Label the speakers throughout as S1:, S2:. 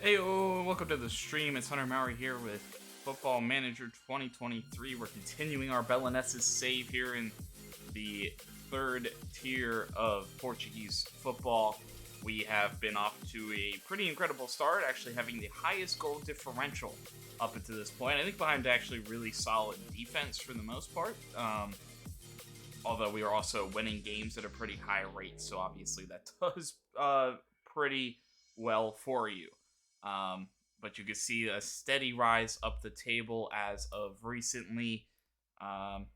S1: Hey, welcome to the stream. It's Hunter Maury here with Football Manager 2023. We're continuing our Belenenses save here in the third tier of Portuguese football. We have been off to a pretty incredible start, actually having the highest goal differential up until this point. I think behind actually really solid defense for the most part. Although we are also winning games at a pretty high rate, so obviously that does pretty well for you. But you can see a steady rise up the table as of recently. And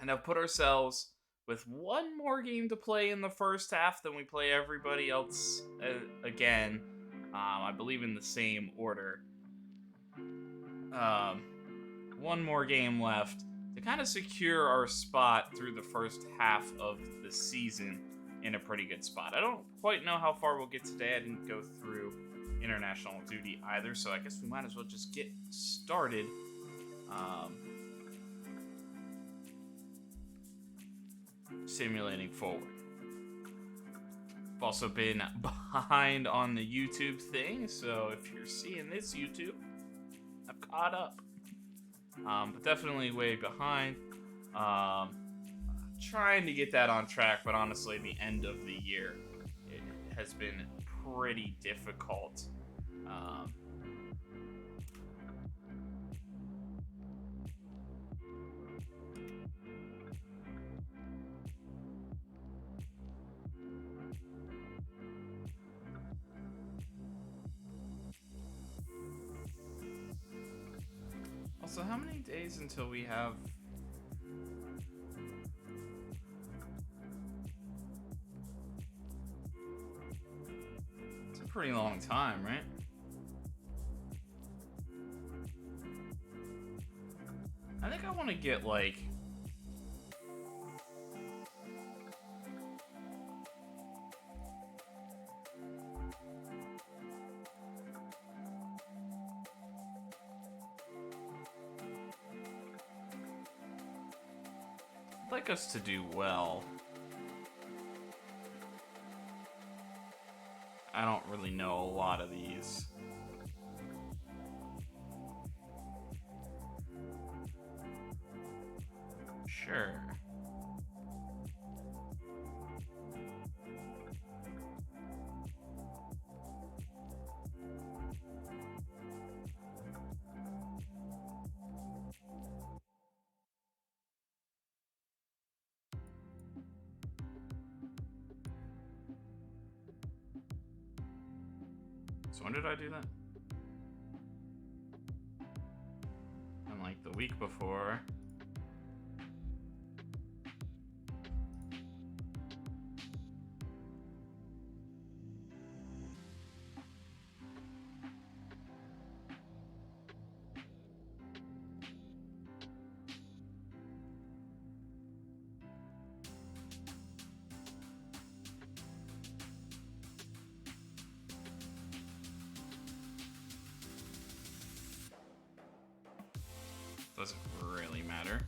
S1: have put ourselves with one more game to play in the first half than we play everybody else again. I believe in the same order. One more game left to kind of secure our spot through the first half of the season in a pretty good spot. I don't quite know how far we'll get today. I didn't go through international duty either, so I guess we might as well just get started. Simulating forward. I've also been behind on the YouTube thing, so if you're seeing this YouTube, I've caught up. But definitely way behind. Trying to get that on track, but honestly, the end of the year, it has been pretty difficult. Also, how many days until we have... It's a pretty long time, right? I think I want to get, like... I'd like us to do well. I don't really know a lot of these. Sure. So when did I do that? And like the week before. Doesn't really matter.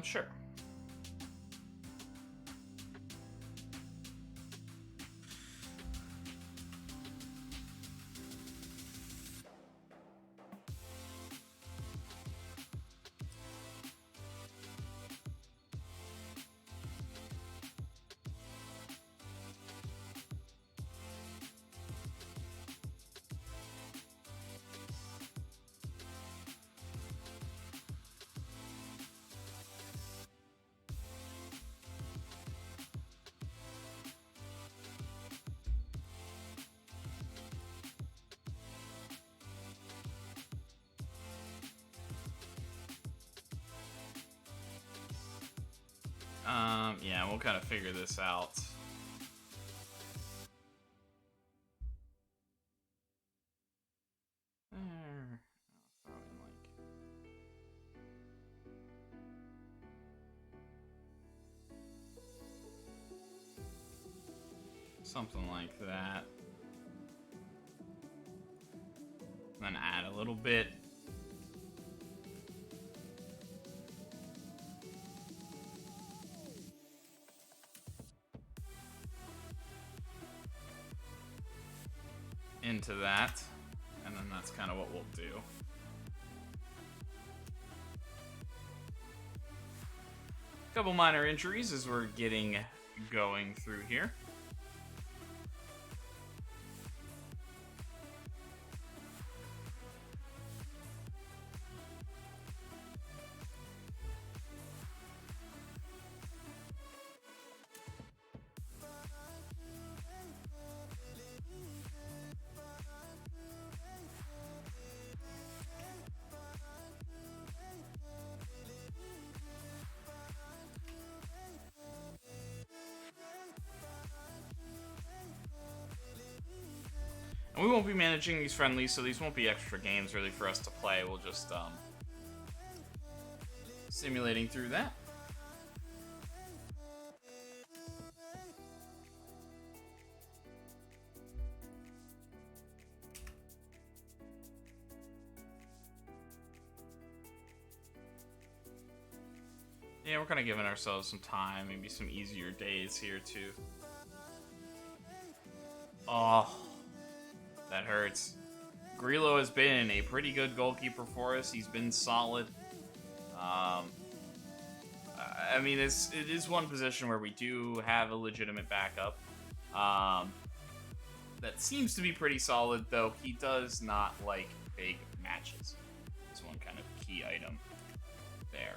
S1: Sure. Yeah, we'll kind of figure this out. Something like that. Then add a little bit. Into that. And then that's kind of what we'll do. A couple minor injuries as we're getting going through here. And we won't be managing these friendlies, so these won't be extra games really for us to play. We'll just simulating through that. Yeah, we're kind of giving ourselves some time, maybe some easier days here too. Oh, that hurts. Grillo has been a pretty good goalkeeper for us. He's been solid. I mean, it is one position where we do have a legitimate backup. That seems to be pretty solid, though he does not like big matches. That's one kind of key item there.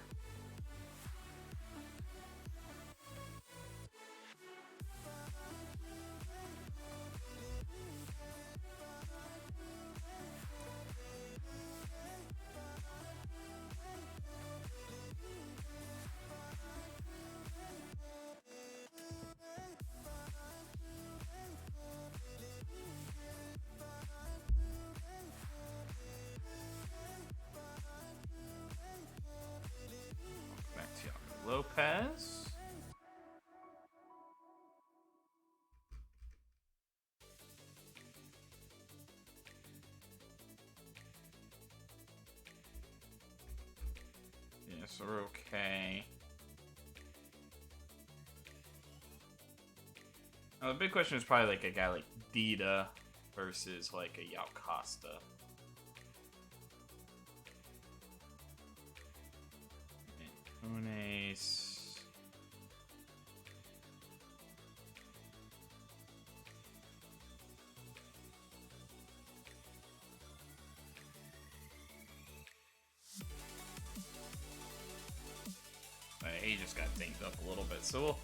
S1: Lopez. Yes, we're okay. Now, the big question is probably like a guy like Dida versus like a Yao Costa. Unes. He just got dinged up a little bit, so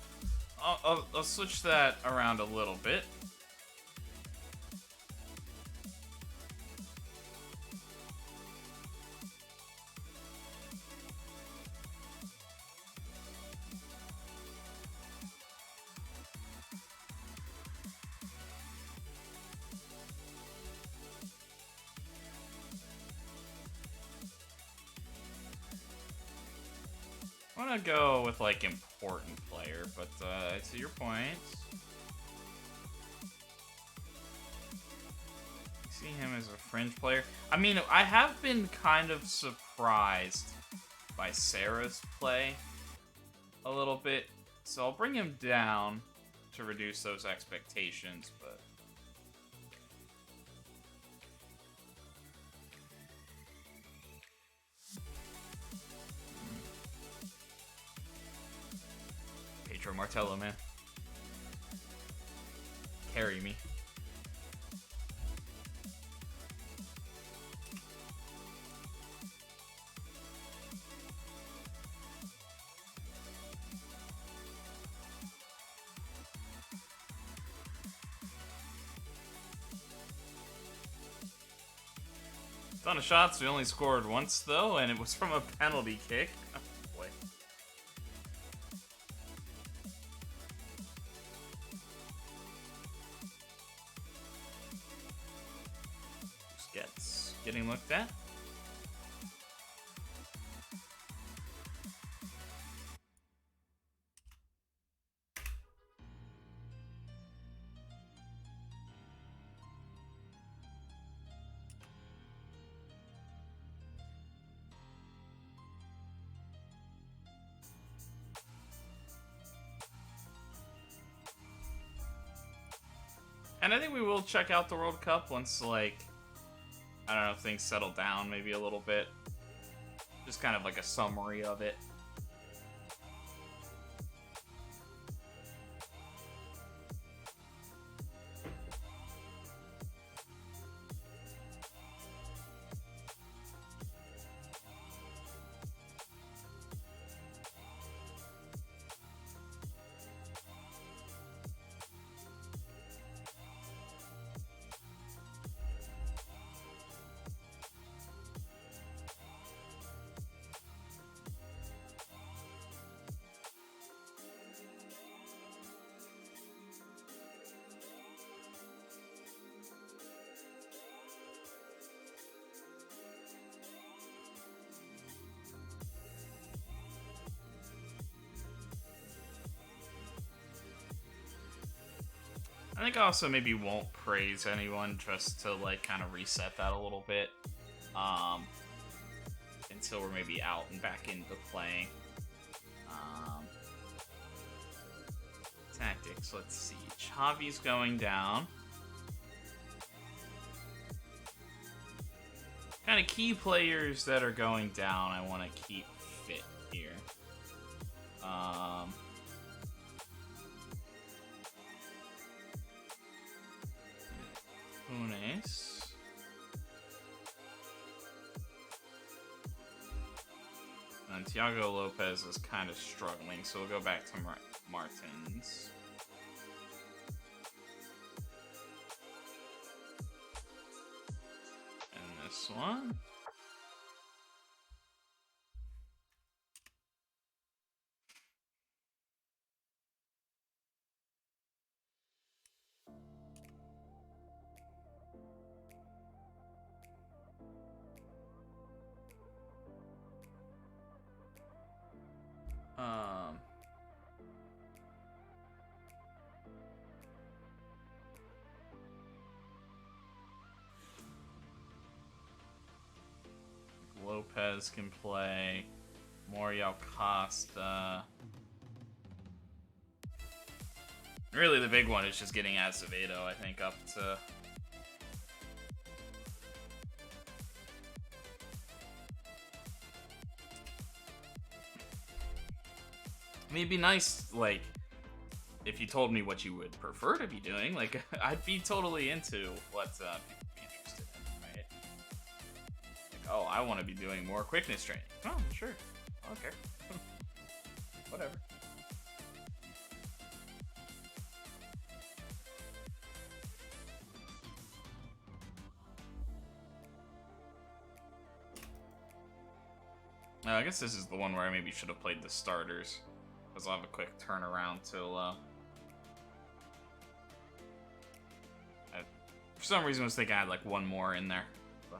S1: I'll switch that around a little bit. I want to go with, like, important player, but I see your point. I see him as a fringe player. I mean, I have been kind of surprised by Sarah's play a little bit, so I'll bring him down to reduce those expectations, but... Martello, man. Carry me. Ton of shots. We only scored once, though, and it was from a penalty kick. getting looked at. And I think we will check out the World Cup once, like, I don't know, if things settle down maybe a little bit. Just kind of like a summary of it. I think I also maybe won't praise anyone just to like kind of reset that a little bit until we're maybe out and back into playing. Tactics, let's see. Xavi's going down. Kind of key players that are going down I want to keep fit here. Funes. And Thiago Lopez is kind of struggling, so we'll go back to Martins. And this one. Lopez can play. Moriel Costa. Really, the big one is just getting Acevedo, I think, up to... I mean, it'd be nice, like, if you told me what you would prefer to be doing. Like, I'd be totally into what people would be interested in, right? Like, oh, I want to be doing more quickness training. Oh, sure. Okay. Whatever. I guess this is the one where I maybe should have played the starters, because I'll have a quick turnaround till, for some reason I was thinking I had like one more in there, but,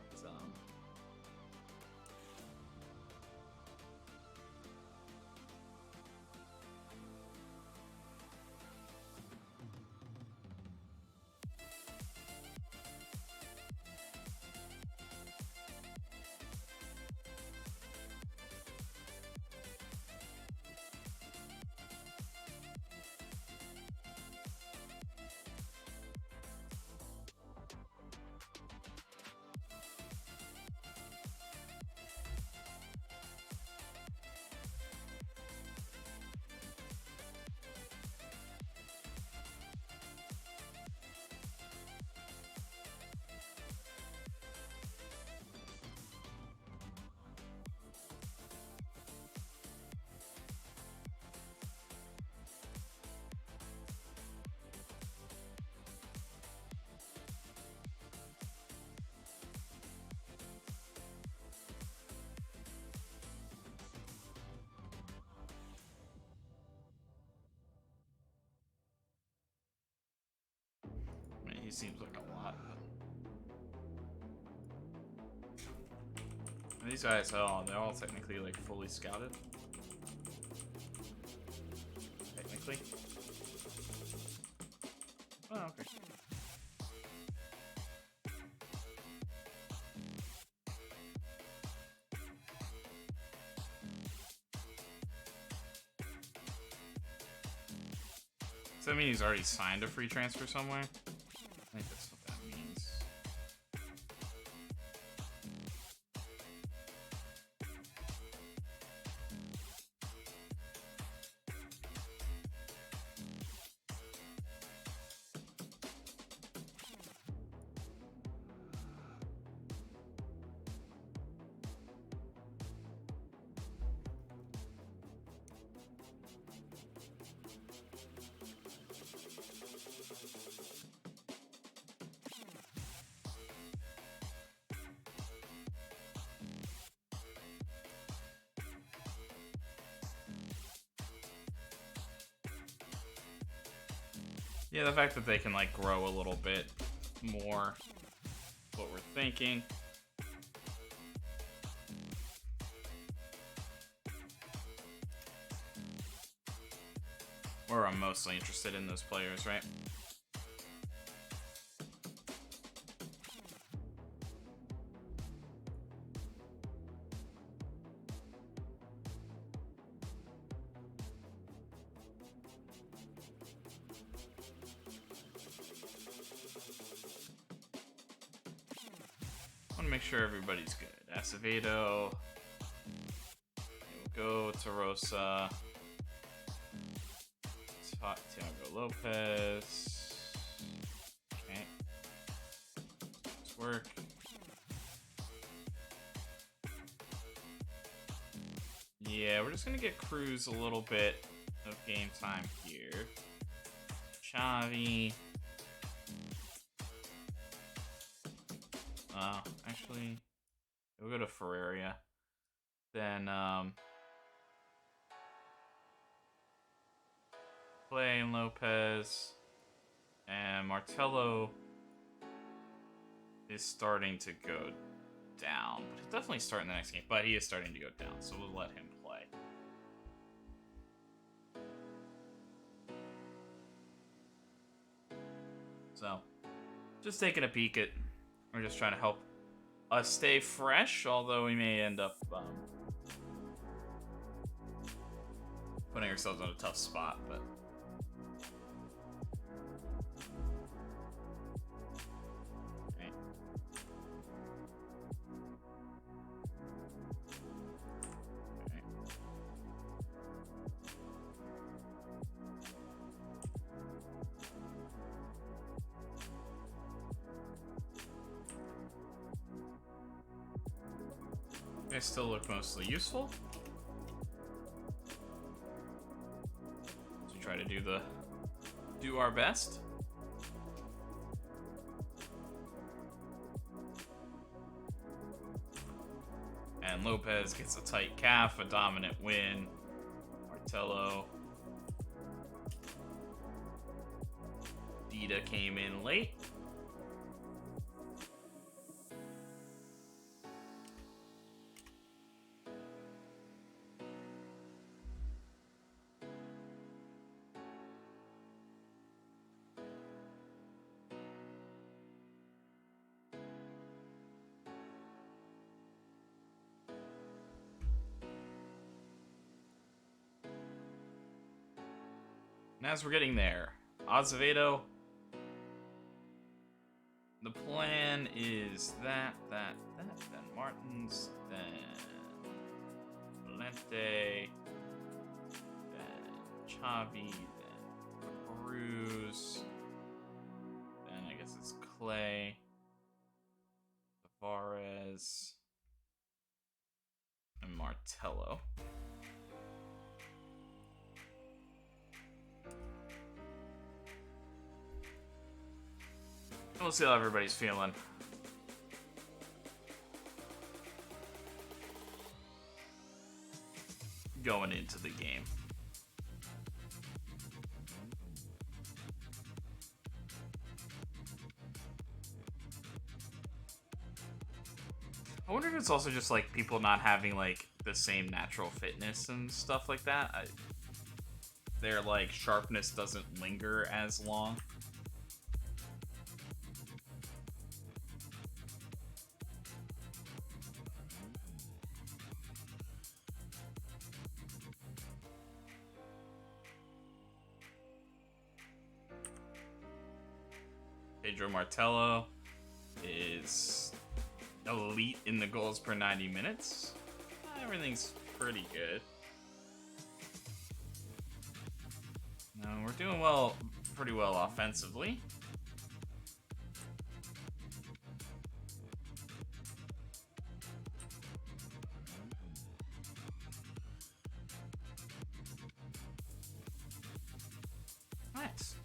S1: I mean, he seems like a lot. These guys, oh, they're all technically like fully scouted. Technically. Oh, okay. Does that mean he's already signed a free transfer somewhere? I think that's what that means. Yeah, the fact that they can like grow a little bit more is what we're thinking. Or I'm mostly interested in those players, right? I want to make sure everybody's good. Acevedo. There we go. Tarosa. Thiago Lopez. Okay. Let's work. Yeah, we're just gonna get Cruz a little bit of game time here. Xavi. Actually, we'll go to Ferreira. Then, Clay and Lopez. And Martello is starting to go down. But he'll definitely start in the next game. But he is starting to go down, so we'll let him play. So, just taking a peek at... We're just trying to help us stay fresh, although we may end up putting ourselves in a tough spot, but... Okay. Okay. They still look mostly useful. So we try to do our best. And Lopez gets a tight calf, a dominant win. Martello. Dida came in late. And as we're getting there, Azevedo, the plan is that, then Martins, then Valente, then Xavi, then Cruz, then I guess it's Clay, Tavares, and Martello. We'll see how everybody's feeling. Going into the game. I wonder if it's also just like people not having like the same natural fitness and stuff like that. Their like sharpness doesn't linger as long. Pedro Martello is elite in the goals per 90 minutes. Everything's pretty good. No, we're doing pretty well offensively. Nice.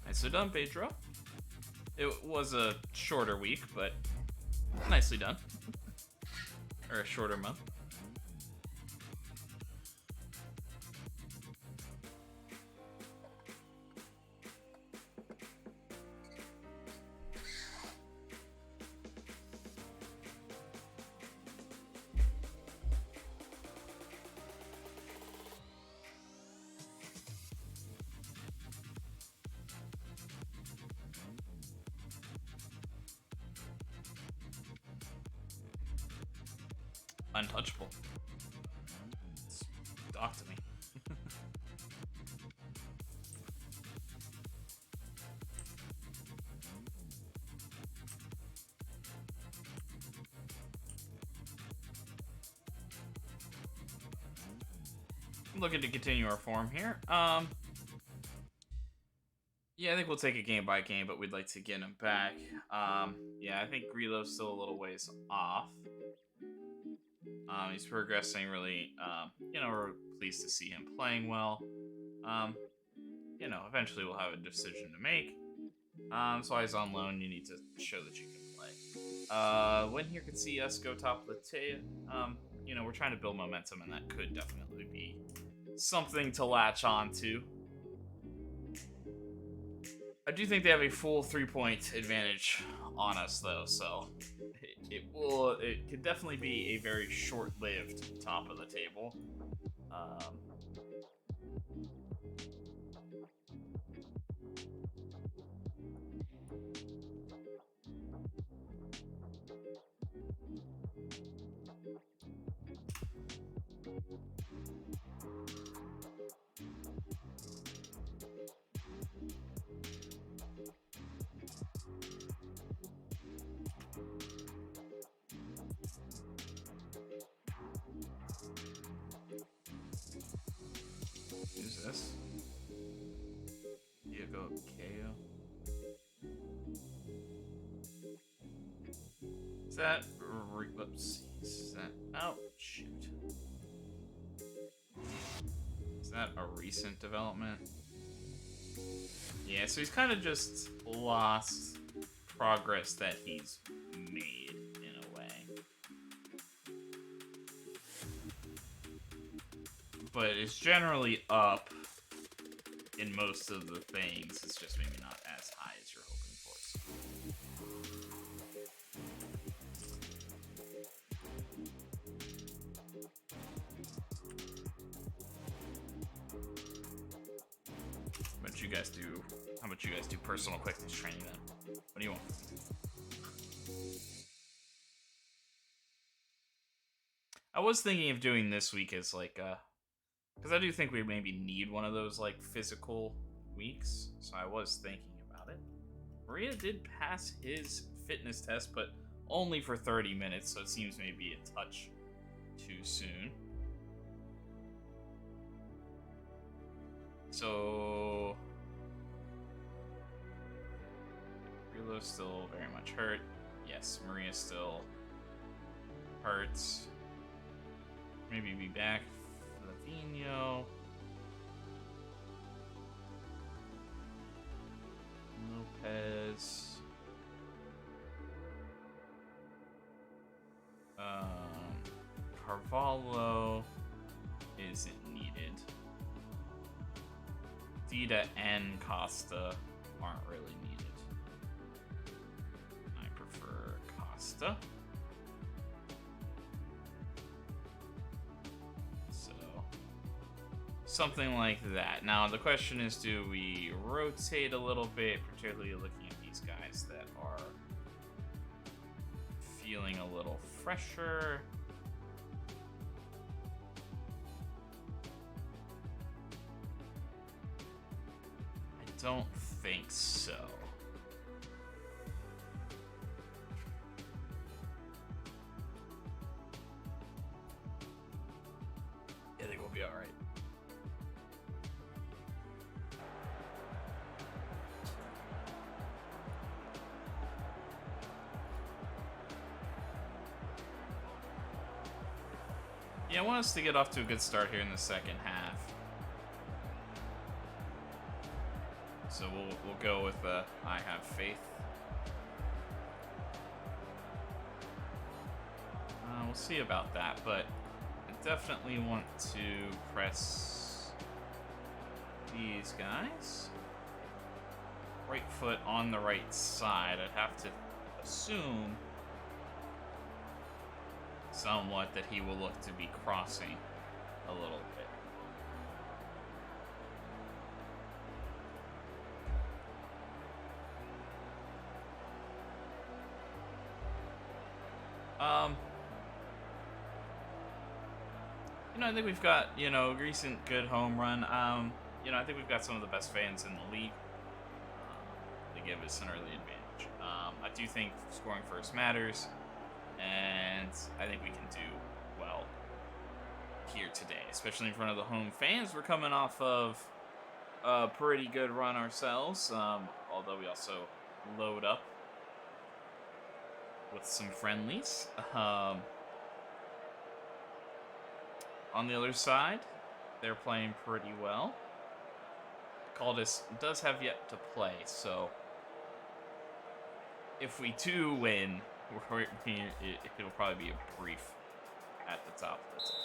S1: Nicely done, Pedro. It was a shorter week, but nicely done. Or a shorter month. Untouchable. Talk to me. I'm looking to continue our form here. Yeah, I think we'll take it game by game, but we'd like to get him back. Yeah, I think Grillo's still a little ways off. He's progressing really, we're pleased to see him playing well. Eventually we'll have a decision to make. So he's on loan, you need to show that you can play. When here could see us go top of the table, we're trying to build momentum, and that could definitely be something to latch on to. I do think they have a full 3-point advantage on us, though, so it could definitely be a very short-lived top of the table. Who's this? Diego Keo. Is that... Whoops. Is that... Oh, shoot. Is that a recent development? Yeah, so he's kind of just lost progress that he's made, in a way. But it's generally up in most of the things. It's just maybe not as high as you're hoping for. How about you guys do personal quickness training then? What do you want? I was thinking of doing this week as like because I do think we maybe need one of those like physical weeks, so I was thinking about it. Maria did pass his fitness test, but only for 30 minutes, so it seems maybe a touch too soon. So Rilo's still very much hurt. Yes, Maria's still hurts. Maybe be back. Fontinhas. Lopez. Carvalho isn't needed. Dida and Costa aren't really needed. I prefer Costa. something like that. Now, the question is, do we rotate a little bit, particularly looking at these guys that are feeling a little fresher? I don't think so. I think we'll be all right. Yeah, I want us to get off to a good start here in the second half. So we'll go with I have faith. We'll see about that, but I definitely want to press these guys. Right foot on the right side. I'd have to assume somewhat that he will look to be crossing a little bit. I think we've got, a recent good home run. I think we've got some of the best fans in the league. They give us an early advantage. I do think scoring first matters, and I think we can do well here today, especially in front of the home fans. We're coming off of a pretty good run ourselves, although we also load up with some friendlies. On the other side, they're playing pretty well. Caldas does have yet to play, so if we do win, it'll probably be a brief at the top of the table.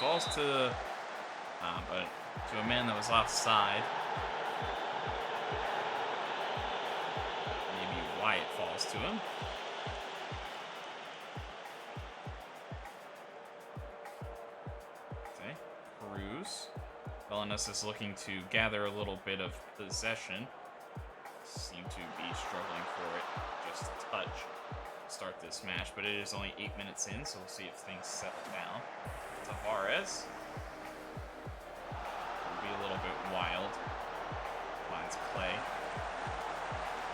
S1: Falls to a man that was offside. Maybe Wyatt falls to him. Okay, Cruz. Belenenses looking to gather a little bit of possession. Seem to be struggling for it just a touch to start this match, but it is only 8 minutes in, so we'll see if things settle down. Tavares will be a little bit wild. Finds Clay.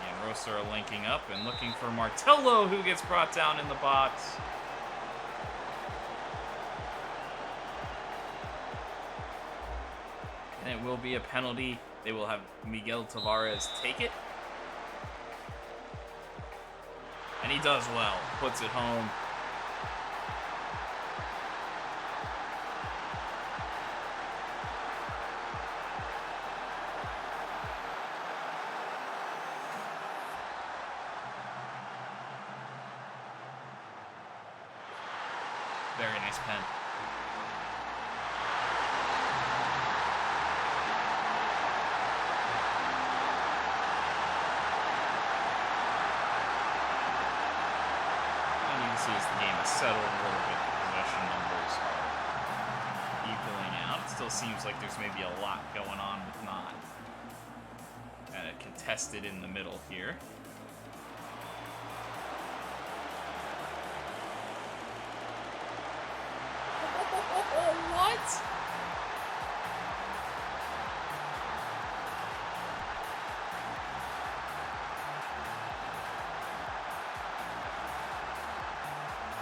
S1: He and Rosa are linking up and looking for Martello, who gets brought down in the box. And it will be a penalty. They will have Miguel Tavares take it. And he does well. Puts it home. Very nice pen. And you can see as the game has settled a little bit, the possession numbers are equaling out. It still seems like there's maybe a lot going on with not kind of contested in the middle here. What?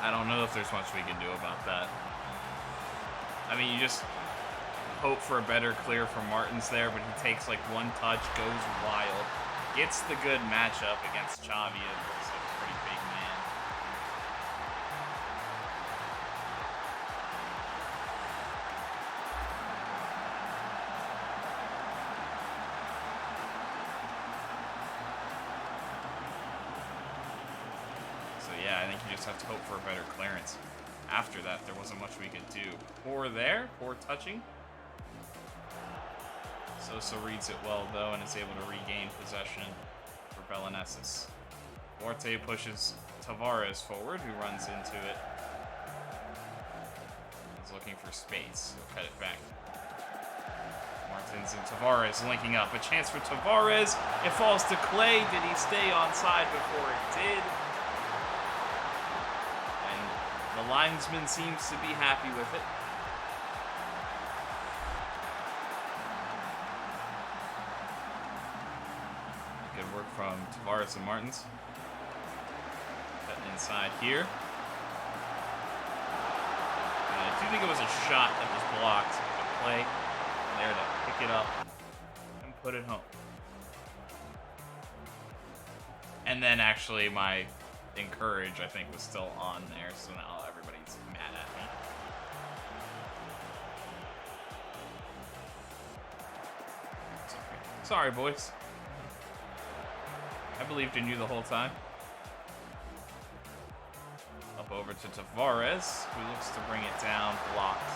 S1: I don't know if there's much we can do about that. I mean, you just hope for a better clear from Martins there, but he takes like one touch, goes wild, gets the good matchup against Xavi. It looks like a pretty big man. yeah, I think you just have to hope for a better clearance. After that, there wasn't much we could do. Poor there, poor touching. Sosa reads it well, though, and is able to regain possession for Belenenses. Forte pushes Tavares forward, who runs into it. He's looking for space. He'll cut it back. Martins and Tavares linking up. A chance for Tavares. It falls to Clay. Did he stay onside before it did? And the linesman seems to be happy with it. Good work from Tavares and Martins. Cutting inside here. I do think it was a shot that was blocked. A play there to pick it up and put it home. And then actually my encourage, I think, was still on there, so now everybody's mad at me. Sorry, boys. I believed in you the whole time. Up over to Tavares, who looks to bring it down, blocked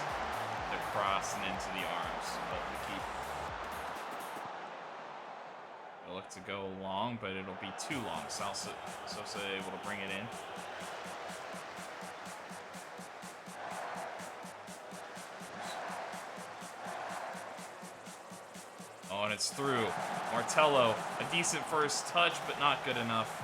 S1: the cross and into the arms of the keeper. It'll look to go long, but it'll be too long. Sosa able to bring it in. Oh, and it's through. Martello, a decent first touch, but not good enough.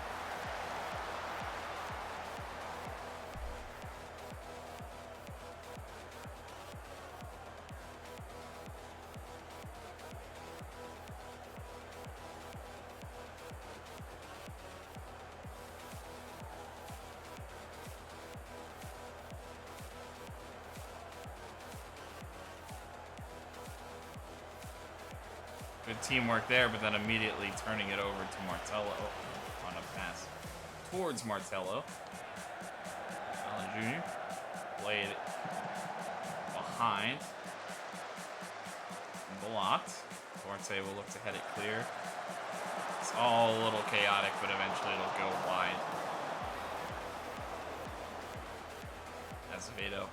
S1: Good teamwork there, but then immediately turning it over to Martello on a pass towards Martello. Allen Jr. played it behind. Blocked. Forte will look to head it clear. It's all a little chaotic, but eventually it'll go wide. Azevedo.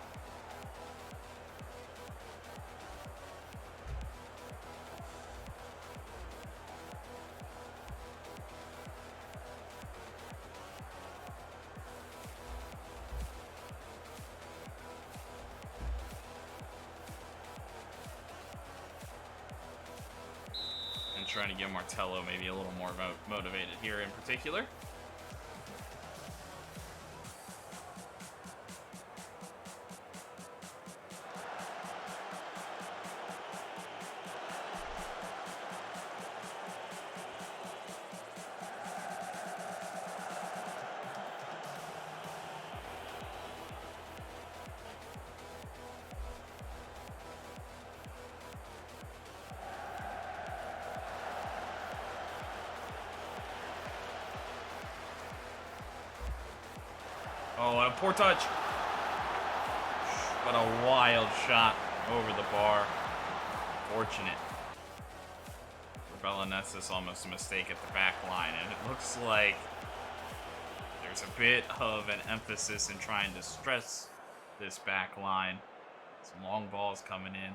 S1: Trying to get Martello maybe a little more motivated here in particular. Oh, and a poor touch. What a wild shot over the bar. Fortunate. For Belenenses, almost a mistake at the back line, and it looks like there's a bit of an emphasis in trying to stress this back line. Some long balls coming in.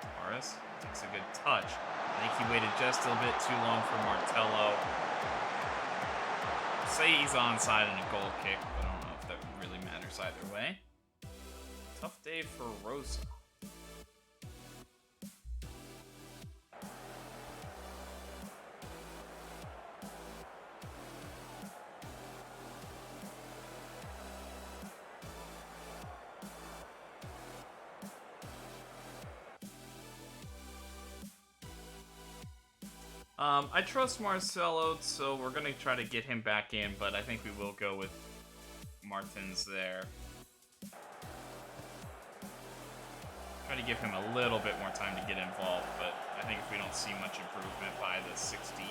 S1: Tavares takes a good touch. I think he waited just a bit too long for Martello. Say he's onside in a goal kick, but I don't know if that really matters either way. Tough day for Rosa. I trust Marcelo, so we're going to try to get him back in, but I think we will go with Martins there. Try to give him a little bit more time to get involved, but I think if we don't see much improvement by the 60.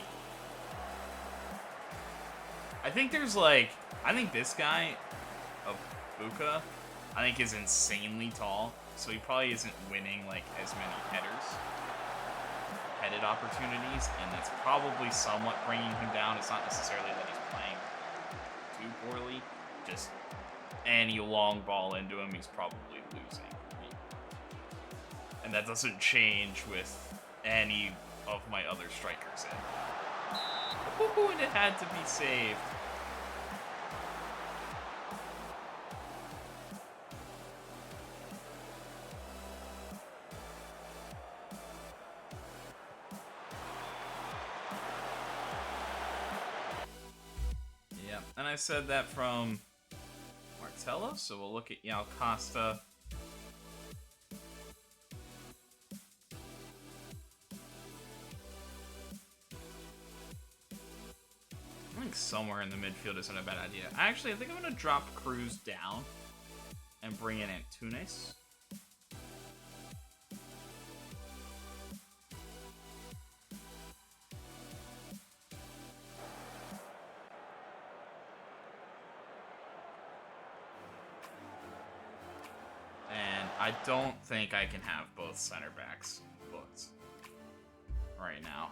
S1: I think there's like, I think this guy, Buka, I think is insanely tall, so he probably isn't winning like as many headed opportunities, and that's probably somewhat bringing him down. It's not necessarily that he's poorly. Just any long ball into him, he's probably losing. And that doesn't change with any of my other strikers in. Ooh, and it had to be saved. Yeah, and I said that from Martello, so we'll look at Yao Costa. I think somewhere in the midfield isn't a bad idea. Actually, I think I'm going to drop Cruz down and bring in Antunes. And I don't think I can have both center backs booked right now.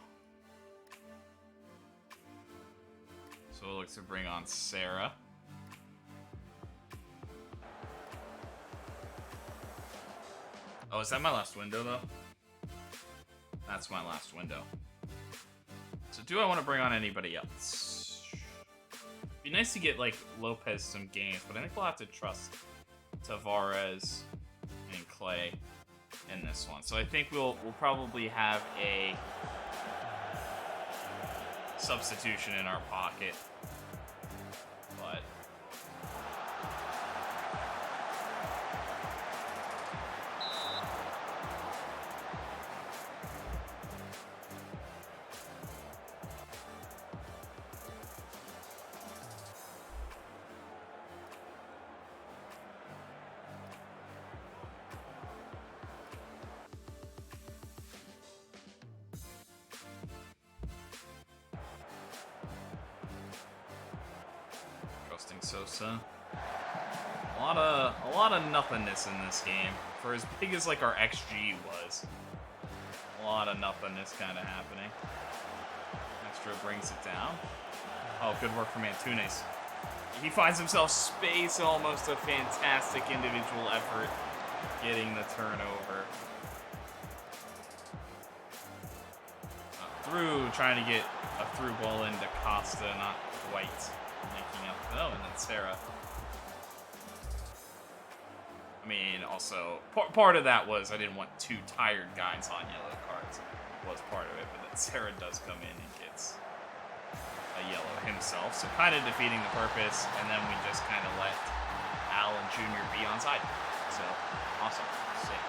S1: So we'll look to bring on Sarah. Oh, is that my last window, though? That's my last window. So do I want to bring on anybody else? It'd be nice to get, like, Lopez some games, but I think we'll have to trust Tavares and Clay in this one. So I think we'll probably have a substitution in our pocket, but Sosa. A lot of nothingness in this game. For as big as like our XG was, a lot of nothingness kind of happening. Extra brings it down. Oh, good work from Antunes. He finds himself space, almost a fantastic individual effort getting the turnover. Through, trying to get a through ball into Costa, not quite making up. Oh, and then Sarah. I mean, also, part of that was I didn't want two tired guys on yellow cards. Was part of it, but then Sarah does come in and gets a yellow himself, so kind of defeating the purpose, and then we just kind of let Allen Jr. be onside. So, awesome. Sick.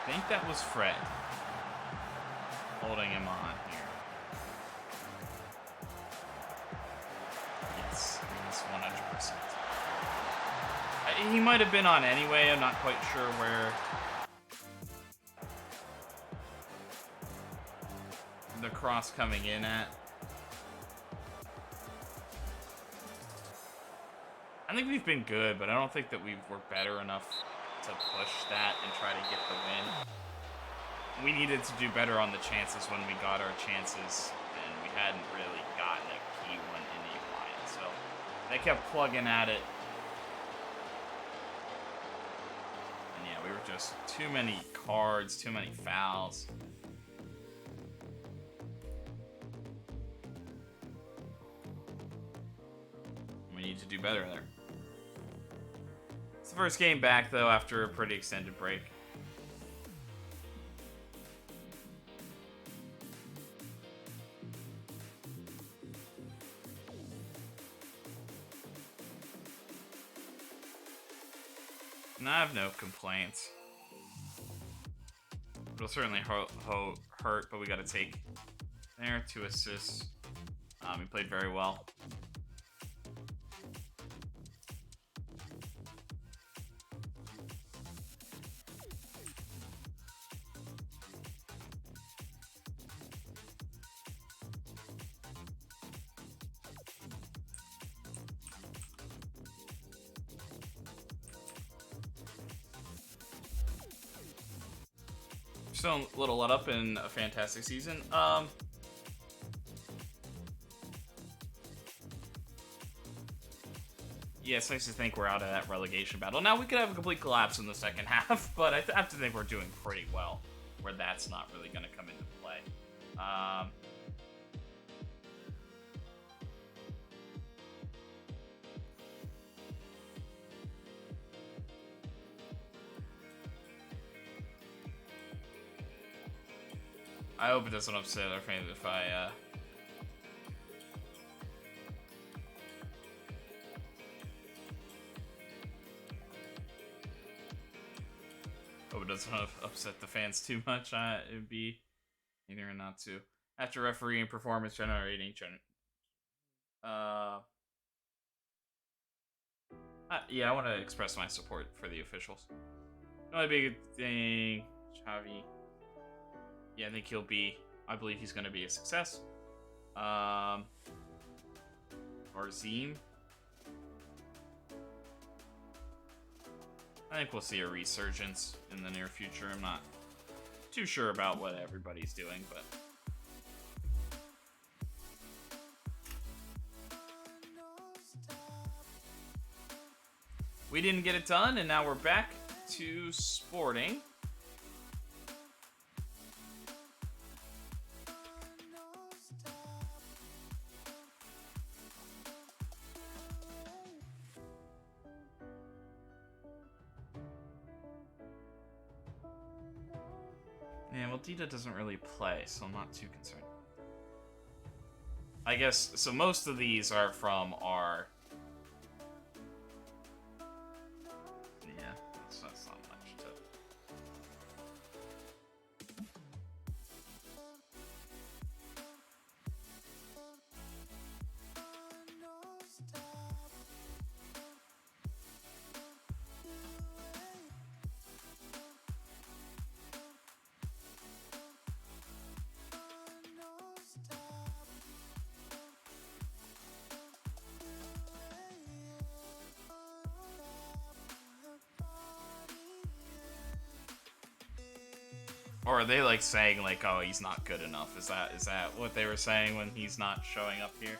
S1: I think that was Fred holding him on here. Yes, 100%. He might have been on anyway, I'm not quite sure where the cross coming in at. I think we've been good, but I don't think that we were better enough to push that and try to get the win. We needed to do better on the chances when we got our chances, and we hadn't really gotten a key one in the line. So they kept plugging at it. And yeah, we were just too many cards, too many fouls. We need to do better there. It's the first game back, though, after a pretty extended break. And I have no complaints. It'll certainly hurt, but we got to take there 2 assists. He played very well. Still a little let up in a fantastic season. Yeah, it's nice to think we're out of that relegation battle. Now, we could have a complete collapse in the second half, but I have to think we're doing pretty well, where that's not really going to come into play. I hope it doesn't upset our fans if I, hope it doesn't upset the fans too much. It would be either or not to. After refereeing performance generating... yeah, I want to express my support for the officials. The only big thing... Xavi... Yeah, I believe he's going to be a success. Or Zim. I think we'll see a resurgence in the near future. I'm not too sure about what everybody's doing, but... We didn't get it done, and now we're back to Sporting. Yeah, well, Dita doesn't really play, so I'm not too concerned. I guess, so most of these are from our... Yeah, that's not much to... Or are they like saying like, oh, he's not good enough? Is that what they were saying when he's not showing up here?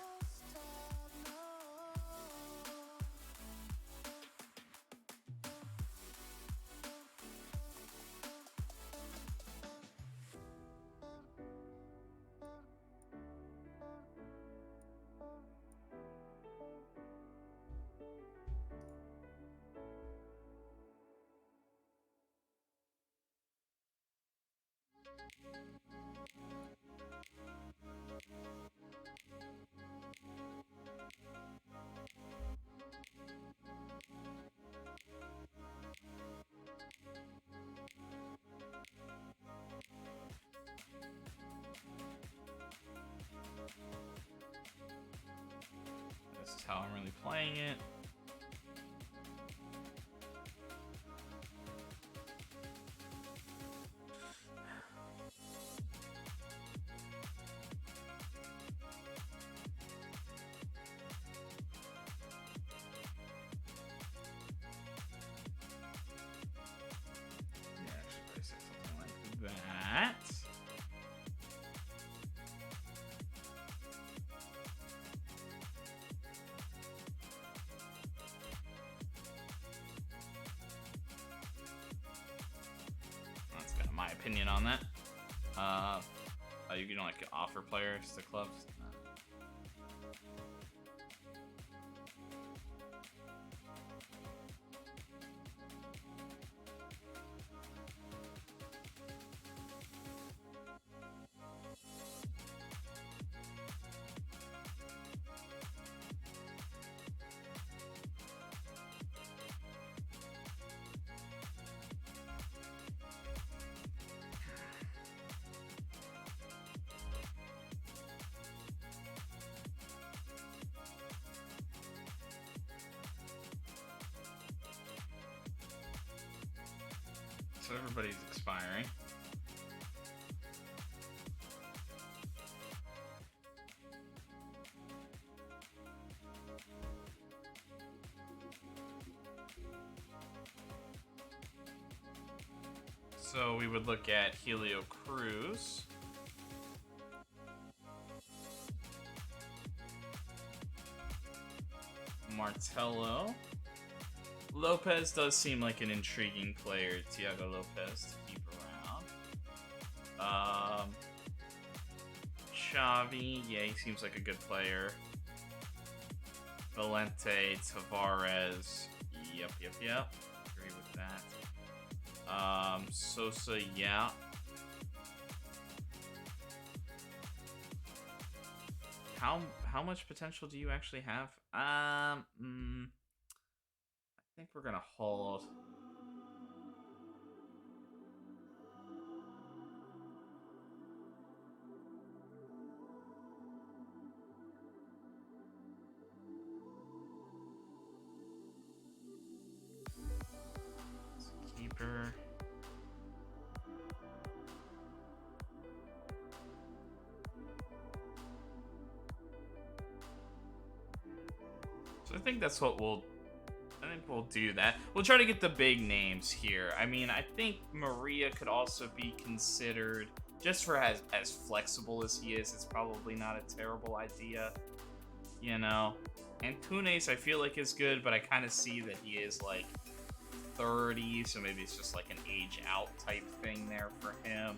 S1: This is how I'm really playing it. Yeah, I should probably say something like that. That's kind of my opinion on that. Oh, you don't like offer players to clubs? No. So everybody's expiring. So we would look at Helio Cruz. Martello. Lopez does seem like an intriguing player, Thiago Lopez, to keep around. Xavi, yeah, he seems like a good player. Valente, Tavares, yep. Agree with that. Sosa, yeah. How much potential do you actually have? I think we're gonna hold. Keeper. So I think that's what we'll do that. We'll try to get the big names here. I mean, I think Maria could also be considered, just for as flexible as he is, it's probably not a terrible idea. You know? Antunes I feel like is good, but I kind of see that he is like 30, so maybe it's just like an age out type thing there for him.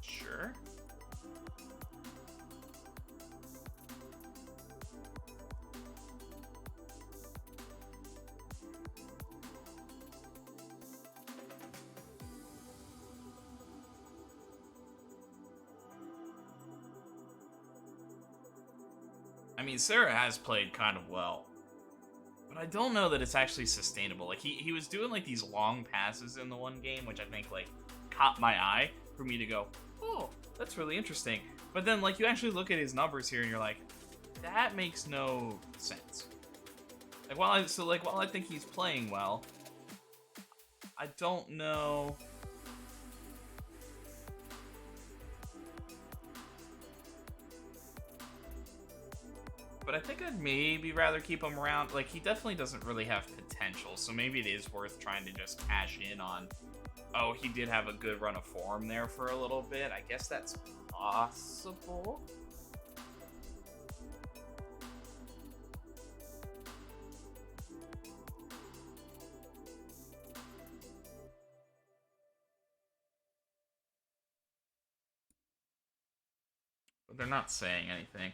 S1: Sure. I mean, Sarah has played kind of well, but I don't know that it's actually sustainable. Like, he was doing, like, these long passes in the one game, which I think, like, caught my eye for me to go, oh, that's really interesting. But then, like, you actually look at his numbers here, and you're like, that makes no sense. Like, while I think he's playing well, I don't know. But I think I'd maybe rather keep him around. Like, he definitely doesn't really have potential, so maybe it is worth trying to just cash in on, oh, he did have a good run of form there for a little bit. I guess that's possible. But they're not saying anything.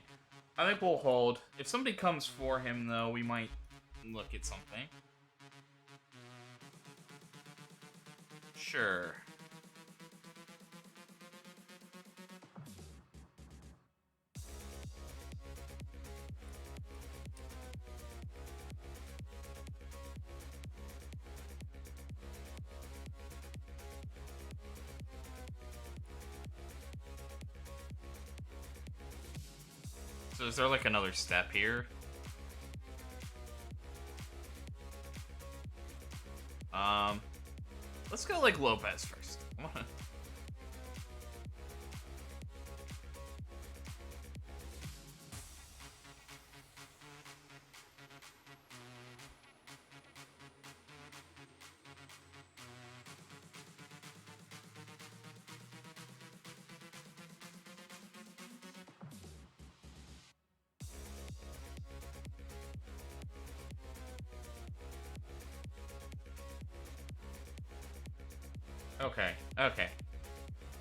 S1: I think we'll hold. If somebody comes for him, though, we might look at something. Sure. So is there like another step here? Let's go like Lopez first. Come on. Okay.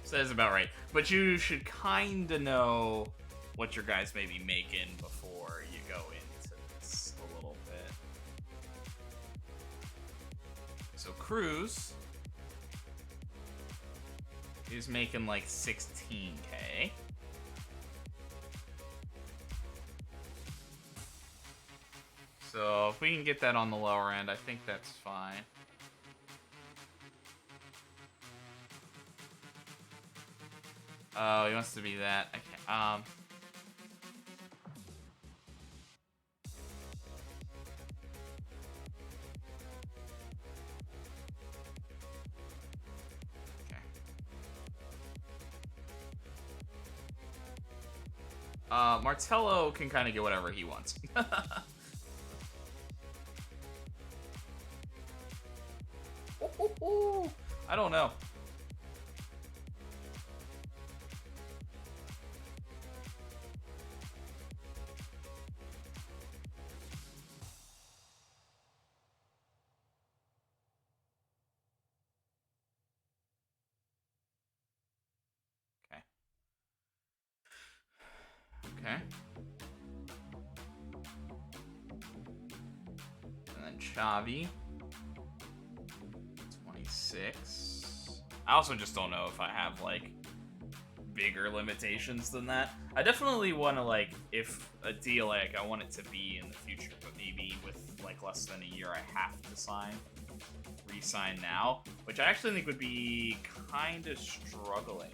S1: So that's about right. But you should kind of know what your guys may be making before you go into this a little bit. So Cruz is making like 16K. So if we can get that on the lower end, I think that's fine. Oh, he wants to be that. Okay. Okay. Martello can kind of get whatever he wants. I don't know. Okay. Okay. And then Xavi. 26. I also just don't know if I have, like, bigger limitations than that. I definitely want to, like, if a deal, like, I want it to be in the future, but maybe with, like, less than a year I have to re-sign now, which I actually think would be kind of struggling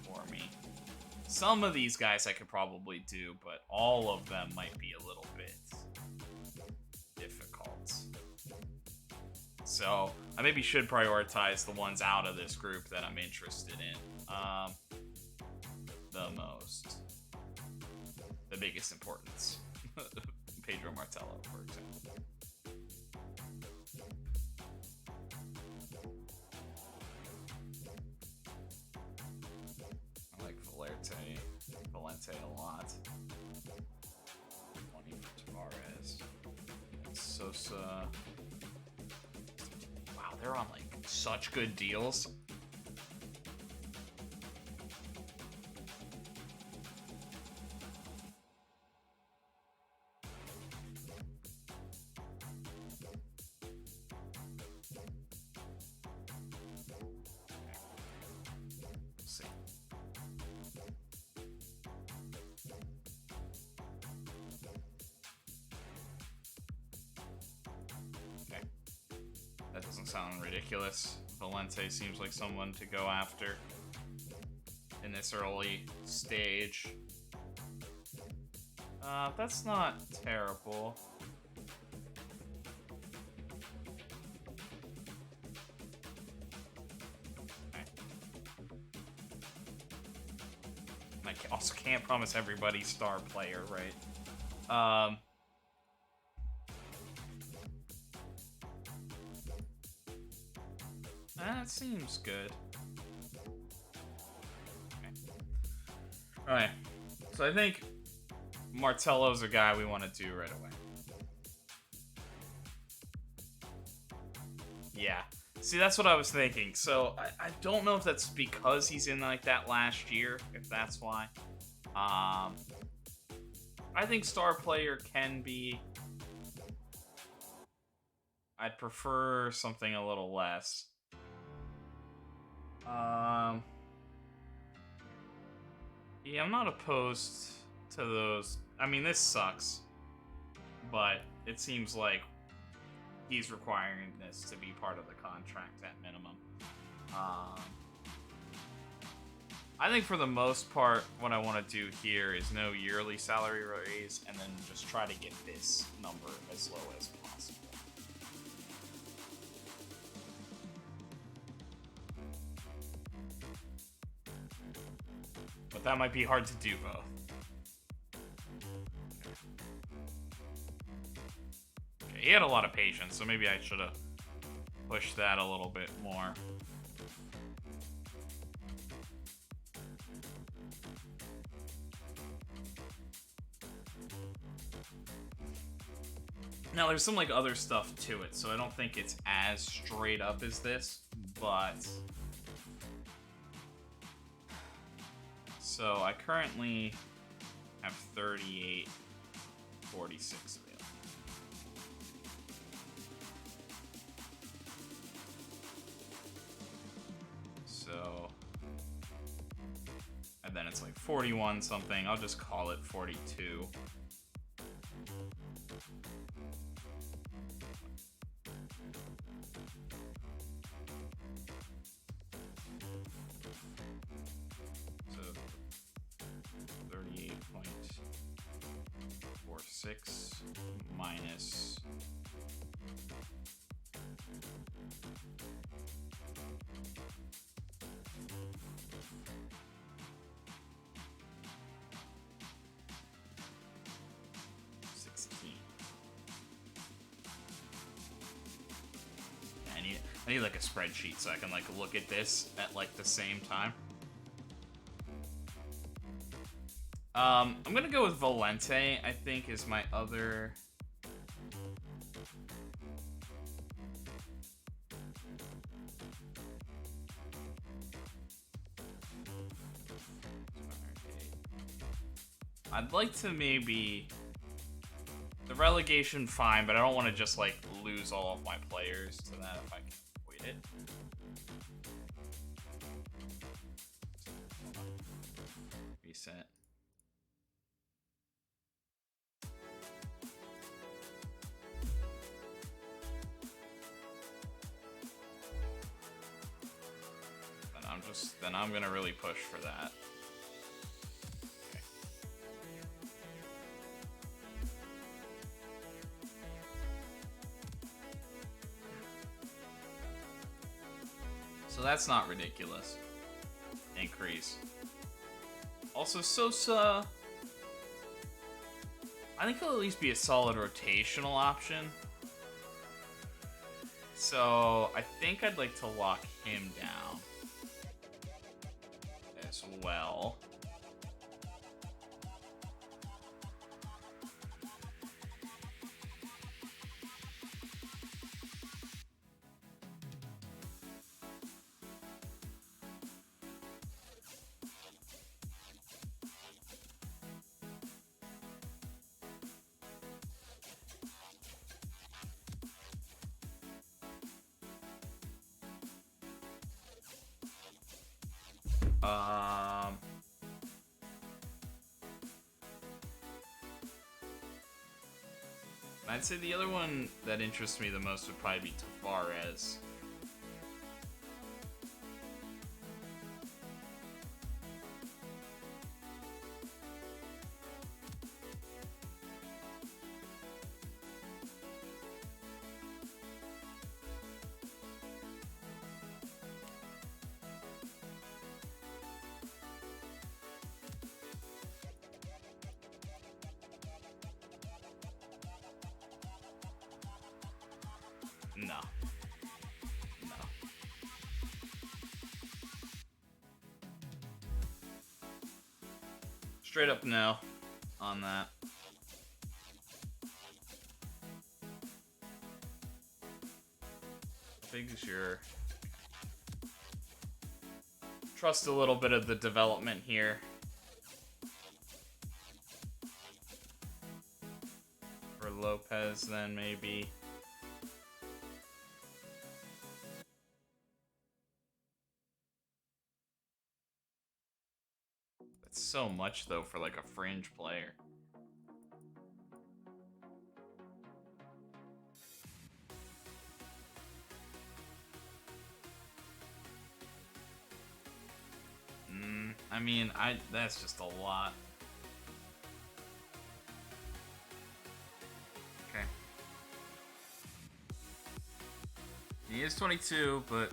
S1: for me. Some of these guys I could probably do, but all of them might be a little bit difficult. So I maybe should prioritize the ones out of this group that I'm interested in the most. The biggest importance. Pedro Martello, for example. I like Valente a lot. 20 for Tavares. And Sosa. Wow, they're on, like, such good deals. See. Okay. That doesn't sound ridiculous. Valente seems like someone to go after in this early stage. That's not terrible. I also can't promise everybody star player, right? That seems good. Okay. Alright. So I think Martello's a guy we want to do right away. Yeah. See, that's what I was thinking. So I don't know if that's because he's in, like, that last year, if that's why. I think star player can be. I'd prefer something a little less. Yeah, I'm not opposed to those. I mean, this sucks, but it seems like he's requiring this to be part of the contract at minimum. I think for the most part, what I want to do here is no yearly salary raise, and then just try to get this number as low as possible. But that might be hard to do both. Okay, he had a lot of patience, so maybe I should have pushed that a little bit more. Now, there's some, like, other stuff to it, so I don't think it's as straight up as this, but... So, I currently have 38.46 available. So... And then it's, like, 41 something. I'll just call it 42. Minus I need like a spreadsheet so I can like look at this at like the same time. I'm gonna go with Valente, I think, is my other. I'd like to maybe the relegation, fine, but I don't want to just like lose all of my players to that if I can avoid it. Reset. Then I'm gonna really push for that. Okay. So that's not ridiculous. Increase. Also, Sosa, I think he'll at least be a solid rotational option. So I think I'd like to lock him down as well. I'd say the other one that interests me the most would probably be Tavares. No. No. Straight up no on that. How big is your... Trust a little bit of the development here. For Lopez then maybe. So much though for like a fringe player. I mean, that's just a lot. Okay. He is 22, but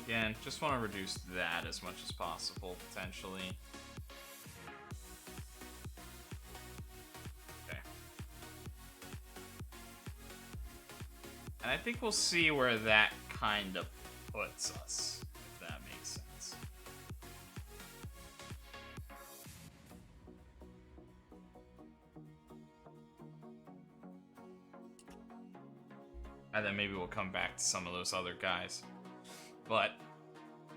S1: again, just want to reduce that as much as possible, potentially. Okay. And I think we'll see where that kind of puts us, if that makes sense. And then maybe we'll come back to some of those other guys. But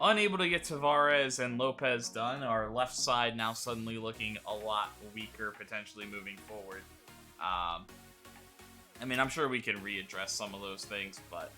S1: unable to get Tavares and Lopez done, our left side now suddenly looking a lot weaker, potentially moving forward. I mean, I'm sure we can readdress some of those things, but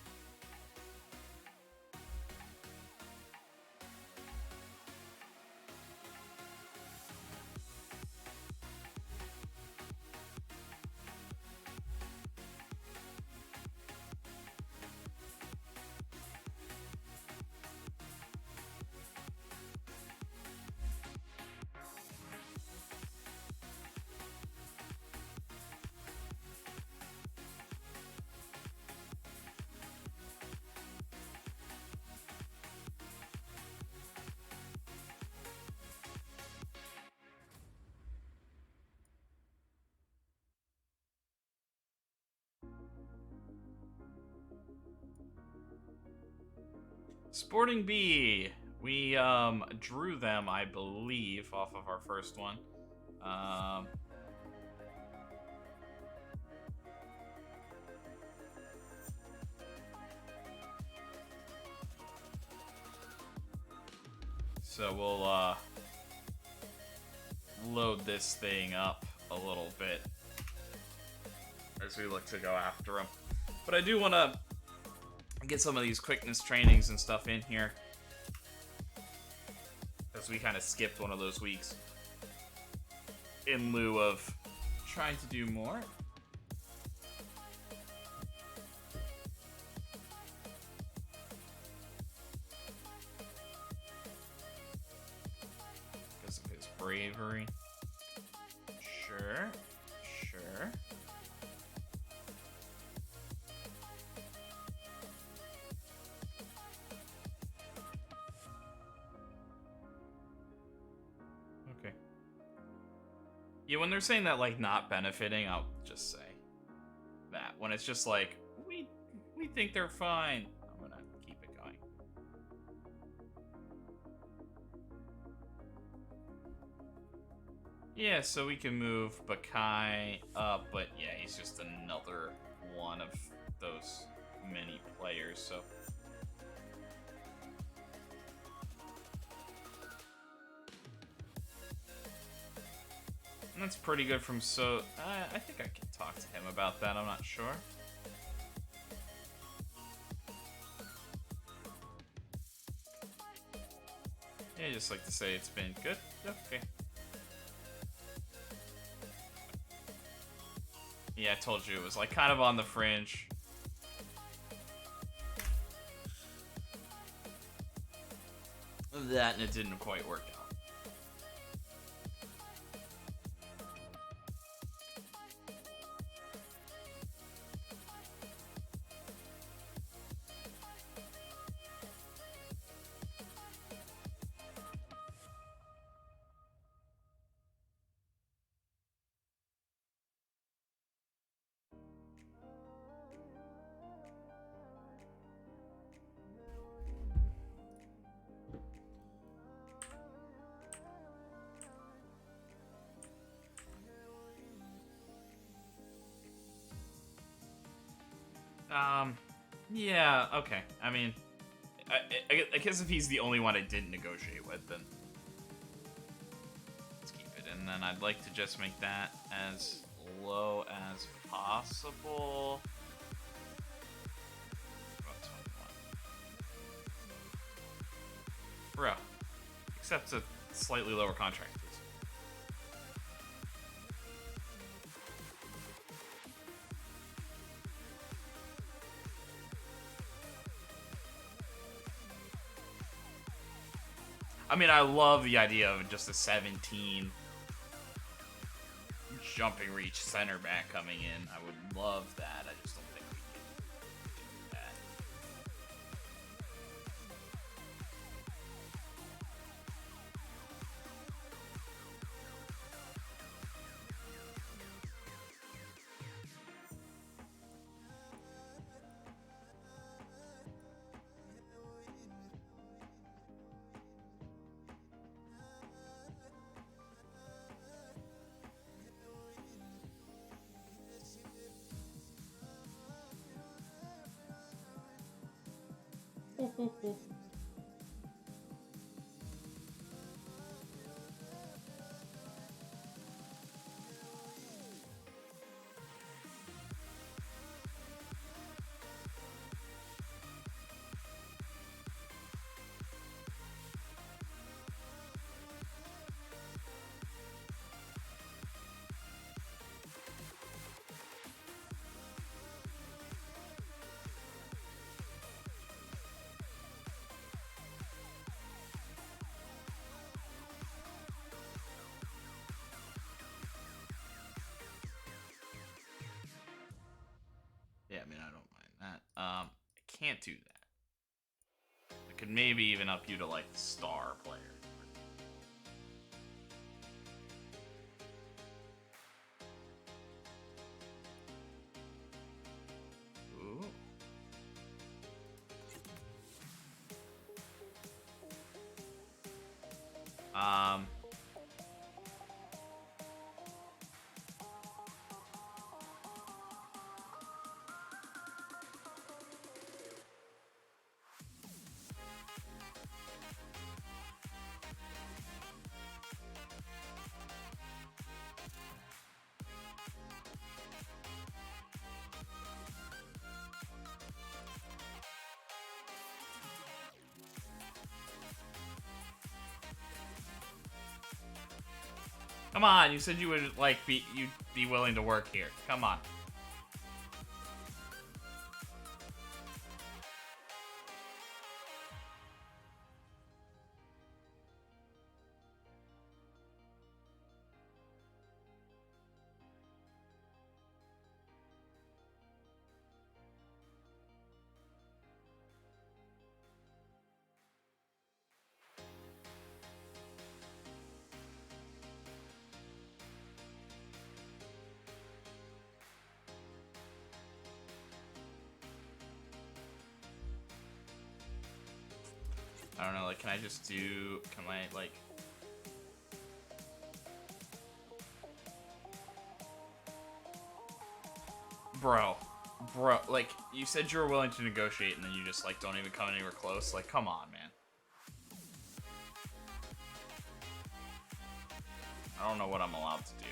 S1: Sporting B. We drew them, I believe, off of our first one. So we'll load this thing up a little bit as we look to go after them. But I do want to get some of these quickness trainings and stuff in here, as we kind of skipped one of those weeks in lieu of trying to do more. Because of his bravery. Sure. Okay. Yeah, when they're saying that, like, not benefiting, I'll just say that. When it's just like, we think they're fine, I'm gonna keep it going. Yeah, so we can move Bakai up, but yeah, he's just another one of those many players, so... That's pretty good from So... I think I can talk to him about that, I'm not sure. Yeah, I just like to say it's been good. Okay. Yeah, I told you it was like kind of on the fringe. That and it didn't quite work out. Yeah, okay. I mean, I guess if he's the only one I didn't negotiate with, then let's keep it. And then I'd like to just make that as low as possible. About 21. Bro, accept a slightly lower contract, please. I mean, I love the idea of just a 17 jumping reach center back coming in. I would love that. I just don't think we can do that. Yeah, I mean, I don't mind that. I can't do that. I could maybe even up you to, like, star player. Ooh. Um, Come on, you said you would you'd be willing to work here. Come on. I don't know, like, can I just do, can I, like... Bro, like, you said you were willing to negotiate and then you just, like, don't even come anywhere close? Like, come on, man. I don't know what I'm allowed to do.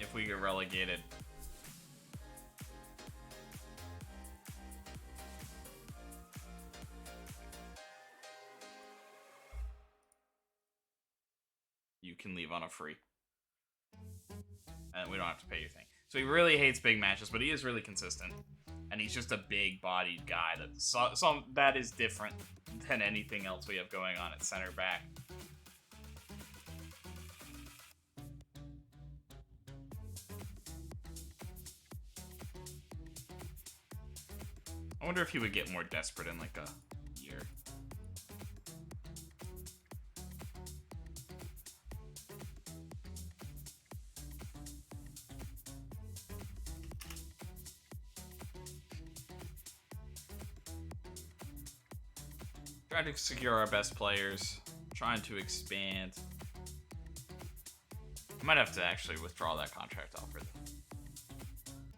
S1: If we get relegated. You can leave on a free. And we don't have to pay anything. So he really hates big matches, but he is really consistent. And he's just a big-bodied guy that is different than anything else we have going on at center back. I wonder if he would get more desperate in like a year. Trying to secure our best players, trying to expand. I might have to actually withdraw that contract offer.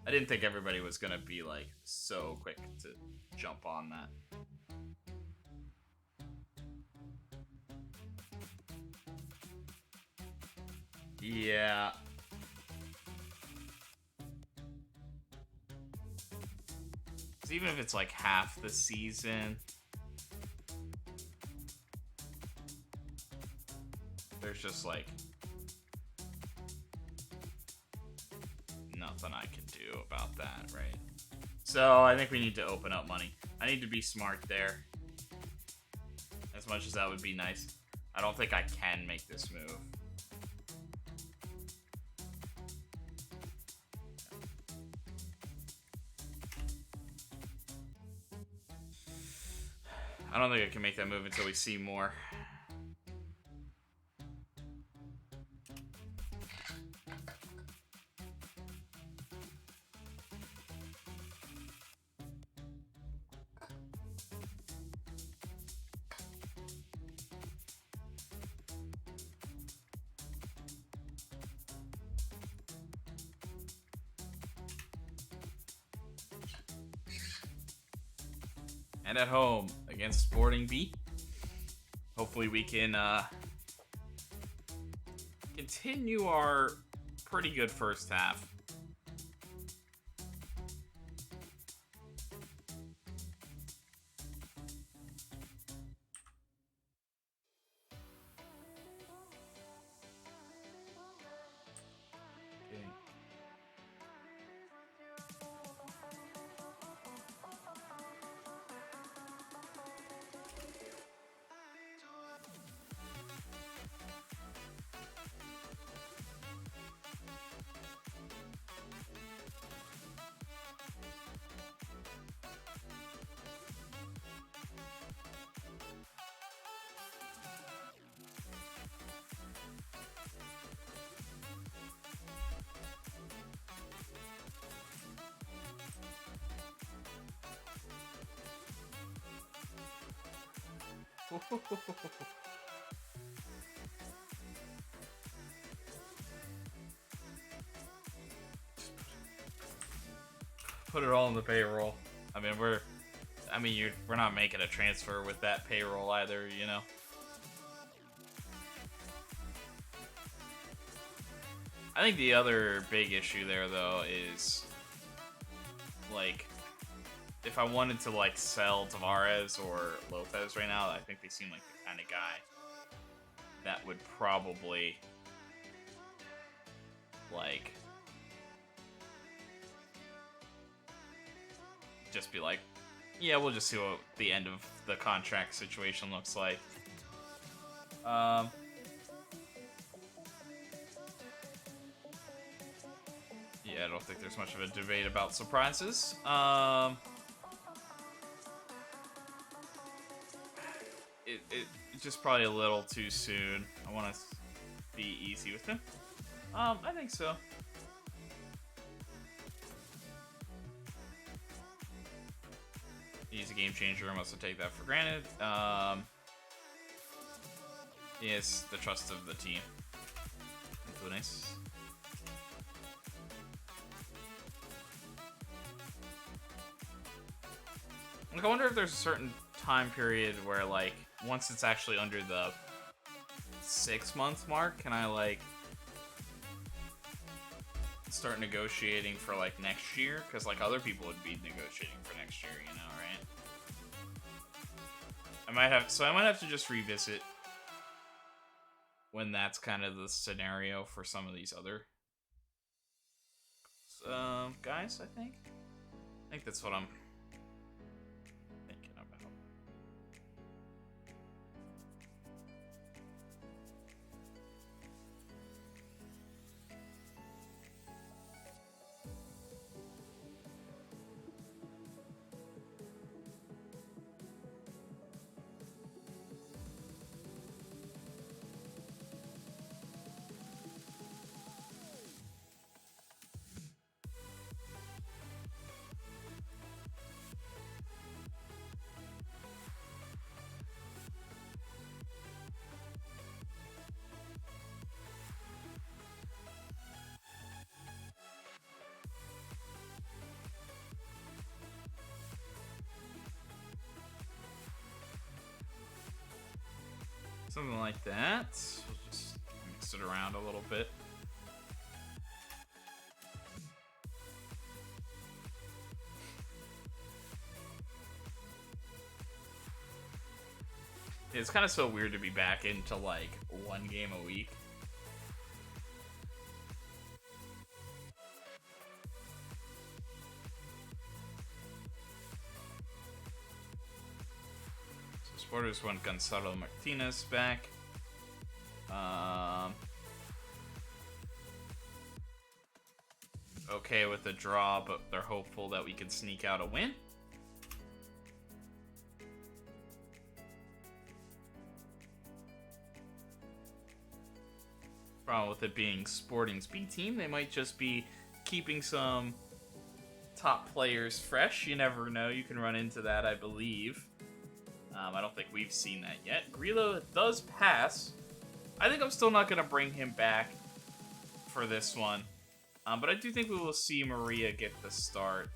S1: I didn't think everybody was gonna be like so quick to jump on that. Yeah. So even if it's like half the season, there's just like nothing I can do about that, right? So I think we need to open up money. I need to be smart there. As much as that would be nice. I don't think I can make this move. I don't think I can make that move until we see more. And at home against Sporting B. Hopefully we can continue our pretty good first half. Put it all in the payroll. I mean, we're not making a transfer with that payroll either, you know. I think the other big issue there, though, is like if I wanted to like sell Tavares or Lopez right now, I think they seem like the kind of guy that would probably like just be like, yeah, we'll just see what the end of the contract situation looks like. Yeah, I don't think there's much of a debate about surprises. It's just probably a little too soon. I want to be easy with him. I think so. He's a game changer. I must take that for granted. He has the trust of the team. Nice. Like, I wonder if there's a certain time period where, like, once it's actually under the 6-month mark, can I, like, start negotiating for, like, next year? Because, like, other people would be negotiating for next year, you know, right? I might have to just revisit when that's kind of the scenario for some of these other guys, I think that's what I'm thinking about. Something like that. We'll just mix it around a little bit. It's kind of so weird to be back into like one game a week. Sporters want Gonzalo Martinez back. Okay with the draw, but they're hopeful that we can sneak out a win. Problem with it being Sporting's B team, they might just be keeping some top players fresh. You never know. You can run into that, I believe. I don't think we've seen that yet. Grillo does pass. I think I'm still not going to bring him back for this one. But I do think we will see Maria get the start.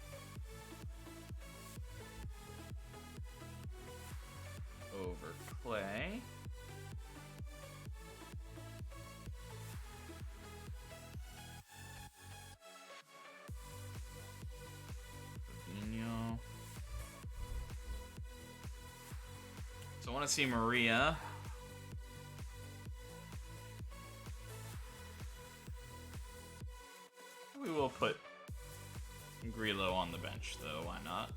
S1: Over Clay. Fabinho. So I want to see Maria. We will put Grillo on the bench, though. Why not?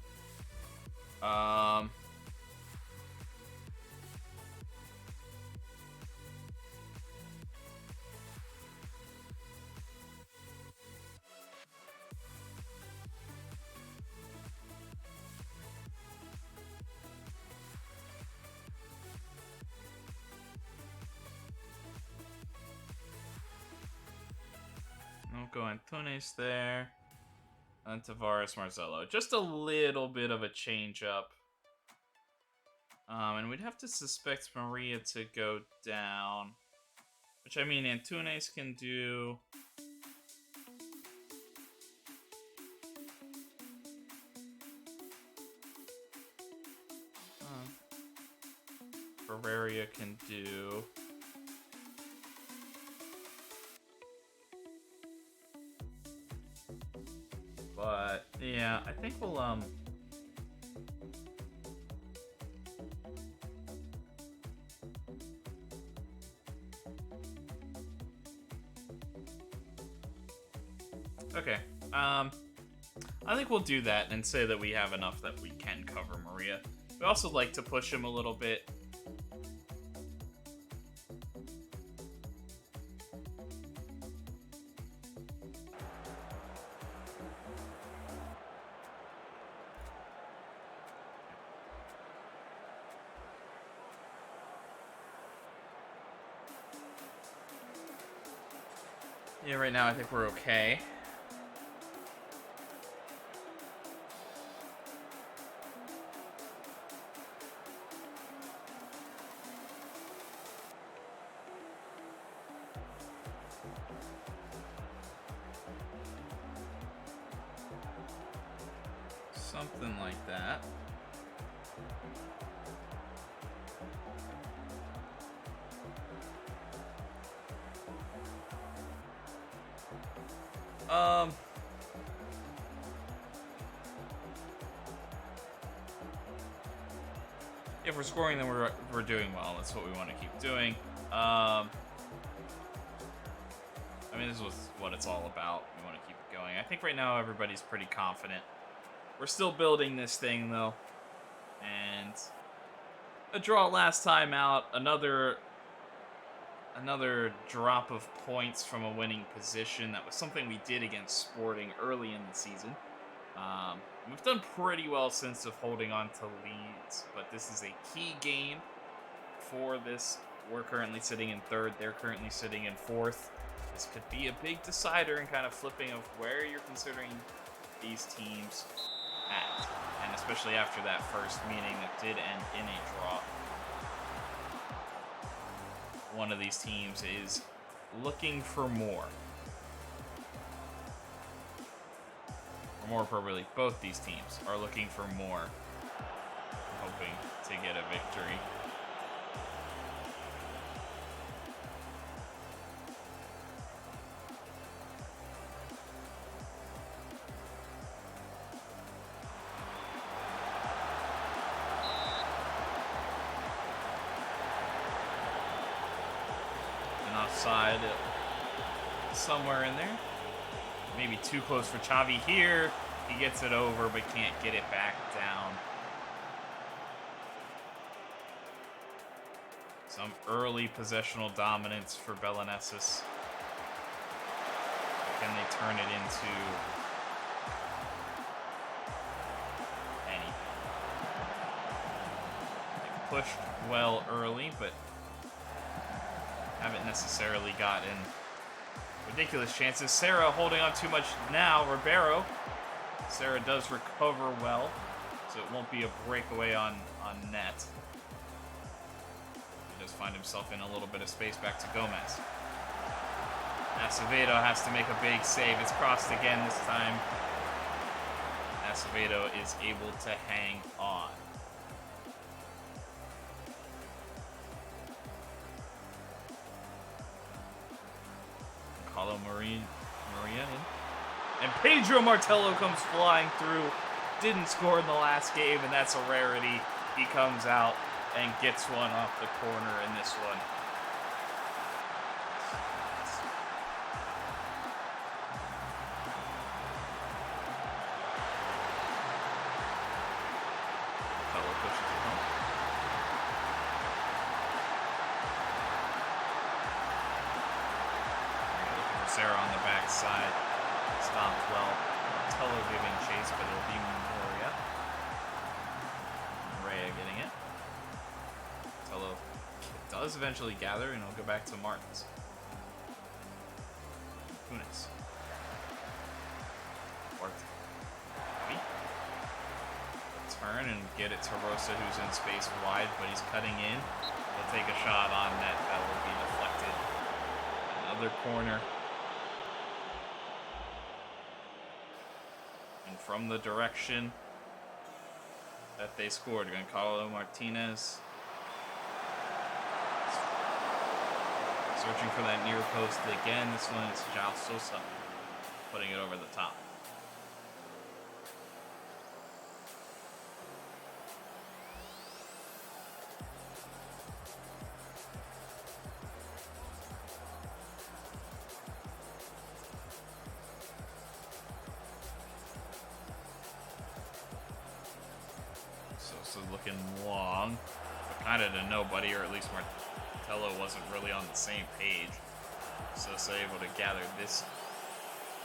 S1: Go Antunes there. And Tavares Marcelo. Just a little bit of a change up. And we'd have to suspect Maria to go down. Which, I mean, Antunes can do. Bavaria can do. But, yeah, I think we'll, okay. I think we'll do that and say that we have enough that we can cover Maria. We also like to push him a little bit. Yeah, right now I think we're okay. Something like that. If we're scoring, then we're doing well. That's what we want to keep doing. I mean, this is what it's all about. We want to keep it going. I think right now everybody's pretty confident. We're still building this thing, though. And a draw last time out. Another drop of points from a winning position. That was something we did against Sporting early in the season. We've done pretty well since of holding on to leads, but this is a key game for this. We're currently sitting in third. They're currently sitting in fourth. This could be a big decider and kind of flipping of where you're considering these teams at. And especially after that first meeting that did end in a draw. One of these teams is looking for more. Or more appropriately, both these teams are looking for more. Hoping to get a victory. Offside somewhere in there. Maybe too close for Xavi here. He gets it over but can't get it back down. Some early possessional dominance for Belenenses. Can they turn it into anything? They pushed well early, but haven't necessarily gotten ridiculous chances. Sarah holding on too much now. Ribeiro. Sarah does recover well, so it won't be a breakaway on net. He does find himself in a little bit of space back to Gomez. Acevedo has to make a big save. It's crossed again this time. Acevedo is able to hang on. Maria in. And Pedro Martello comes flying through. Didn't score in the last game, and that's a rarity. He comes out and gets one off the corner in this one. Martello pushes it home. Sarah on the backside. Stopped well. Martello giving chase, but it'll be Moria. Moria getting it. Martello does eventually gather, and it'll go back to Martins. Tunis. turn and get it to Rosa, who's in space wide, but he's cutting in. He'll take a shot on net. That will be deflected. Another corner. And from the direction that they scored, Giancarlo Martinez searching for that near post again. This one is João Sosa putting it over the top. Sosa looking long, but kind of to nobody, or at least Martello wasn't really on the same page. Sosa able to gather this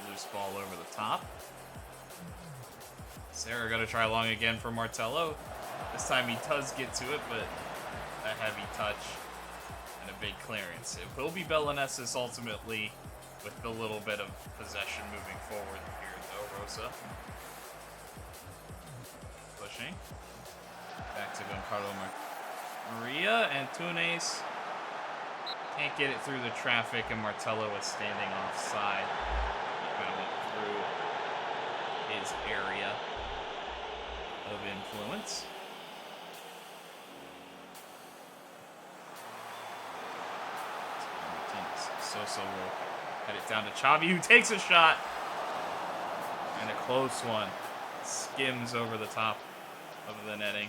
S1: loose ball over the top. Sarah got to try long again for Martello. This time he does get to it, but a heavy touch and a big clearance. It will be Belenenses ultimately with a little bit of possession moving forward here, though. Rosa pushing. Back to Giancarlo Maria, and Tunes can't get it through the traffic, and Martello is standing offside. He kind of went through his area of influence. Sosa will head it down to Xavi, who takes a shot, and a close one. Skims over the top of the netting.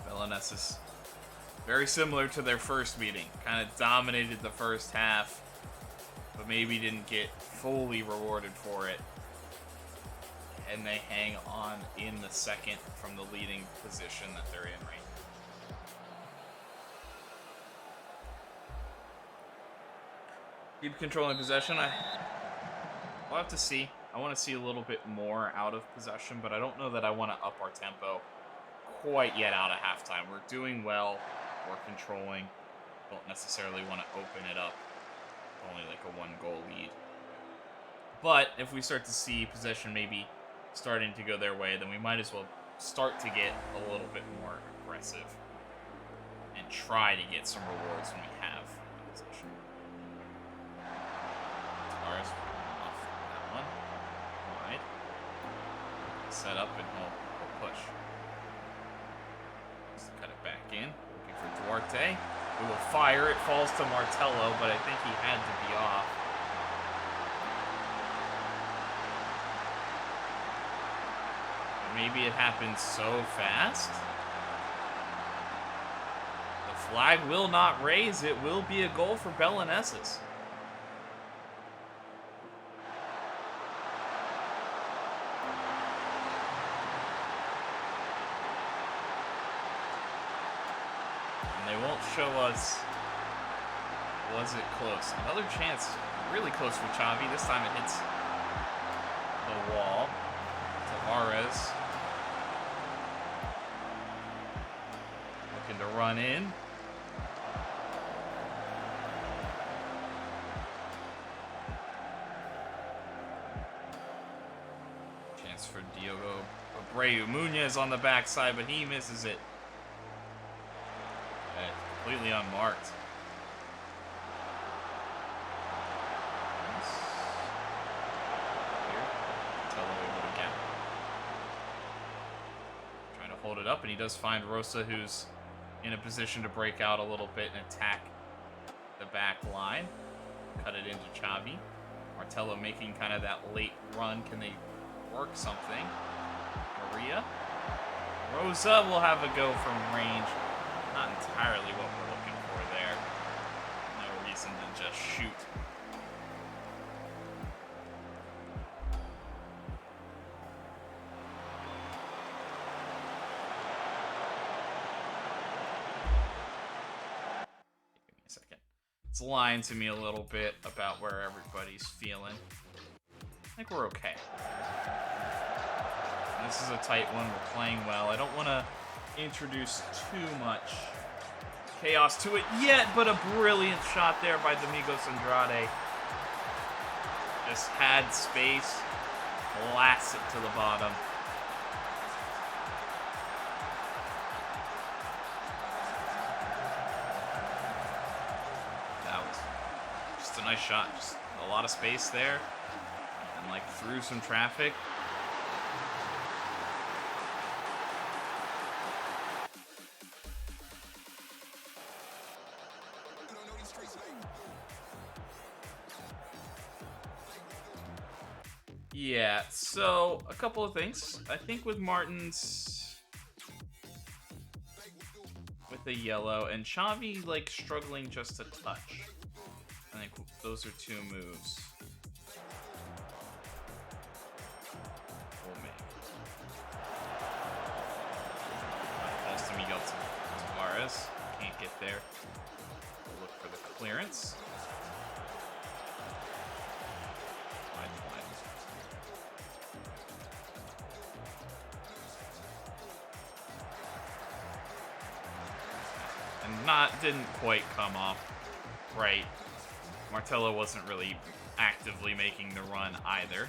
S1: Belenenses, very similar to their first meeting, kind of dominated the first half, but maybe didn't get fully rewarded for it. And they hang on in the second from the leading position that they're in right now. Keep controlling possession. We'll have to see. I want to see a little bit more out of possession, but I don't know that I want to up our tempo quite yet out of halftime. We're doing well. We're controlling. Don't necessarily want to open it up. Only like a 1-goal lead. But if we start to see possession maybe starting to go their way, then we might as well start to get a little bit more aggressive and try to get some rewards when we have possession. Tavares off that one. Wide. Set up and he'll push. Just cut it back in. Looking for Duarte, who will fire. It falls to Martello, but I think he had to be off. Maybe it happened so fast. The flag will not raise. It will be a goal for Belenenses. And they won't show us, was it close? Another chance, really close for Xavi. This time it hits the wall. Tavares looking to run in. Chance for Diogo Abreu. Munoz on the backside, but he misses it. Okay, completely unmarked. Trying to hold it up, and he does find Rosa, who's in a position to break out a little bit and attack the back line. Cut it into Xavi. Martello making kind of that late run. Can they work something? Maria. Rosa will have a go from range. Not entirely what we're looking for there. No reason to just shoot. It's lying to me a little bit about where everybody's feeling. I think we're okay. This is a tight one. We're playing well. I don't want to introduce too much chaos to it yet, but a brilliant shot there by Domingos Andrade. Just had space, blasts it to the bottom. That was just a nice shot. Just a lot of space there, and like through some traffic. Yeah, so a couple of things. I think with Martins, with the yellow, and Xavi like struggling just a touch. I think those are two moves we'll make. Falls to Miguel Tavares. Can't get there. We'll look for the clearance. Didn't quite come off right. Martello wasn't really actively making the run either.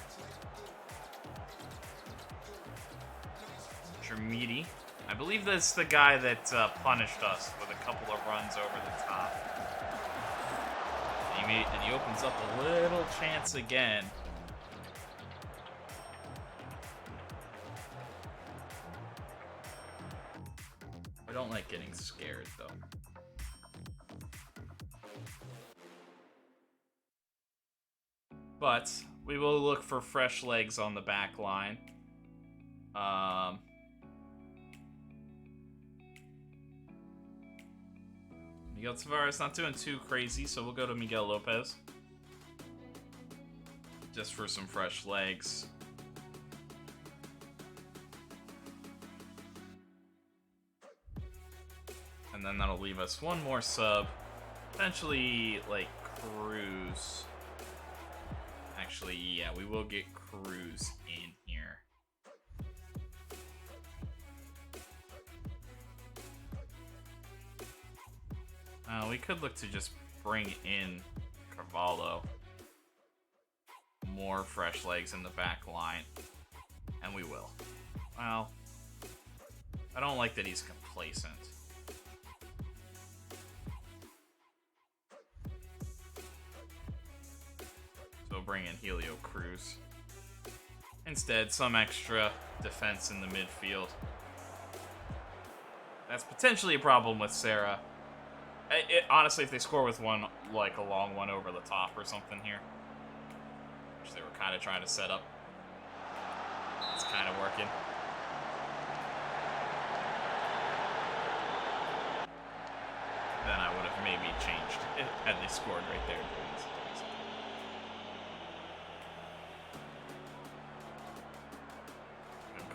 S1: Jermidi. I believe that's the guy that punished us with a couple of runs over the top. And he opens up a little chance again. I don't like getting scared though. But we will look for fresh legs on the back line. Miguel Tavares not doing too crazy, so we'll go to Miguel Lopez. Just for some fresh legs. And then that'll leave us one more sub. Potentially, like, Cruz. Actually, yeah, we will get Cruz in here. We could look to just bring in Carvalho. More fresh legs in the back line. And we will. Well, I don't like that he's complacent. So bring in Helio Cruz. Instead, some extra defense in the midfield. That's potentially a problem with Sarah. Honestly, if they score with one, like a long one over the top or something here, which they were kind of trying to set up, it's kind of working. Then I would have maybe changed it had they scored right there.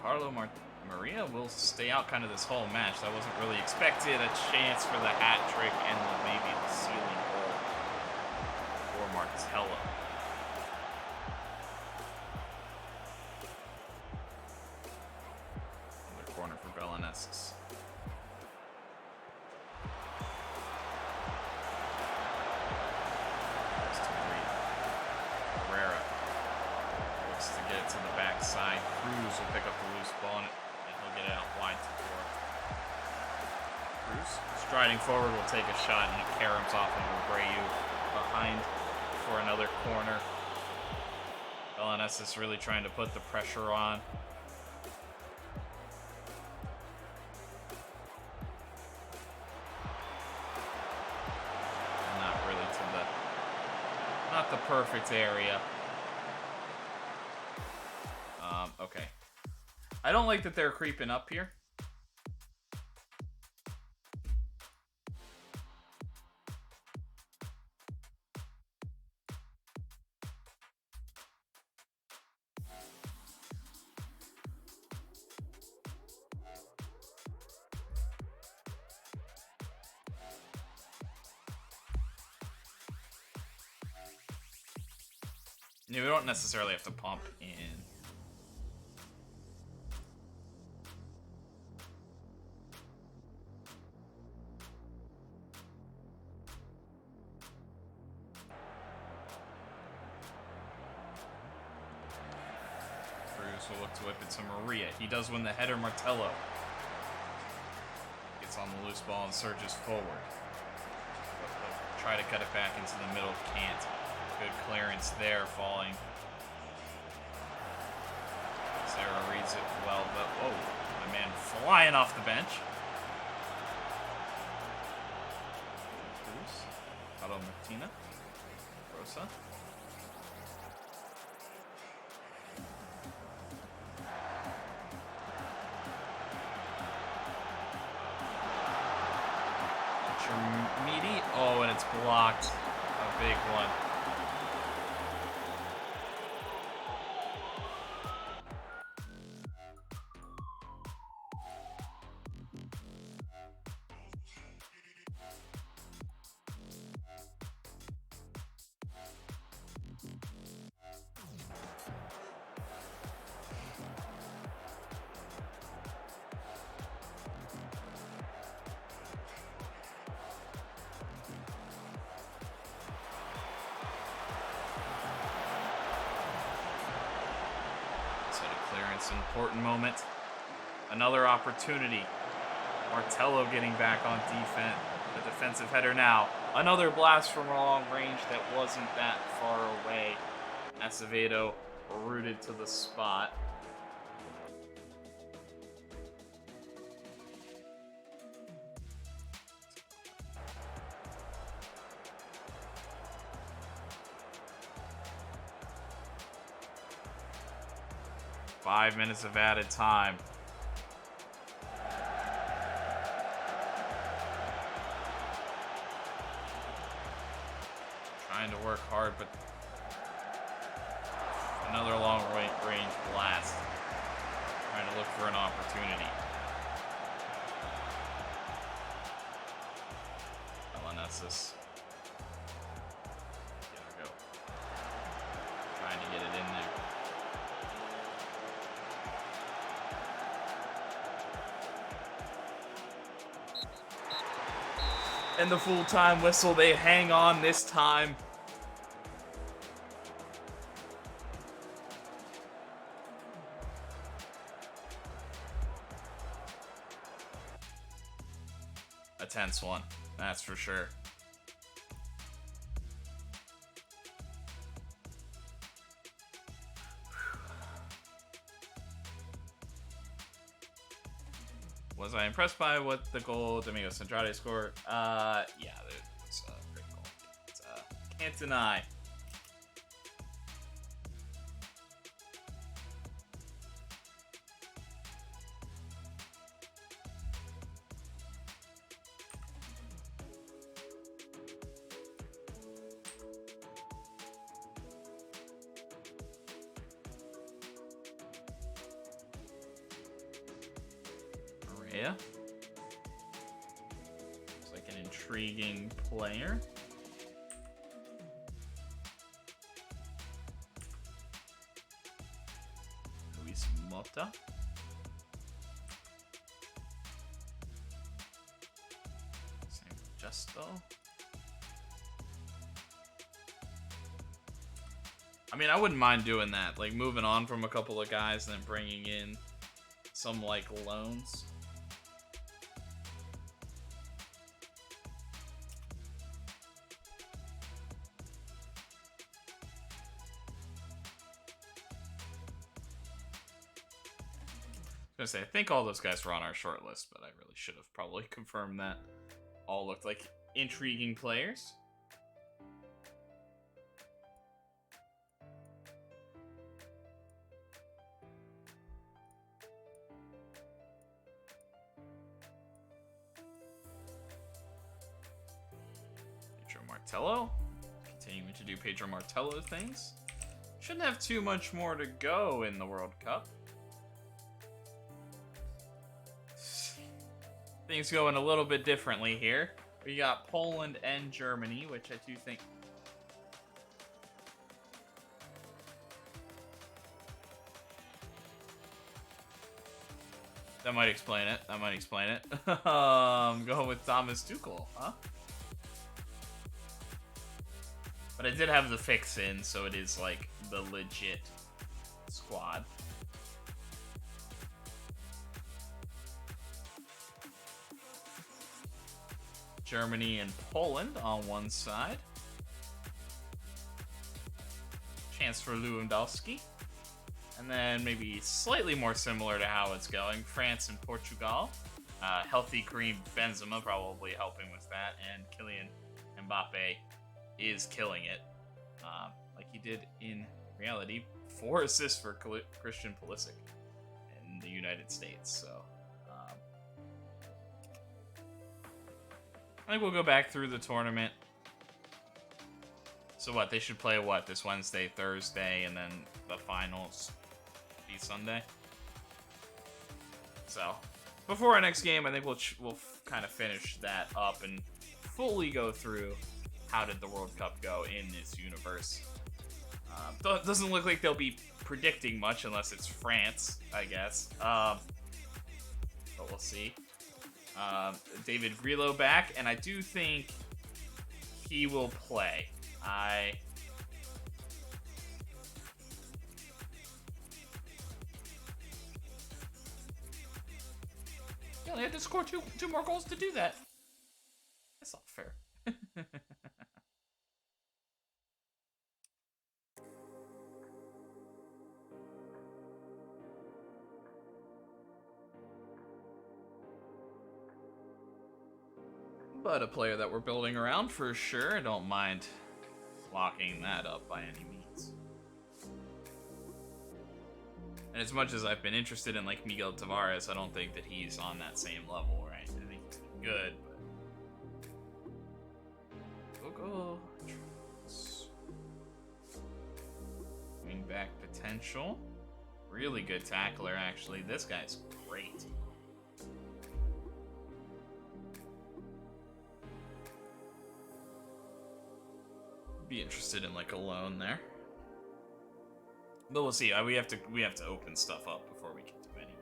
S1: Carlo Maria will stay out kind of this whole match. That wasn't really expected. A chance for the hat trick and maybe the ceiling goal for Martello. Another corner for Belenenses. To get it to the backside. Cruz will pick up the loose ball and he'll get it out wide to Porto. Cruz striding forward will take a shot and he caroms off into Abreu behind for another corner. Belenenses really trying to put the pressure on. Not really to not the perfect area. Okay. I don't like that they're creeping up here. We don't necessarily have to pump in. will look to whip it to Maria. He does win the header. Martello gets on the loose ball and surges forward. Try to cut it back into the middle. Can't. Good clearance there, falling. Sarah reads it well, but whoa, my man flying off the bench. Cruz, Cado Martina, Rosa. Meaty. Oh, and it's blocked. A big one. Important moment. Another opportunity. Martello getting back on defense. The defensive header now. Another blast from long range that wasn't that far away. Acevedo rooted to the spot. Five minutes of added time. Trying to work hard, but another long range blast. Trying to look for an opportunity. Belenenses. There we go. Trying to get it in there. And the full-time whistle, they hang on this time. A tense one, that's for sure. Was I impressed by what the goal Domingos Andrade scored? Yeah, it was a great goal. It's, can't deny. Maria. Looks like an intriguing player. Luis Mota. Same Justo. I mean, I wouldn't mind doing that. Like, moving on from a couple of guys and then bringing in some, like, loans. I think all those guys were on our short list, but I really should have probably confirmed that. All looked like intriguing players. Pedro Martello. Continuing to do Pedro Martello things. Shouldn't have too much more to go in the World Cup. Things going a little bit differently here. We got Poland and Germany, which I do think... That might explain it. That might explain it. Going with Thomas Tuchel, huh? But I did have the fix in, so it is like the legit squad. Germany and Poland on one side. Chance for Lewandowski. And then maybe slightly more similar to how it's going, France and Portugal. Healthy Karim Benzema probably helping with that, and Kylian Mbappe is killing it, like he did in reality. 4 assists for Christian Pulisic in the United States. So I think we'll go back through the tournament. So what, they should play what, this Wednesday, Thursday, and then the finals be Sunday? So before our next game, I think we'll kind of finish that up and fully go through how did the World Cup go in this universe. Doesn't look like they'll be predicting much unless it's France, I guess. But we'll see. David Relo back, and I do think he will play. Yeah, they had to score two more goals to do that. That's not fair. But a player that we're building around for sure. I don't mind locking that up by any means. And as much as I've been interested in like Miguel Tavares, I don't think that he's on that same level, right? I think he's good, but go. Wingback potential. Really good tackler, actually. This guy's great. Be interested in like a loan there, but we'll see. We have to open stuff up before we can do anything.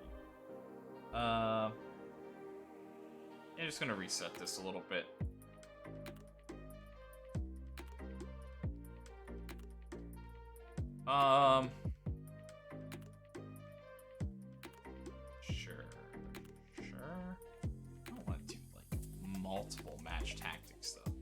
S1: I'm just gonna reset this a little bit. Sure. I don't want to do like multiple match tactics though.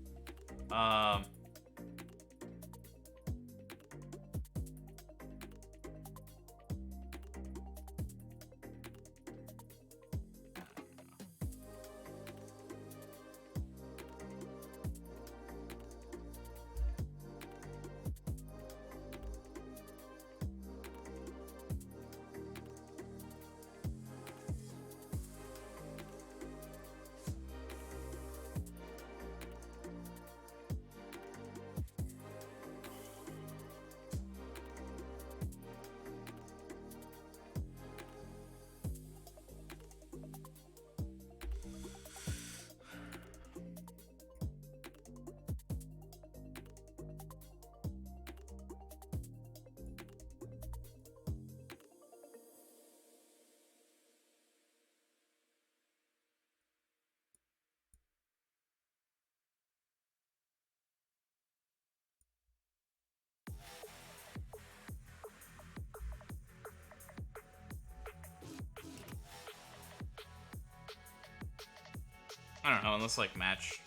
S1: I don't know, unless like match.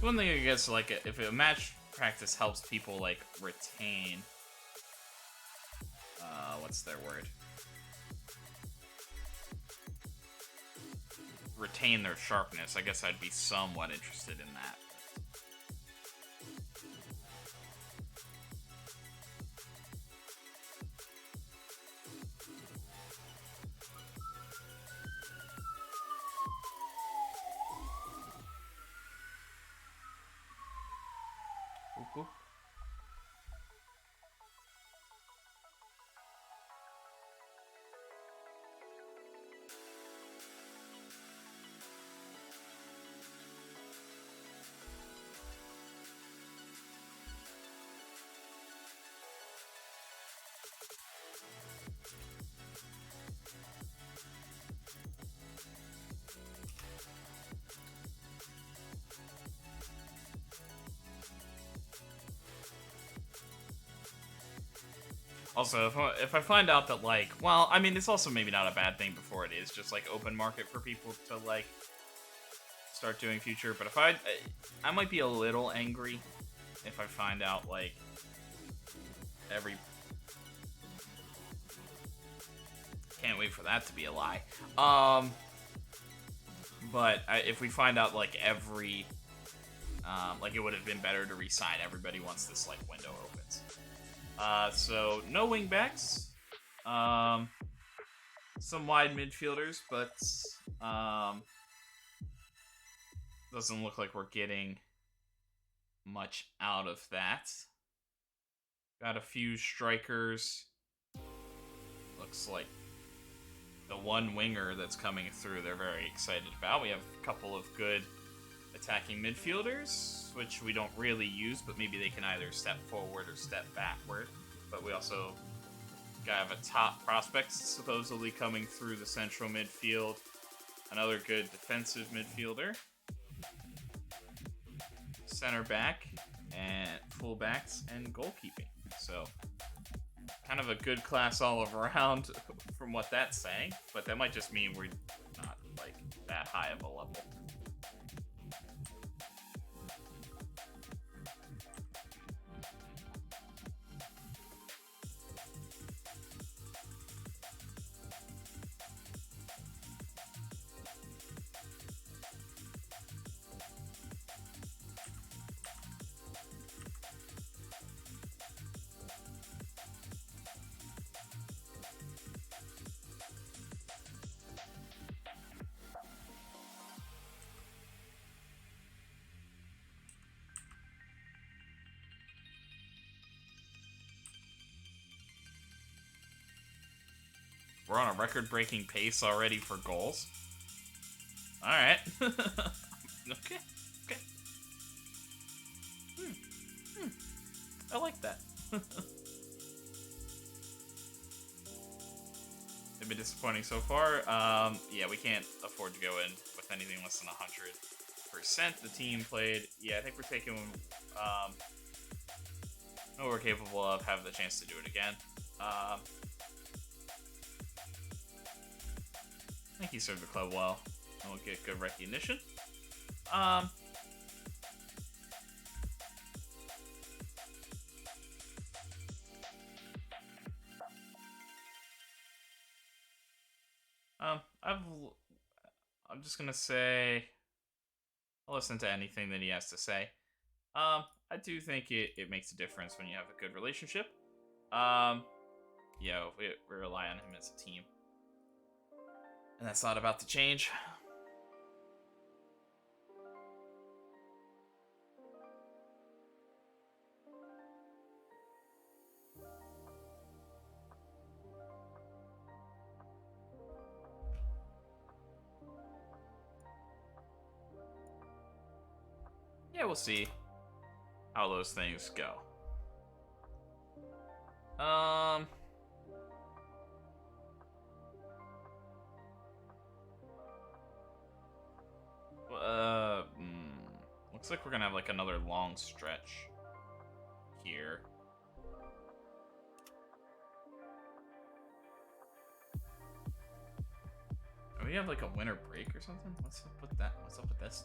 S1: One thing I guess, like, if a match practice helps people like retain, what's their word? Retain their sharpness. I guess I'd be somewhat interested in that. Cool. Also, if I find out that, like, well, I mean, it's also maybe not a bad thing before it is just, like, open market for people to, like, start doing future. But if I might be a little angry if I find out, like, can't wait for that to be a lie. But if we find out, like, like, it would have been better to re-sign everybody once this, like, window opens. So, no wingbacks. Some wide midfielders, but doesn't look like we're getting much out of that. Got a few strikers. Looks like the one winger that's coming through they're very excited about. We have a couple of good attacking midfielders, which we don't really use, but maybe they can either step forward or step backward. But we also have a top prospect supposedly coming through the central midfield. Another good defensive midfielder. Center back, and fullbacks, and goalkeeping. So, kind of a good class all around from what that's saying, but that might just mean we're not, like, that high of a level. We're on a record-breaking pace already for goals. Alright. Okay. I like that. They've been disappointing so far. Yeah, we can't afford to go in with anything less than 100%. The team played. Yeah, I think we're taking what we're capable of, have the chance to do it again. I think he served the club well, and we'll get good recognition. I'm just gonna say, I'll listen to anything that he has to say. I do think it makes a difference when you have a good relationship. Yeah, we rely on him as a team. And that's not about to change. Yeah, we'll see how those things go. Looks like we're gonna have like another long stretch here. Do we have like a winter break or something? What's up with that? What's up with this?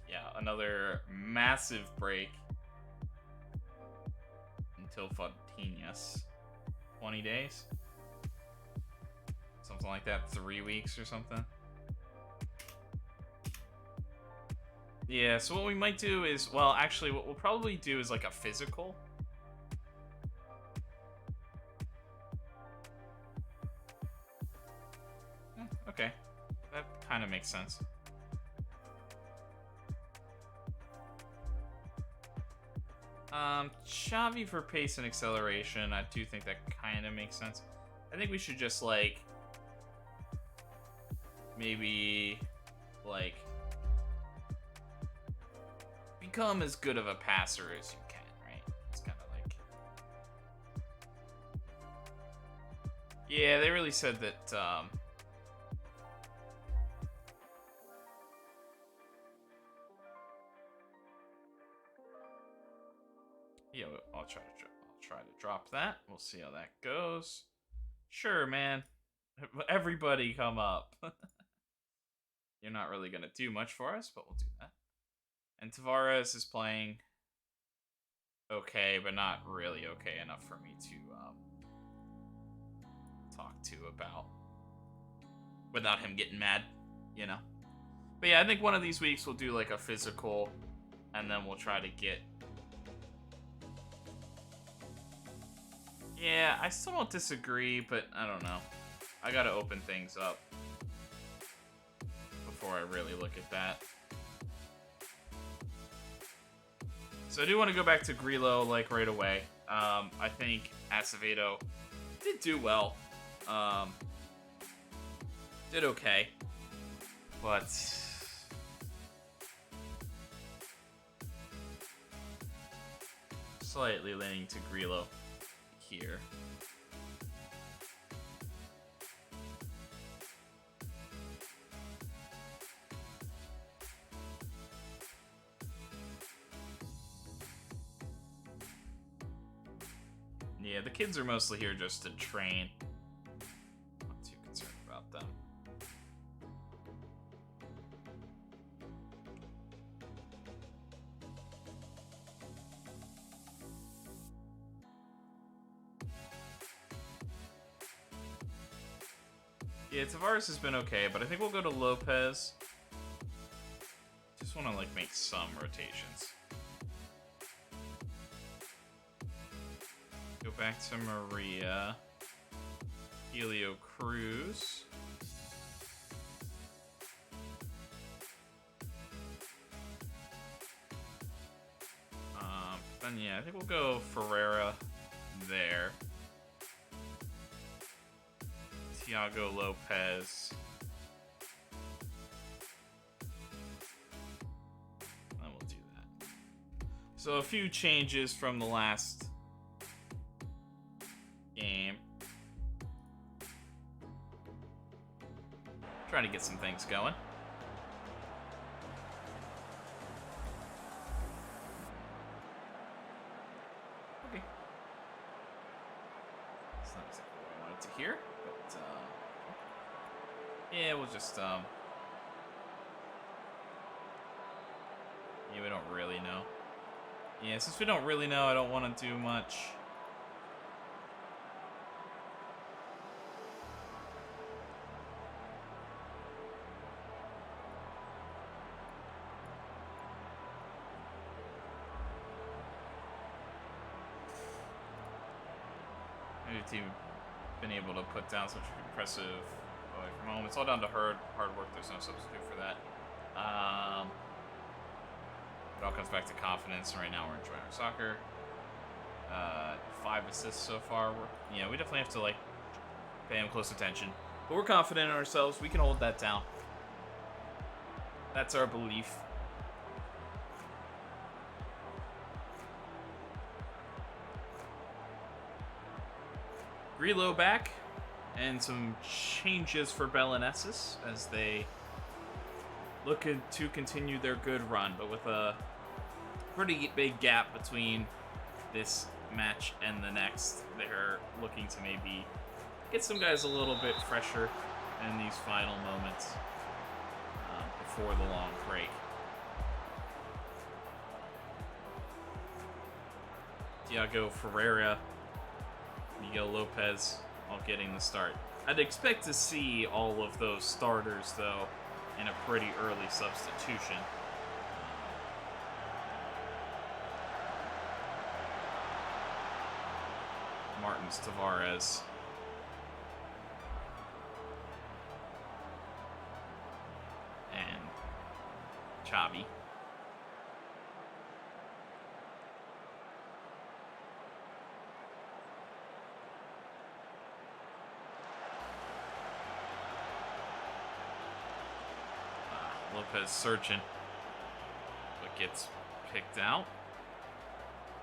S1: Yeah, another massive break until Fontinhas. 20 days? Something like that, 3 weeks or something. Yeah, so what we might do is, well, actually, what we'll probably do is like a physical. Okay, that kind of makes sense. Xavi for pace and acceleration. I do think that kind of makes sense. I think we should just, like, maybe, like, become as good of a passer as you can, right? It's kind of like... Yeah, they really said that, Yeah, I'll try to drop that. We'll see how that goes. Sure, man. Everybody come up. You're not really going to do much for us, but we'll do that. And Tavares is playing okay, but not really okay enough for me to talk to about without him getting mad, you know? But yeah, I think one of these weeks we'll do like a physical, and then we'll try to get... Yeah, I still don't disagree, but I don't know. I gotta open things up before I really look at that. So I do want to go back to Grillo, like, right away. I think Acevedo did do well. Did okay. But... slightly leaning to Grillo here. Yeah, the kids are mostly here just to train. Not too concerned about them. Yeah, Tavares has been okay, but I think we'll go to Lopez. Just want to, like, make some rotations. Go back to Maria. Helio Cruz. Then yeah, I think we'll go Ferreira there. Thiago Lopez. And we'll do that. So a few changes from the last game. Trying to get some things going. Okay. It's not exactly what I wanted to hear, but yeah, we'll just yeah, we don't really know. Yeah, since we don't really know, I don't want to do much. Maybe the team been able to put down such impressive away from home. It's all down to hard work. There's no substitute for that. It all comes back to confidence, and right now we're enjoying our soccer. 5 assists so far. Yeah, we definitely have to, like, pay him close attention. But we're confident in ourselves. We can hold that down. That's our belief. Grillo back, and some changes for Belenenses as they look to continue their good run, but with a pretty big gap between this match and the next. They're looking to maybe get some guys a little bit fresher in these final moments before the long break. Thiago Ferreira, Miguel Lopez all getting the start. I'd expect to see all of those starters, though, in a pretty early substitution. Martins, Tavares. And Xavi. Lopez searching, but gets picked out.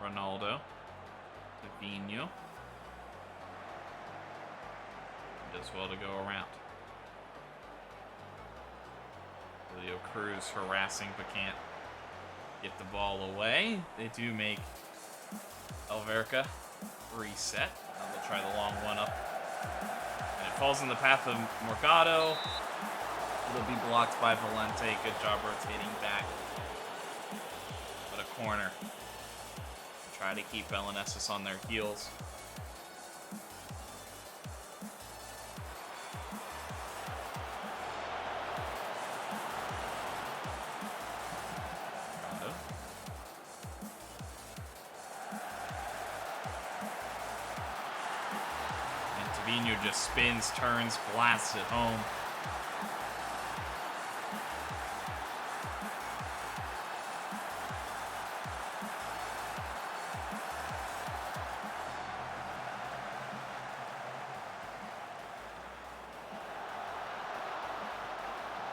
S1: Ronaldo, Divino, does well to go around. Julio Cruz harassing, but can't get the ball away. They do make Alverca reset. They'll try the long one up. And it falls in the path of Morgado. It'll be blocked by Valente. Good job rotating back. But a corner. Try to keep Belenenses on their heels. Just spins, turns, blasts it home.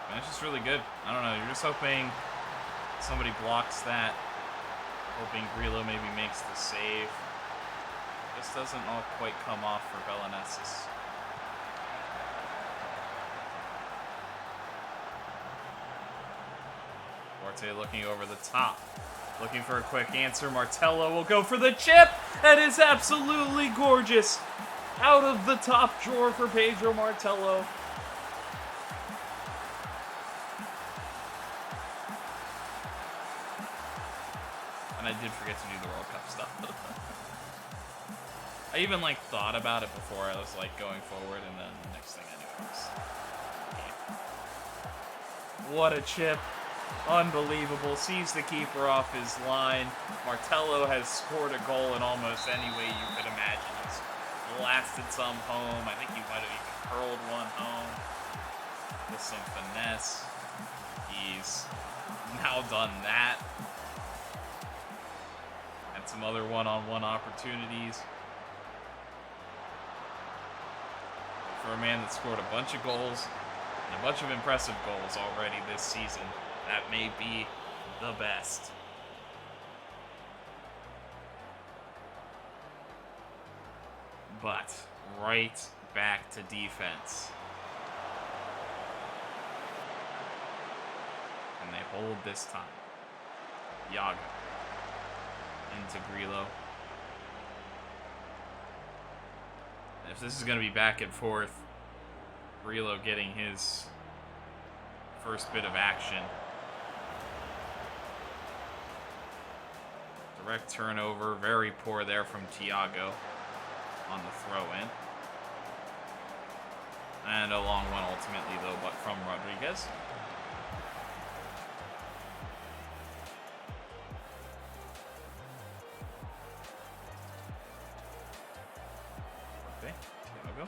S1: And it's just really good. I don't know, you're just hoping somebody blocks that. Hoping Grillo maybe makes the save. This doesn't all quite come off for Belenenses. Forte looking over the top. Looking for a quick answer. Martello will go for the chip. That is absolutely gorgeous. Out of the top drawer for Pedro Martello. And I did forget to do the World Cup stuff. I even thought about it before I was going forward, and then the next thing I knew was what a chip. Unbelievable. Sees the keeper off his line. Martello has scored a goal in almost any way you could imagine. He's blasted some home. I think he might have even hurled one home with some finesse. He's now done that. And some other one-on-one opportunities. For a man that scored a bunch of goals, and a bunch of impressive goals already this season, that may be the best. But right back to defense. And they hold this time. Yago into Grillo. If this is going to be back and forth, Grillo getting his first bit of action. Direct turnover, very poor there from Thiago on the throw-in. And a long one ultimately, though, but from Rodriguez. Okay, Thiago.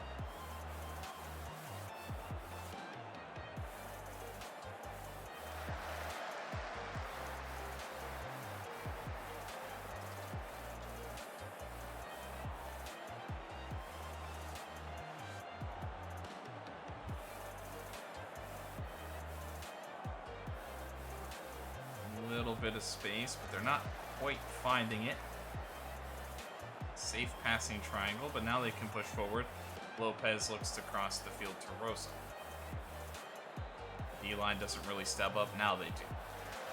S1: Bit of space, but they're not quite finding it. Safe passing triangle, but now they can push forward. Lopez looks to cross the field to Rosa. D-line doesn't really step up. Now they do.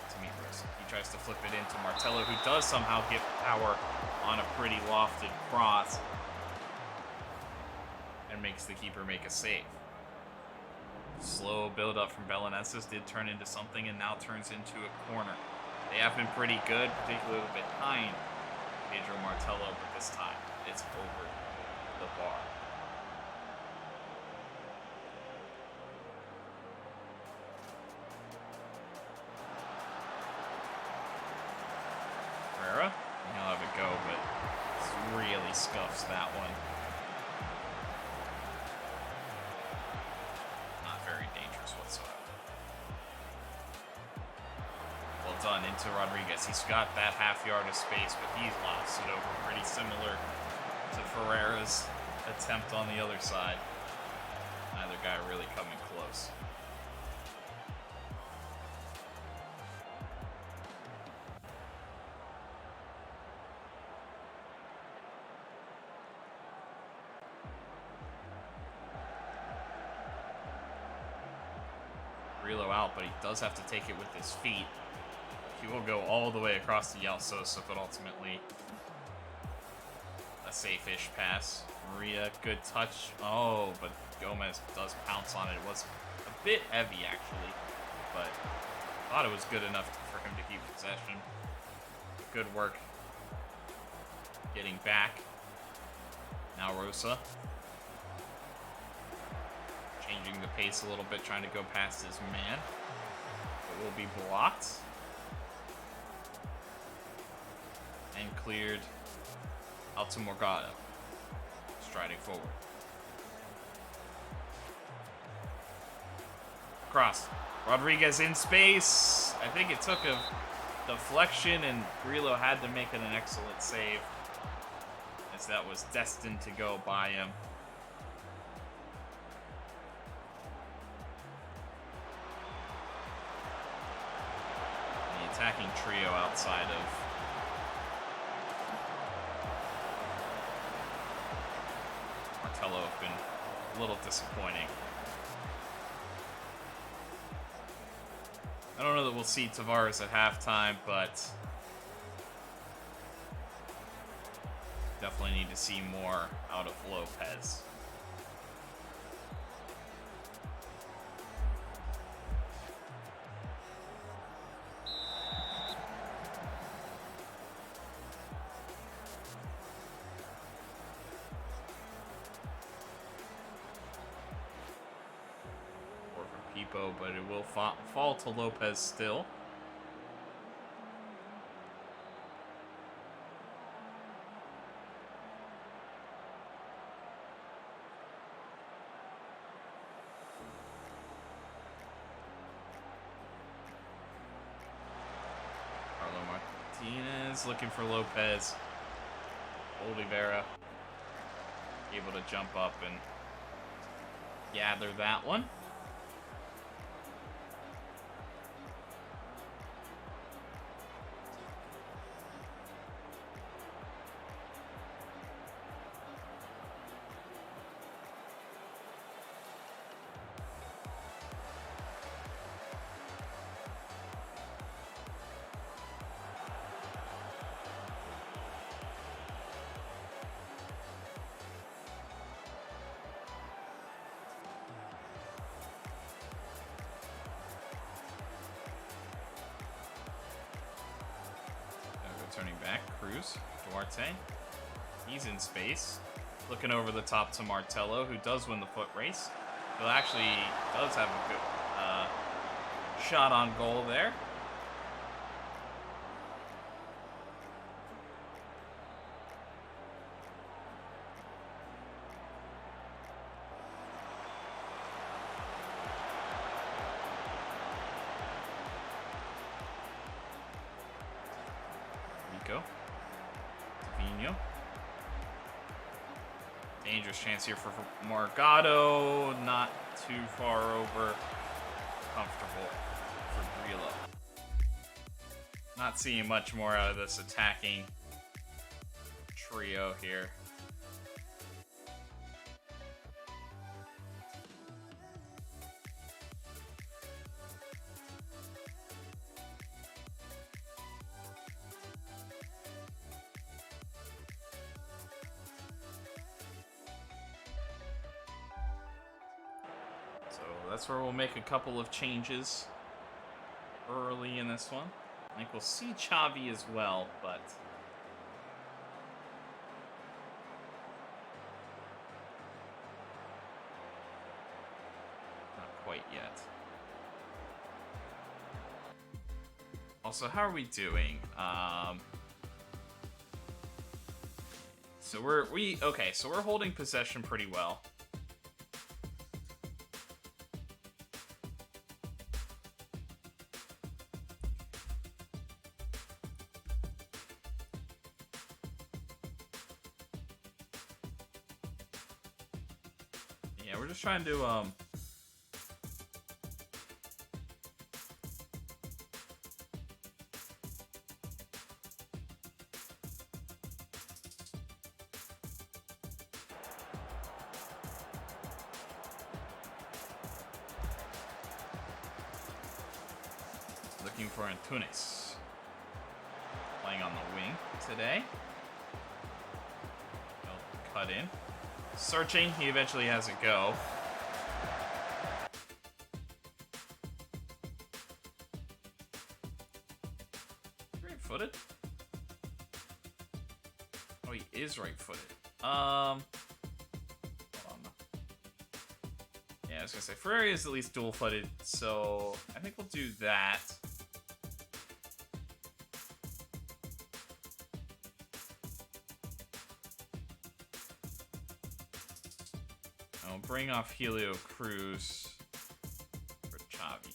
S1: To meet Rosa. He tries to flip it into Martello, who does somehow get power on a pretty lofted cross and makes the keeper make a save. Slow build up from Belenenses did turn into something and now turns into a corner. They have been pretty good, particularly behind Pedro Martello, but this time it's over the bar. Herrera, he'll have it go, but really scuffs that one. Not very dangerous whatsoever. Done into Rodriguez. He's got that half yard of space, but he's lost it over. Pretty similar to Ferreira's attempt on the other side. Neither guy really coming close. Grillo out, but he does have to take it with his feet. He will go all the way across the Yal Sosa, but ultimately safe-ish pass. Maria, good touch. Oh, but Gomez does pounce on it. It was a bit heavy, actually, but I thought it was good enough for him to keep possession. Good work getting back. Now Rosa. Changing the pace a little bit, trying to go past his man. It will be blocked. And cleared out to Morgado. Striding forward. Cross. Rodriguez in space. I think it took a deflection, and Grillo had to make it an excellent save, as that was destined to go by him. The attacking trio outside of Martello have been a little disappointing. I don't know that we'll see Tavares at halftime, but definitely need to see more out of Lopez. But it will fall to Lopez still. Carlo Martinez looking for Lopez. Oliveira able to jump up and gather that one. Turning back, Cruz, Duarte. He's in space. Looking over the top to Martello, who does win the foot race. He actually does have a good shot on goal there. Vino. Dangerous chance here for Morgado. Not too far over. Comfortable for Grillo. Not seeing much more out of this attacking trio here. That's where we'll make a couple of changes early in this one. I think we'll see Xavi as well, but not quite yet. Also, how are we doing? So we're holding possession pretty well. Yeah, we're just trying to looking for Antunes playing on the wing today. cut in. Searching, he eventually has it go. Right-footed? Oh, he is right-footed. Hold on. Yeah, I was gonna say, Ferrari is at least dual-footed, so I think we'll do that. I'll bring off Helio Cruz for Xavi.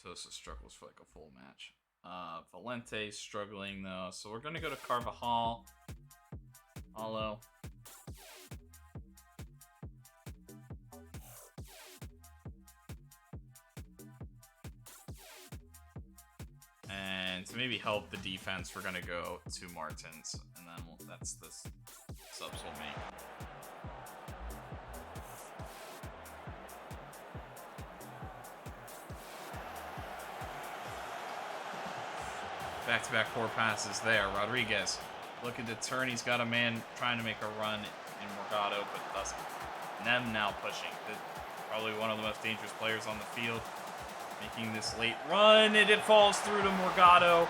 S1: Sosa struggles for like a full match. Valente struggling though, so we're gonna go to Carvajal. Alo. And to maybe help the defense, we're gonna go to Martins, and then that's the subs we'll make. Back-to-back poor passes there. Rodriguez looking to turn. He's got a man trying to make a run in Morgado, but doesn't. Nem now pushing. Probably one of the most dangerous players on the field. Making this late run, and it falls through to Morgado.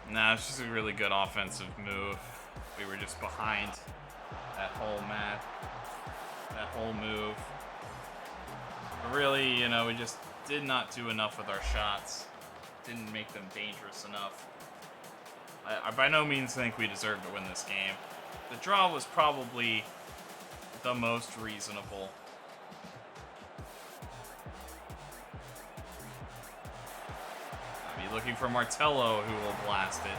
S1: Nah, it's just a really good offensive move. We were just behind that whole move. But really, you know, we just did not do enough with our shots. Didn't make them dangerous enough. I by no means think we deserved to win this game. The draw was probably the most reasonable. Looking for Martello, who will blast it.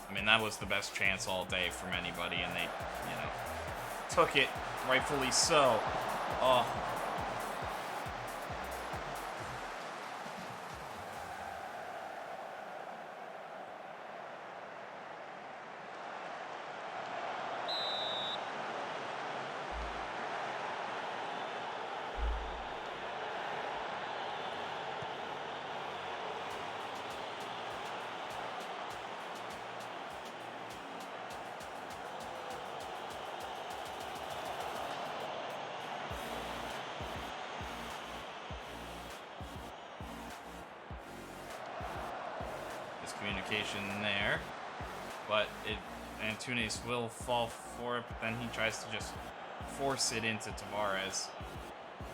S1: I mean, that was the best chance all day from anybody, and they, you know, took it, rightfully so. Oh. Communication there, but Antunes will fall for it, but then he tries to just force it into Tavares,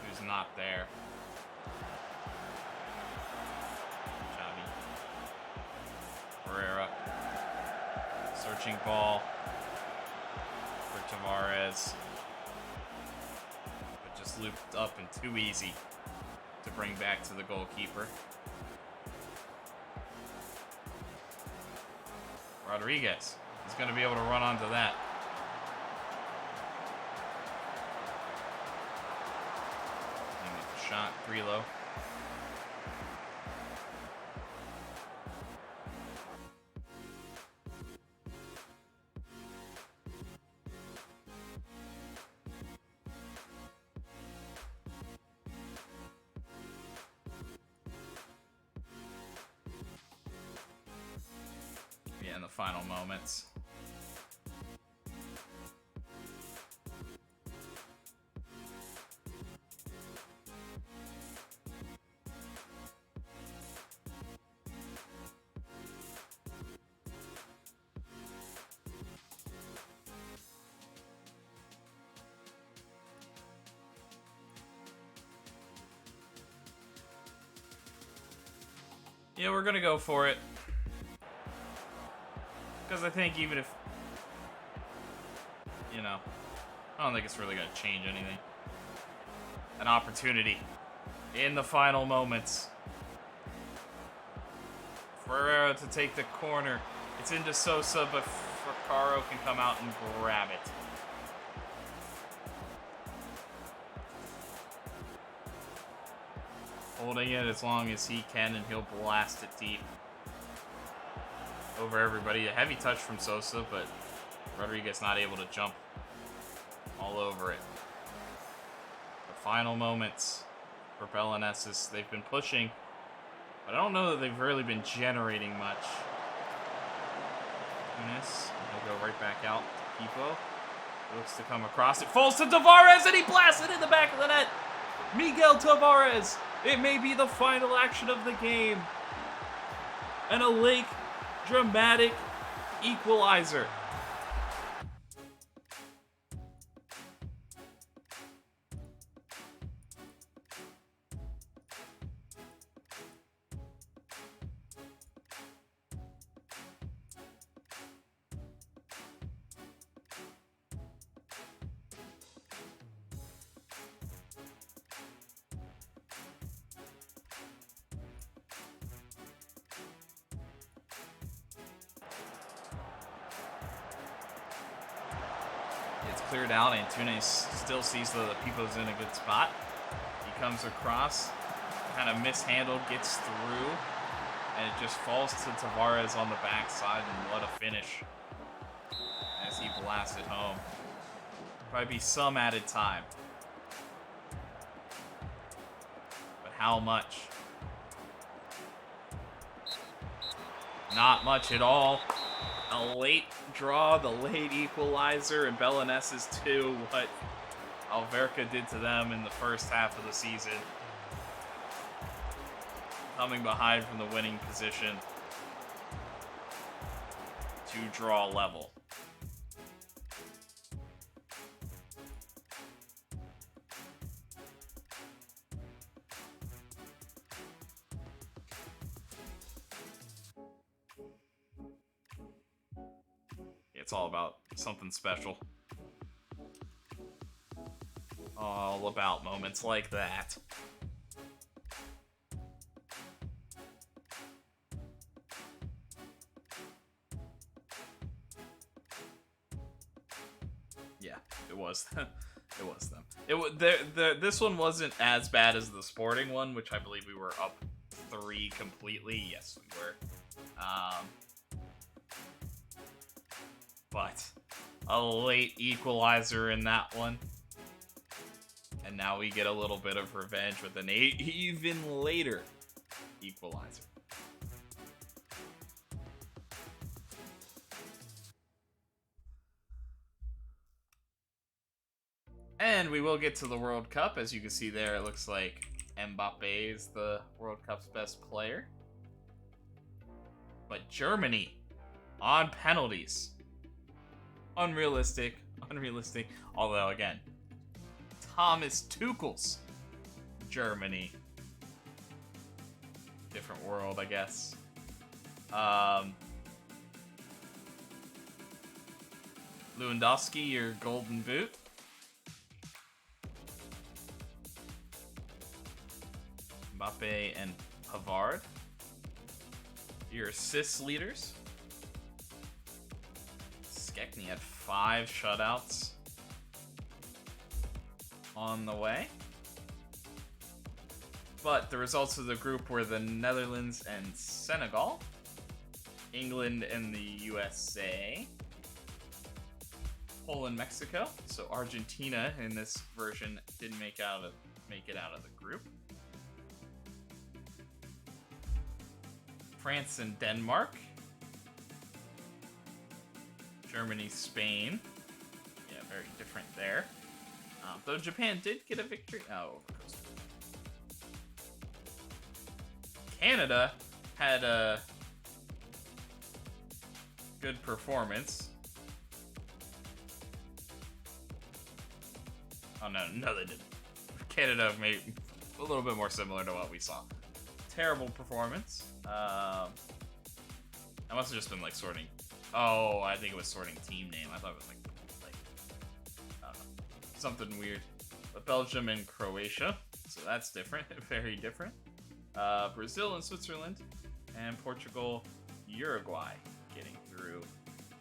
S1: who's not there. Xavi. Pereira. Searching ball for Tavares, but just looped up and too easy to bring back to the goalkeeper. Rodriguez. He's going to be able to run onto that. And with the shot, Grillo. final moments. Yeah, we're gonna go for it. Because I think even if, you know, I don't think it's really gonna change anything. An opportunity in the final moments. Ferreira to take the corner. It's into Sosa, but Fracaro can come out and grab it. Holding it as long as he can, and he'll blast it deep over everybody. A heavy touch from Sosa, but Rodriguez not able to jump all over it. The final moments for Belenenses. They've been pushing, but I don't know that they've really been generating much. Nunes will go right back out to Pipo. Looks to come across. It falls to Tavares, and he blasts it in the back of the net. Miguel Tavares. It may be the final action of the game. And a late, dramatic equalizer. It's cleared out. Antunes still sees that Pipo's in a good spot. He comes across, kind of mishandled, gets through, and it just falls to Tavares on the backside, and what a finish as he blasts it home. Probably be some added time. But how much? Not much at all. A late draw, the late equalizer, and Belenenses too. What Alverca did to them in the first half of the season. Coming behind from the winning position to draw level. It's all about something special. All about moments like that. Yeah, it was. It was them. This one wasn't as bad as the Sporting one, which I believe we were up 3 completely. Yes, we were. But a late equalizer in that one. And now we get a little bit of revenge with an even later equalizer. And we will get to the World Cup. As you can see there, it looks like Mbappe is the World Cup's best player. But Germany on penalties. Unrealistic. Although, again, Thomas Tuchel's Germany. Different world, I guess. Lewandowski, your golden boot. Mbappe and Pavard, your assists leaders. Szczęsny had 5 shutouts on the way. But the results of the group were the Netherlands and Senegal, England and the USA, Poland, Mexico. So Argentina in this version didn't make it out of the group. France and Denmark, Germany, Spain. Yeah, very different there. Though Japan did get a victory. Oh, Canada had a good performance. Oh, no, they didn't. Canada made a little bit more similar to what we saw. Terrible performance. I must have just been like sorting. Oh, I think it was sorting team name. I thought it was like something weird. But Belgium and Croatia, so that's different, very different. Brazil and Switzerland, and Portugal, Uruguay getting through.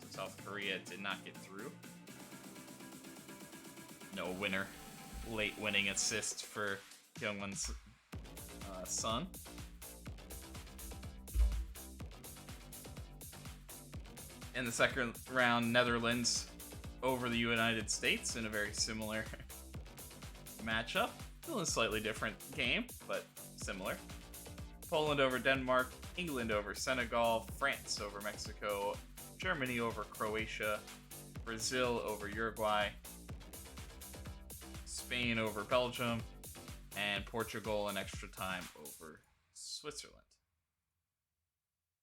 S1: So South Korea did not get through. No winner. Late winning assist for Kyungwon's son. In the second round, Netherlands over the United States in a very similar matchup. Still a slightly different game, but similar. Poland over Denmark, England over Senegal, France over Mexico, Germany over Croatia, Brazil over Uruguay, Spain over Belgium, and Portugal in extra time over Switzerland.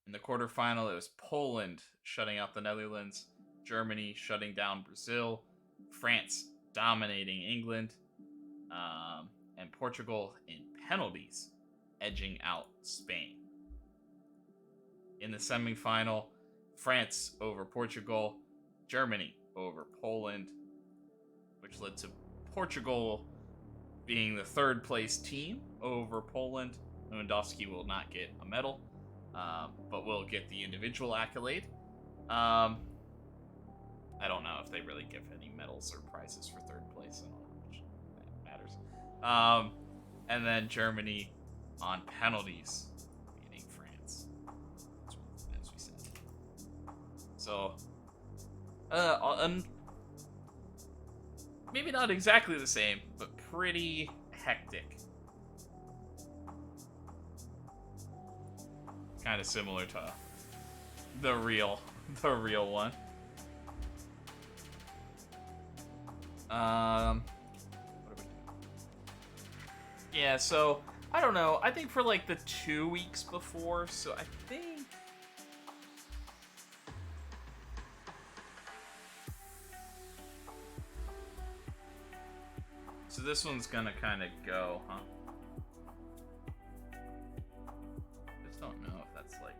S1: In the quarterfinal, it was Poland shutting out the Netherlands, Germany shutting down Brazil, France dominating England, and Portugal in penalties edging out Spain. In the semifinal, France over Portugal, Germany over Poland, which led to Portugal being the third place team over Poland. Lewandowski will not get a medal, but will get the individual accolade. I don't know if they really give any medals or prizes for third place. I don't know how much that matters. And then Germany on penalties beating France, as we said. So, maybe not exactly the same, but pretty hectic. Kind of similar to the real one. Yeah, so I don't know. I think for like the 2 weeks before, so I think so this one's gonna kind of go, huh? Just don't know if that's like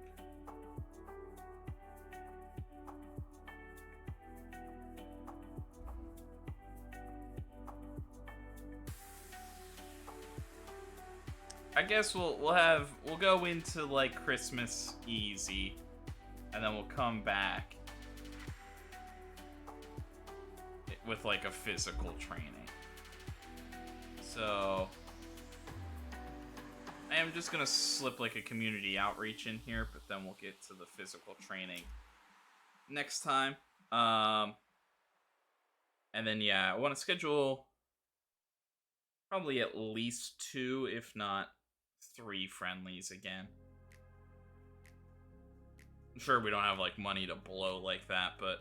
S1: I guess we'll go into like Christmas easy, and then we'll come back with like a physical training. So I am just gonna slip like a community outreach in here, but then we'll get to the physical training next time. And then yeah, I want to schedule probably at least 2, if not 3 friendlies again. I'm sure we don't have like money to blow like that, but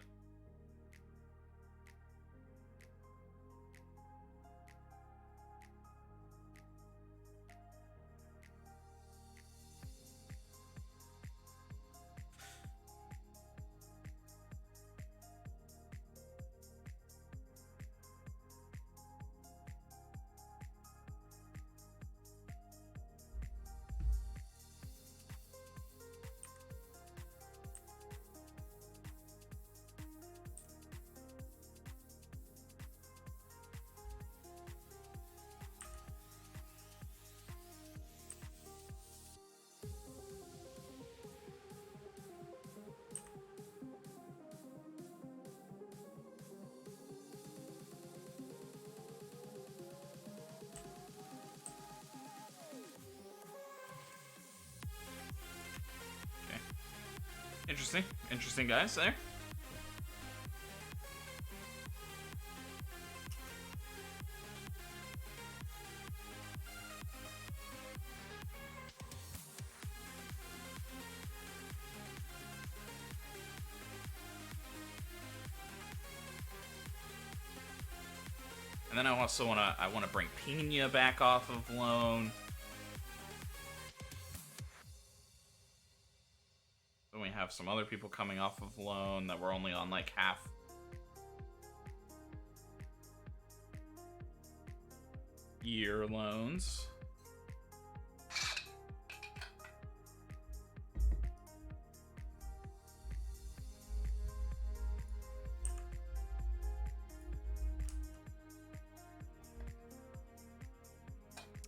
S1: interesting guys there. And then I also wanna bring Pina back off of loan. Then we have some other people coming off of loan that were only on like half. Year loans.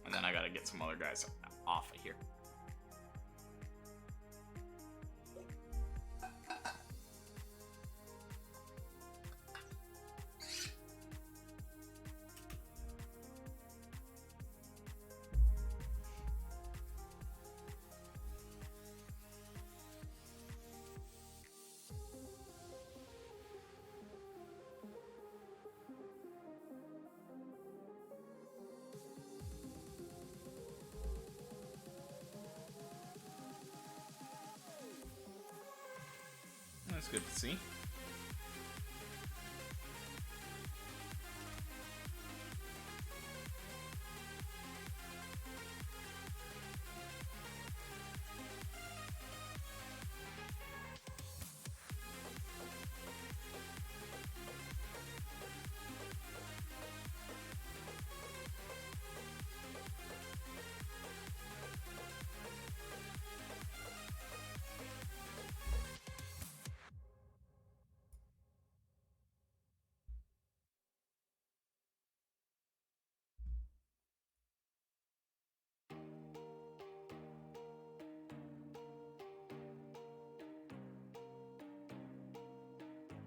S1: And then I gotta get some other guys off of here. That's good to see.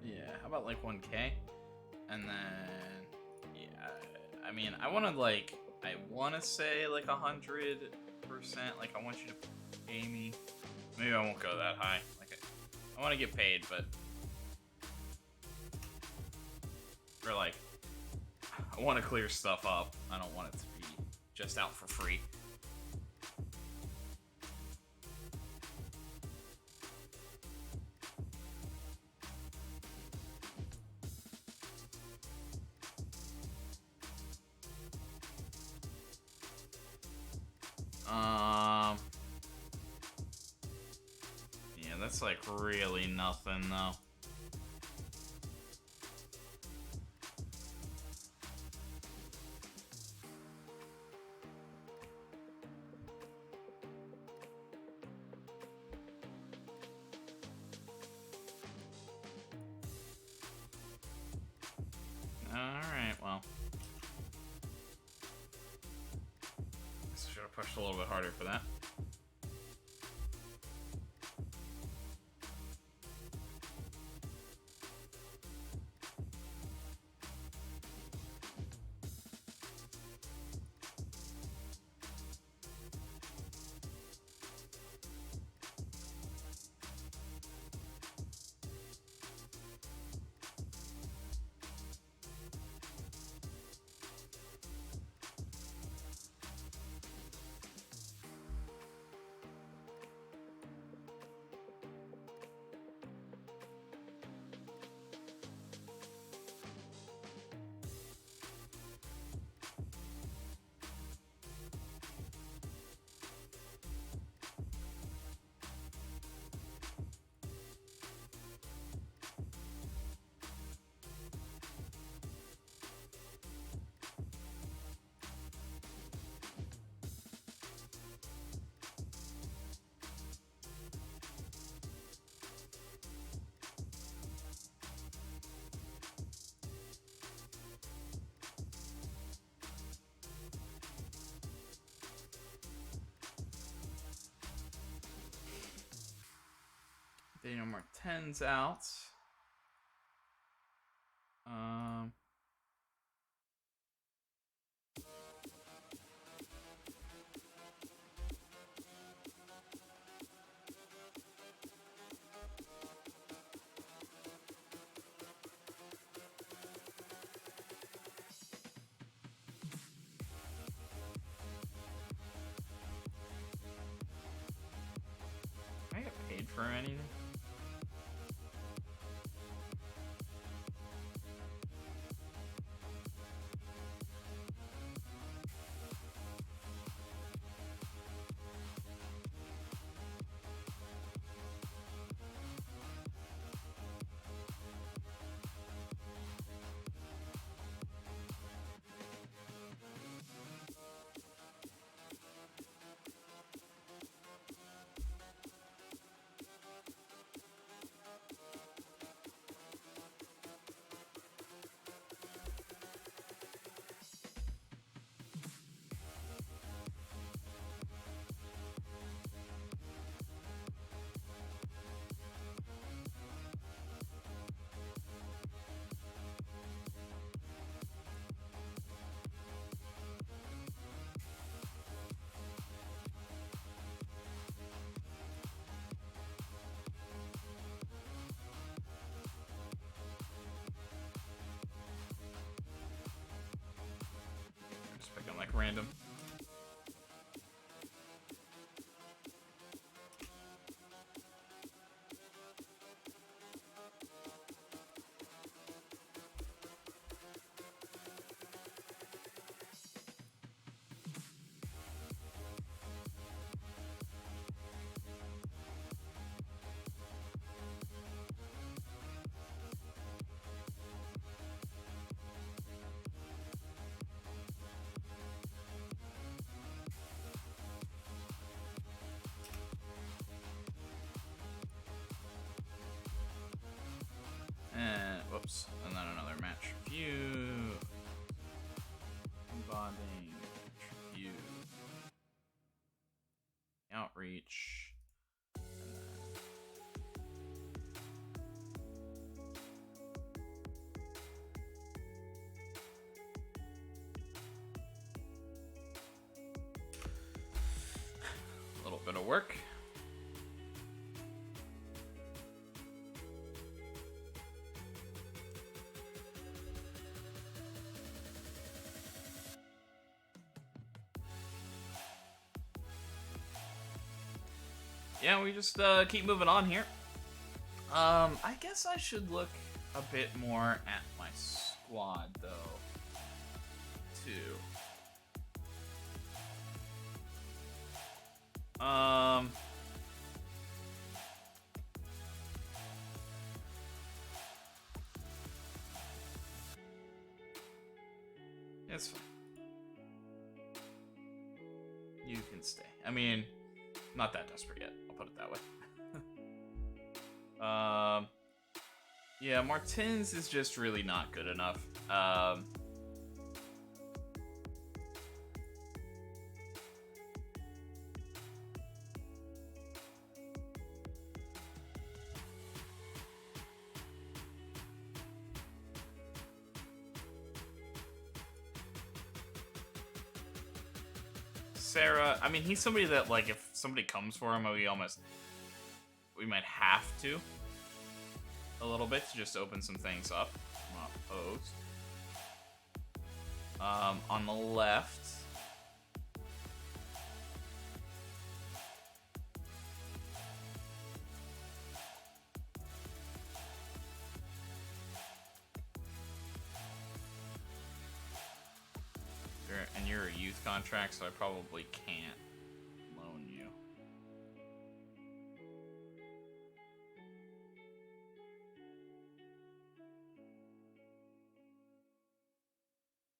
S1: Yeah, how about like 1K? And then, yeah, I mean, I want to say like 100%. Like, I want you to pay me. Maybe I won't go that high. Like, I want to get paid, but for like, I want to clear stuff up. I don't want it to be just out for free. Yeah, that's like really nothing though. Alright, well. Should have pushed a little bit harder for that. Daniel Martin's out. Can I get paid for anything? random. Whoops. And then another match review. Bonding. Review. Outreach. A little bit of work. Yeah, we just keep moving on here. I guess I should look a bit more at my squad, though, too. It's fine. You can stay. I mean, not that desperate yet. I'll put it that way. Yeah, Martins is just really not good enough. Sarah, I mean, he's somebody that, like, if somebody comes for him, we might have to a little bit to just open some things up. I'm not opposed. On the left, and you're a youth contract, so I probably can't loan you.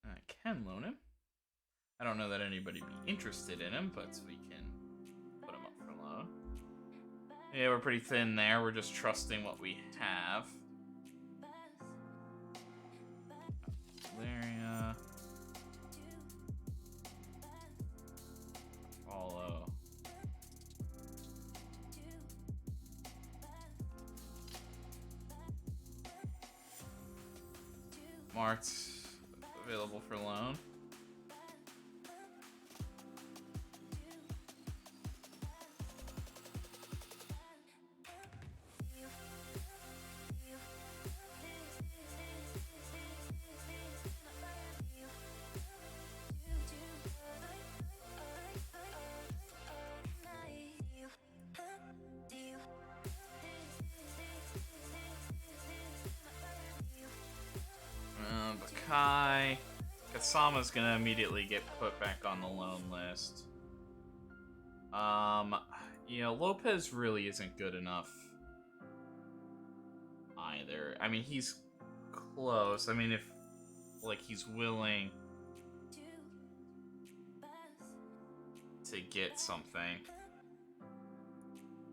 S1: I can loan him. I don't know that anybody be interested in him, but we can put him up for loan. Yeah, we're pretty thin there. We're just trusting what we have. Oliveira. Follow. Marked. Available for loan. Bakai. Kasama's gonna immediately get put back on the loan list. Yeah, Lopez really isn't good enough either. I mean, he's close. I mean, if, like, he's willing to get something.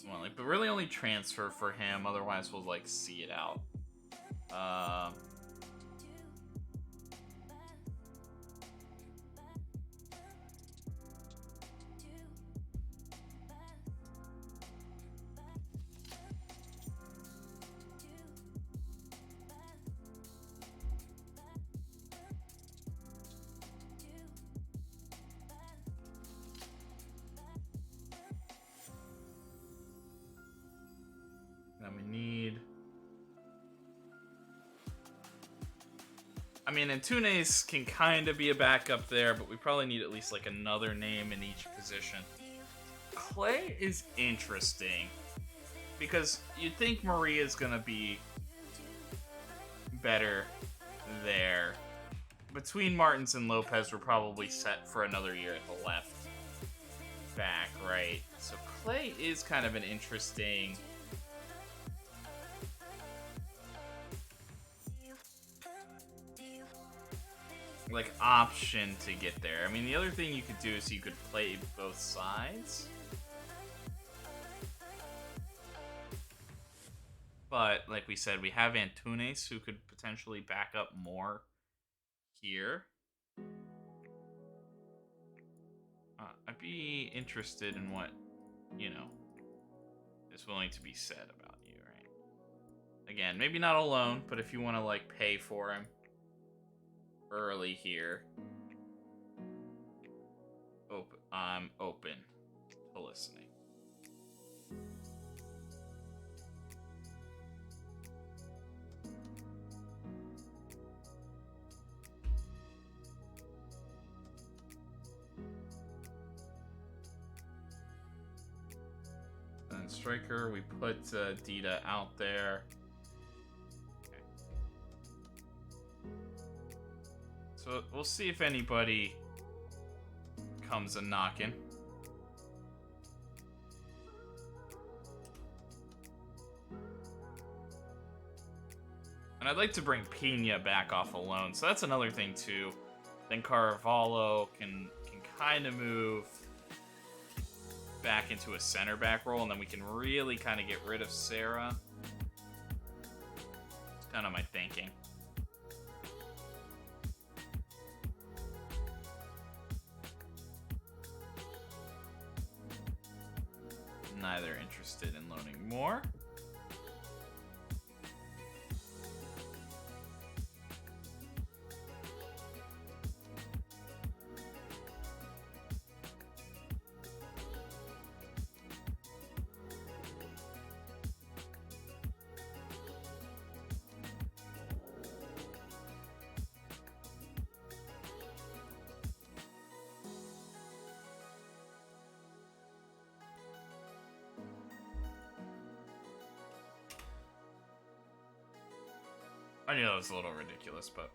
S1: Well, like, but really only transfer for him, otherwise we'll, like, see it out. I mean, Antunes can kind of be a backup there, but we probably need at least like another name in each position. Clay is interesting because you'd think Maria's gonna be better there. Between Martins and Lopez, we're probably set for another year at the left back, right? So Clay is kind of an interesting like option to get there. I mean, the other thing you could do is you could play both sides. But like we said, we have Antunes who could potentially back up more here. I'd be interested in what, you know, is willing to be said about you, right? Again, maybe not a loan, but if you want to like pay for him early here, I'm open to listening. And striker, we put Dita out there. Okay. So we'll see if anybody comes a knocking. And I'd like to bring Pina back off alone, so that's another thing too. Then Carvalho can kind of move back into a center back role, and then we can really kind of get rid of Sarah. It's kind of my thinking. Neither interested in loaning more. I knew that was a little ridiculous, but...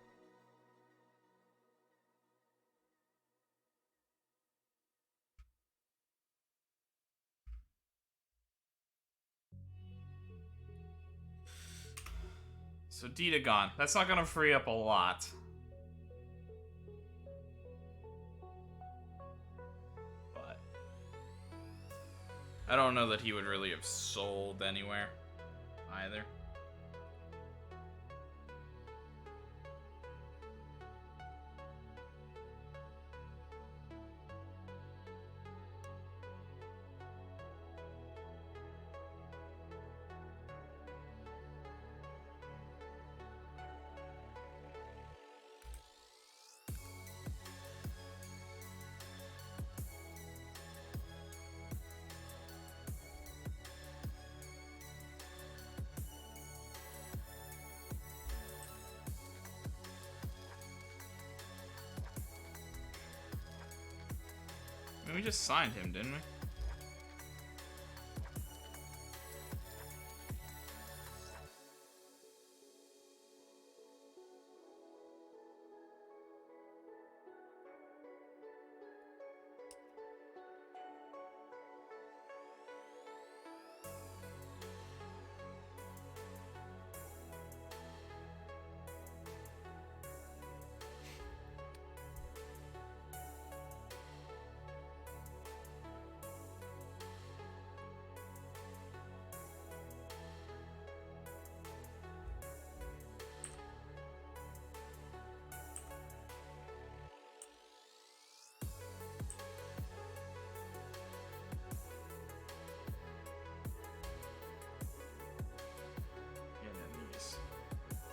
S1: So Dita gone. That's not going to free up a lot. But... I don't know that he would really have sold anywhere either. I mean, we just signed him, didn't we?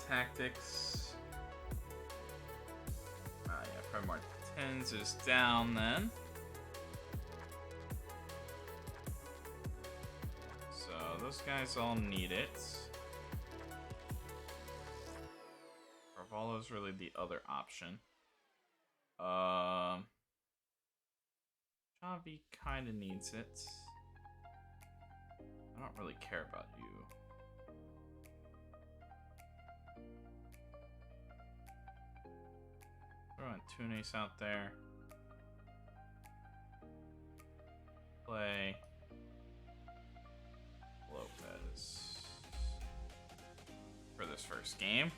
S1: Tactics. Yeah, probably Martins is down then. So those guys all need it. Paulo's really the other option. Xavi kind of needs it. I don't really care about you. Throwing Tunis out there. Play Lopez for this first game.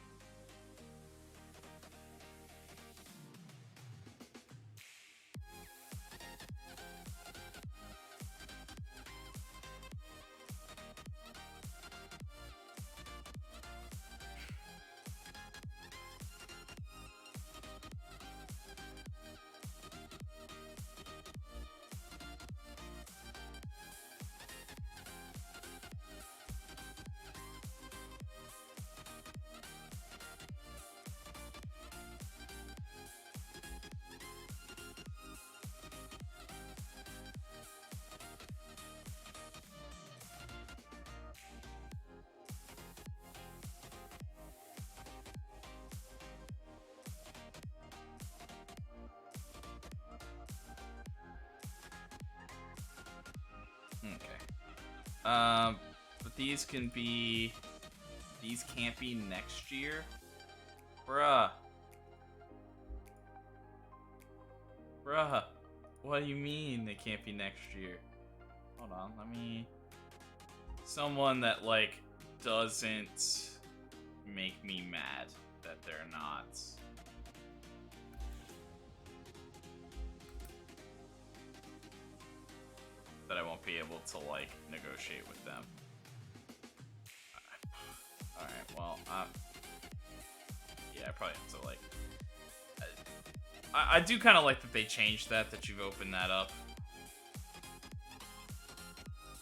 S1: Okay. But these can't be next year? Bruh. What do you mean they can't be next year? Hold on, let me... Someone that, like, doesn't make me mad that they're not... that I won't be able to, like, negotiate with them. Alright, well, yeah, I probably have to, like... I do kind of like that they changed that you've opened that up.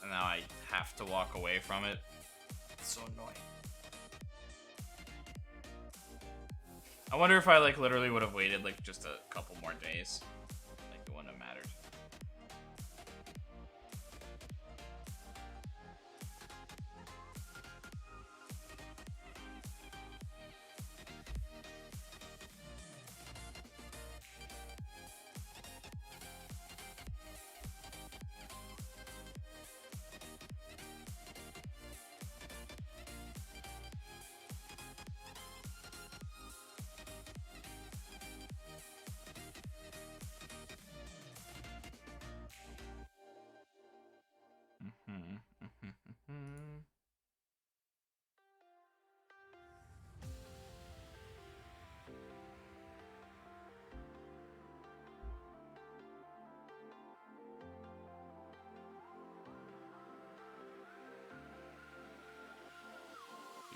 S1: And now I have to walk away from it. It's so annoying. I wonder if I, like, literally would have waited, like, just a couple more days. Like, it wouldn't have mattered.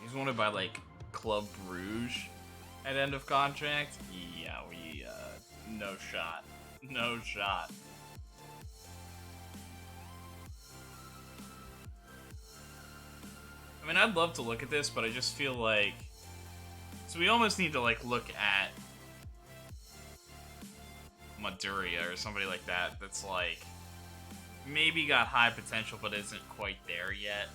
S1: He's wanted by, like, Club Brugge at end of contract. Yeah, we, no shot. No shot. I mean, I'd love to look at this, but I just feel like... So we almost need to, like, look at Maduria or somebody like that that's, like, maybe got high potential but isn't quite there yet.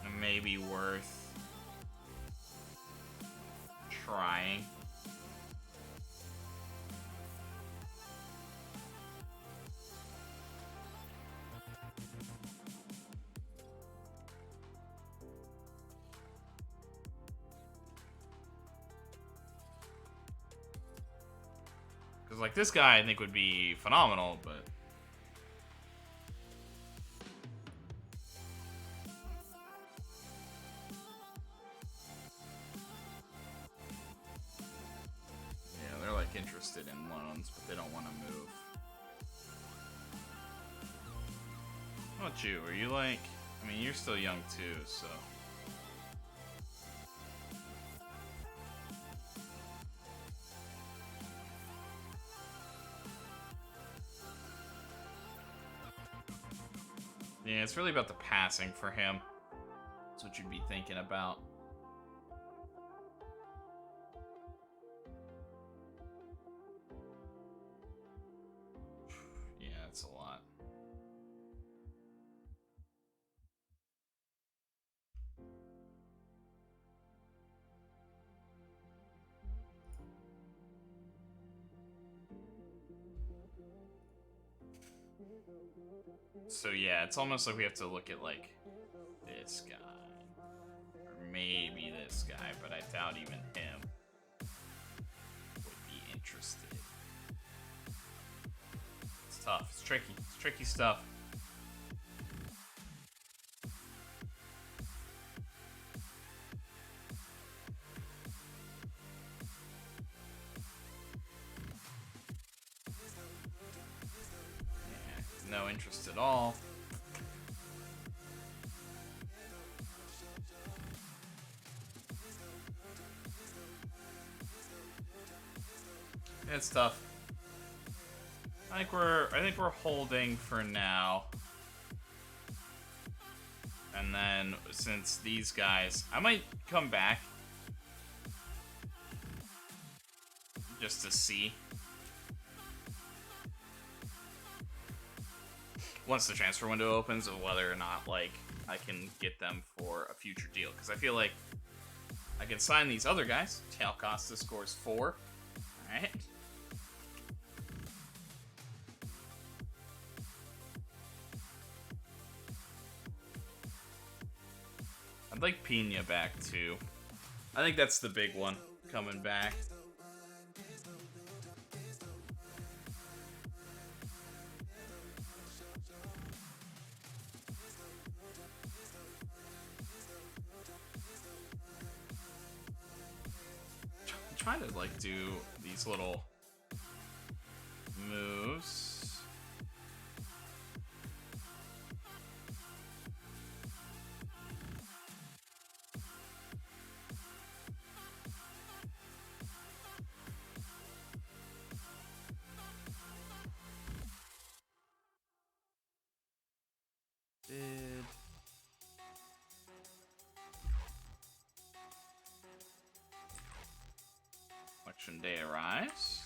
S1: And maybe worth trying. Because, like, this guy I think would be phenomenal, but... yeah, they're, like, interested in loans, but they don't want to move. How about you? Are you, like... I mean, you're still young, too, so... yeah, it's really about the passing for him. That's what you'd be thinking about. Yeah, that's a lot. So yeah, it's almost like we have to look at like this guy. Or maybe this guy, but I doubt even him would be interested. It's tough. It's tricky. It's tricky stuff. Yeah, no interest at all. It's tough. I think we're holding for now. And then since these guys, I might come back just to see once the transfer window opens of whether or not like I can get them for a future deal, because I feel like I can sign these other guys. Tal Costa scores 4. All right. I'd like Pina back too. I think that's the big one coming back. I'm trying to like do these little moves. Election day arrives.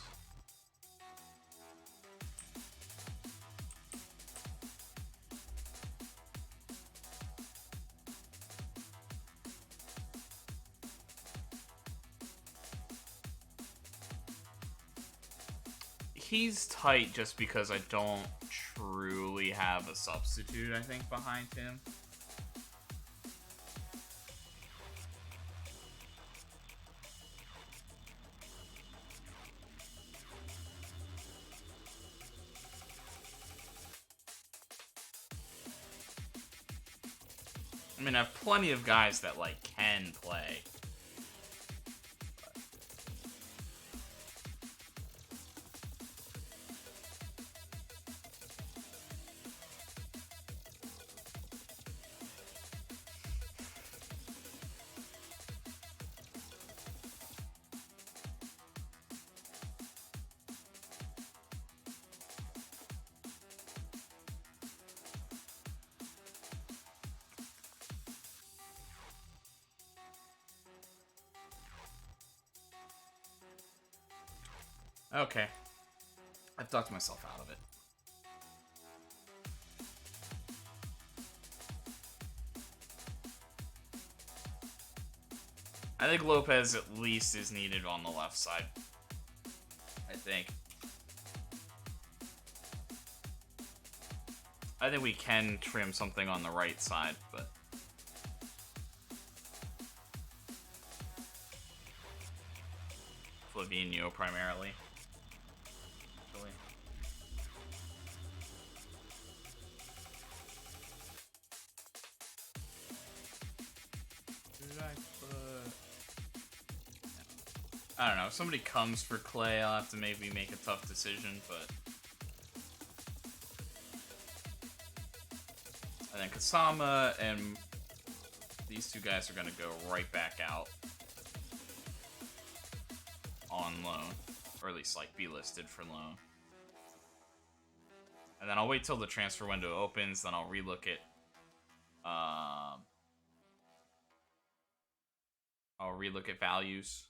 S1: He's tight just because I don't truly have a substitute, I think, behind him. I mean, I have plenty of guys that, like, can play. Okay. I've talked myself out of it. I think Lopez at least is needed on the left side. I think we can trim something on the right side, but Flavino primarily. Actually. Did I put... I don't know. If somebody comes for Clay, I'll have to maybe make a tough decision, but I think Kasama and these two guys are going to go right back out on loan, or at least like be listed for loan. And then I'll wait till the transfer window opens, then I'll relook at values.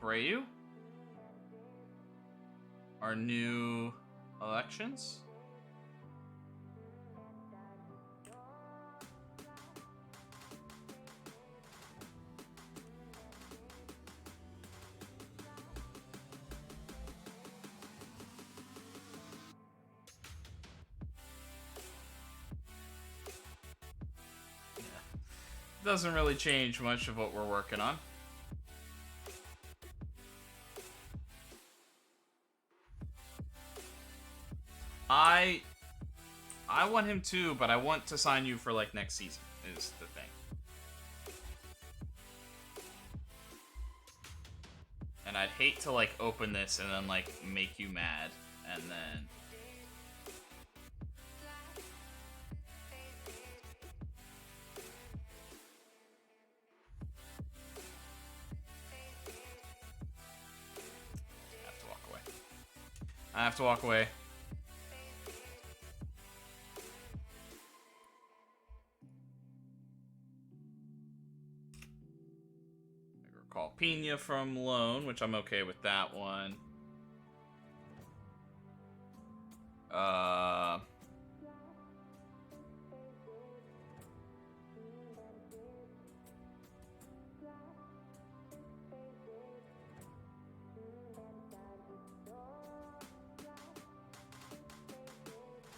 S1: Abreu? Our new elections? doesn't really change much of what we're working on. I want him too, but I want to sign you for like next season is the thing. And I'd hate to like open this and then like make you mad and then I have to walk away. I have to walk away. Call Pina from loan, which I'm okay with that one.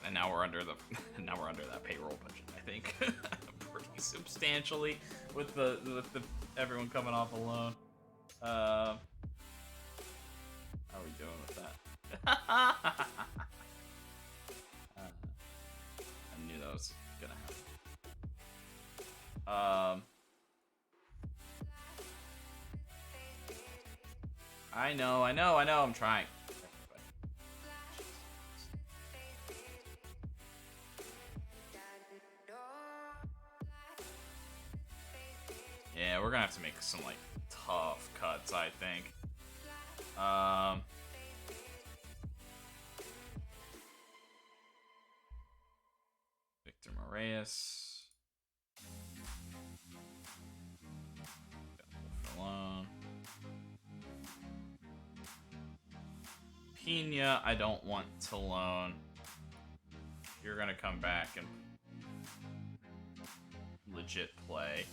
S1: And now we're under the that payroll budget, I think. Pretty substantially with the everyone coming off a loan. How are we doing with that? I knew that was gonna happen. I know, I'm trying. Yeah, we're gonna have to make some like tough cuts, I think. Victor Moraes. Alone. Pina, I don't want to loan. You're gonna come back and legit play.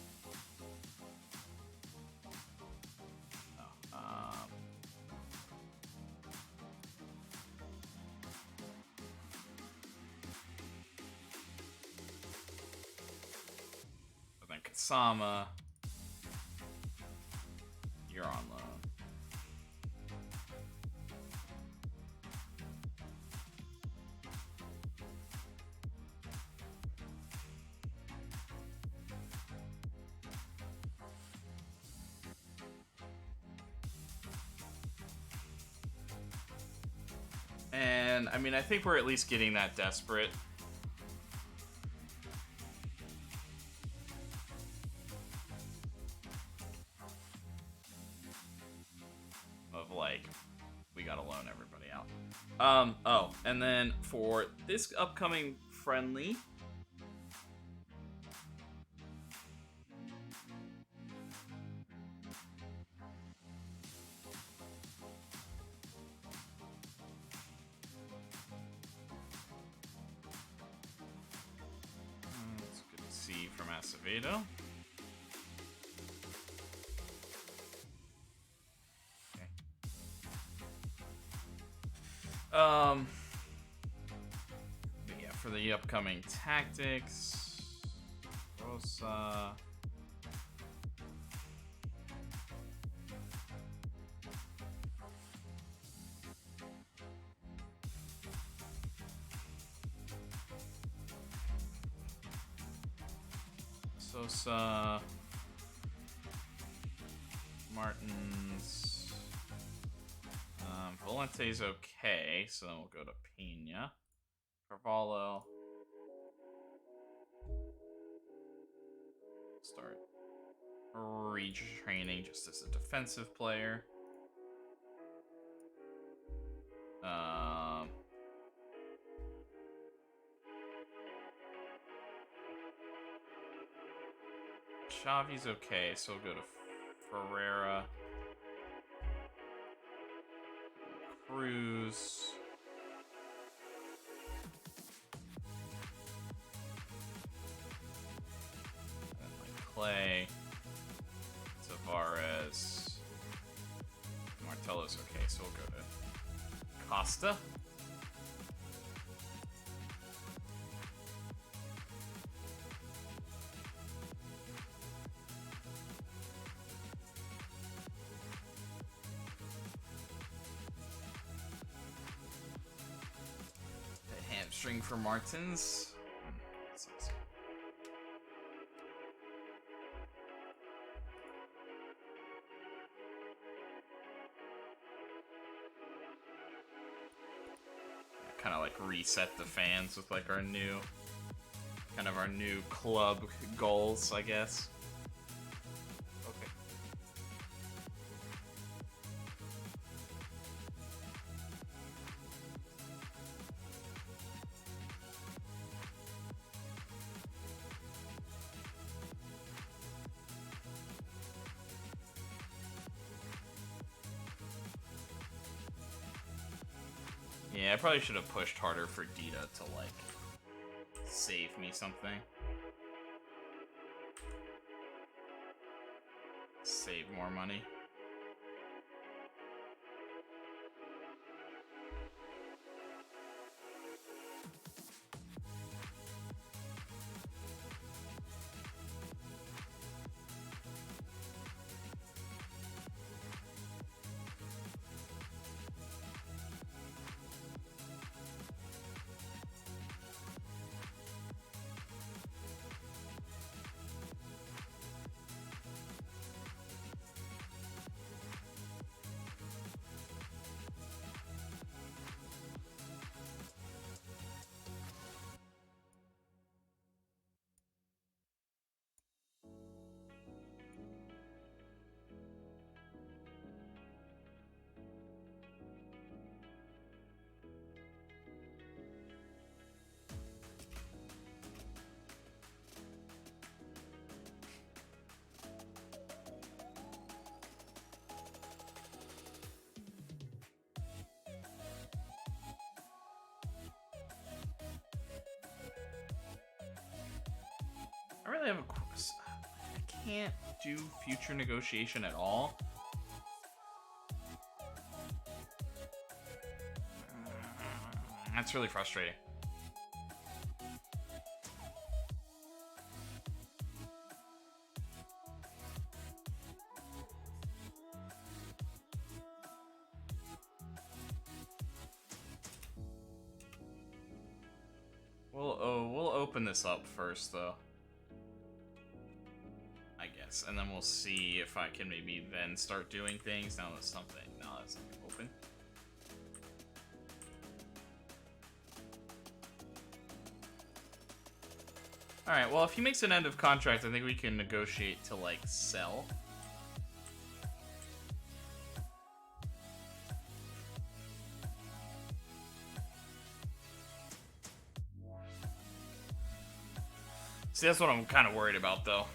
S1: Sama, you're on loan. And I mean, I think we're at least getting that desperate. Oh, and then for this upcoming friendly, it's good to see from Acevedo. But yeah, for the upcoming tactics, Rosa. Sosa. Martins. Valente's okay, so then we'll go to Pina. Carvalho. Start retraining just as a defensive player. Xavi's okay, so we'll go to Ferreira. Cruz. And like Clay. Tavares. Martelo's okay, so we'll go to Costa. hamstring for Martins. Kind of like reset the fans with like our new club goals, I guess. Okay. Yeah, I probably should have pushed harder for Dita to, like, save me something. Save more money. I really have I can't do future negotiation at all. That's really frustrating. We'll open this up first, though. I guess, and then we'll see if I can maybe then start doing things. Now that's something. Now that's open. All right. Well, if he makes an end of contract, I think we can negotiate to like sell. See, that's what I'm kind of worried about, though.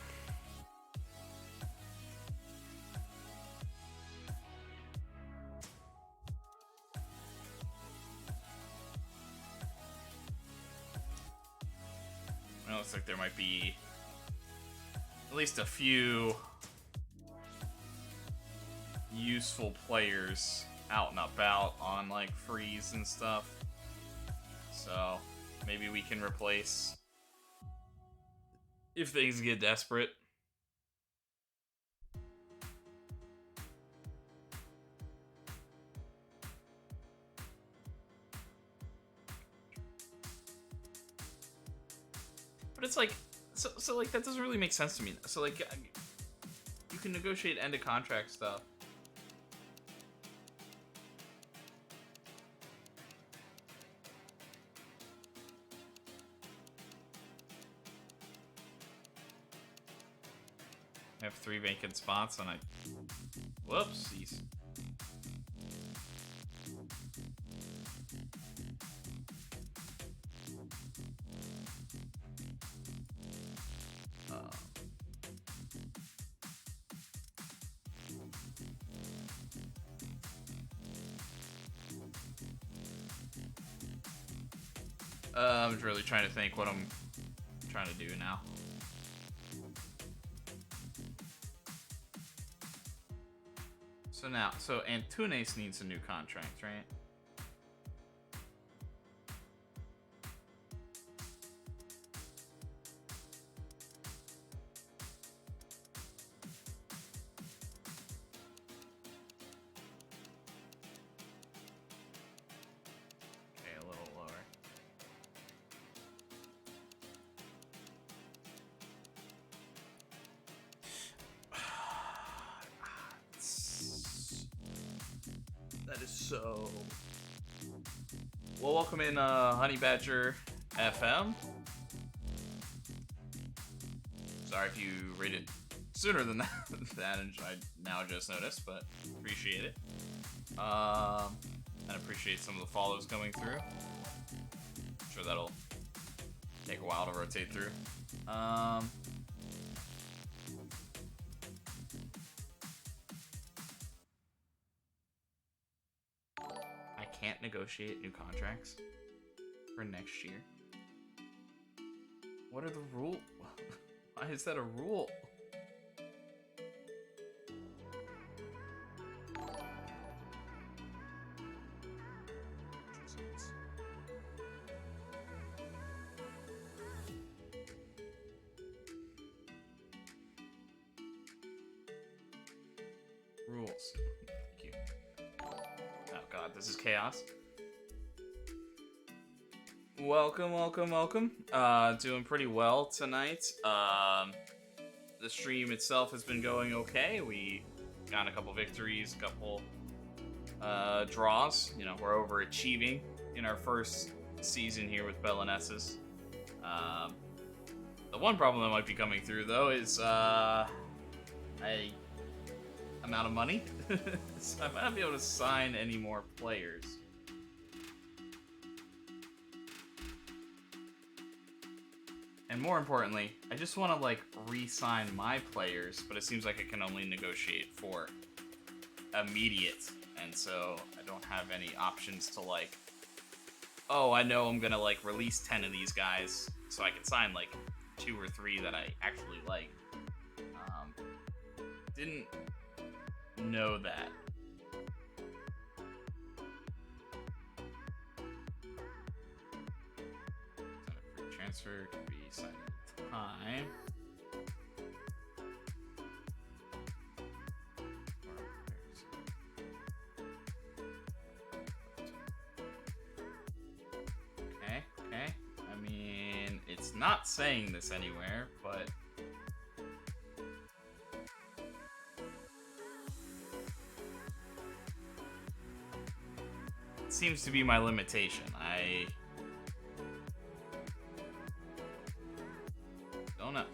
S1: It looks like there might be at least a few useful players out and about on like freeze and stuff. So maybe we can replace if things get desperate. But it's like, so like that doesn't really make sense to me. So like, you can negotiate end of contract stuff. I have 3 vacant spots and I, whoopsies. I'm really trying to think what I'm trying to do now. So Antunes needs a new contract, right? Okay, a little lower. That is so... Well, welcome in, Honey Badger FM. Sorry if you rated sooner than that, I now just noticed, but appreciate it. And appreciate some of the follows coming through. I'm sure that'll take a while to rotate through. I can't negotiate new contracts for next year. What are the rules? Why is that a rule? Rules. Thank you. Oh god, this is chaos. Welcome, welcome, welcome. Doing pretty well tonight. The stream itself has been going okay. We got a couple victories, a couple draws. You know, we're overachieving in our first season here with Belenenses. The one problem that might be coming through, though, is amount of money. So I might not be able to sign any more players. And more importantly, I just want to, like, re-sign my players, but it seems like I can only negotiate for immediate, and so I don't have any options to, like, oh, I know I'm gonna, like, release 10 of these guys, so I can sign, like, 2 or 3 that I actually like. Didn't know that. Free transfer can be signed at time. Okay. I mean, it's not saying this anywhere, but it seems to be my limitation. I don't know.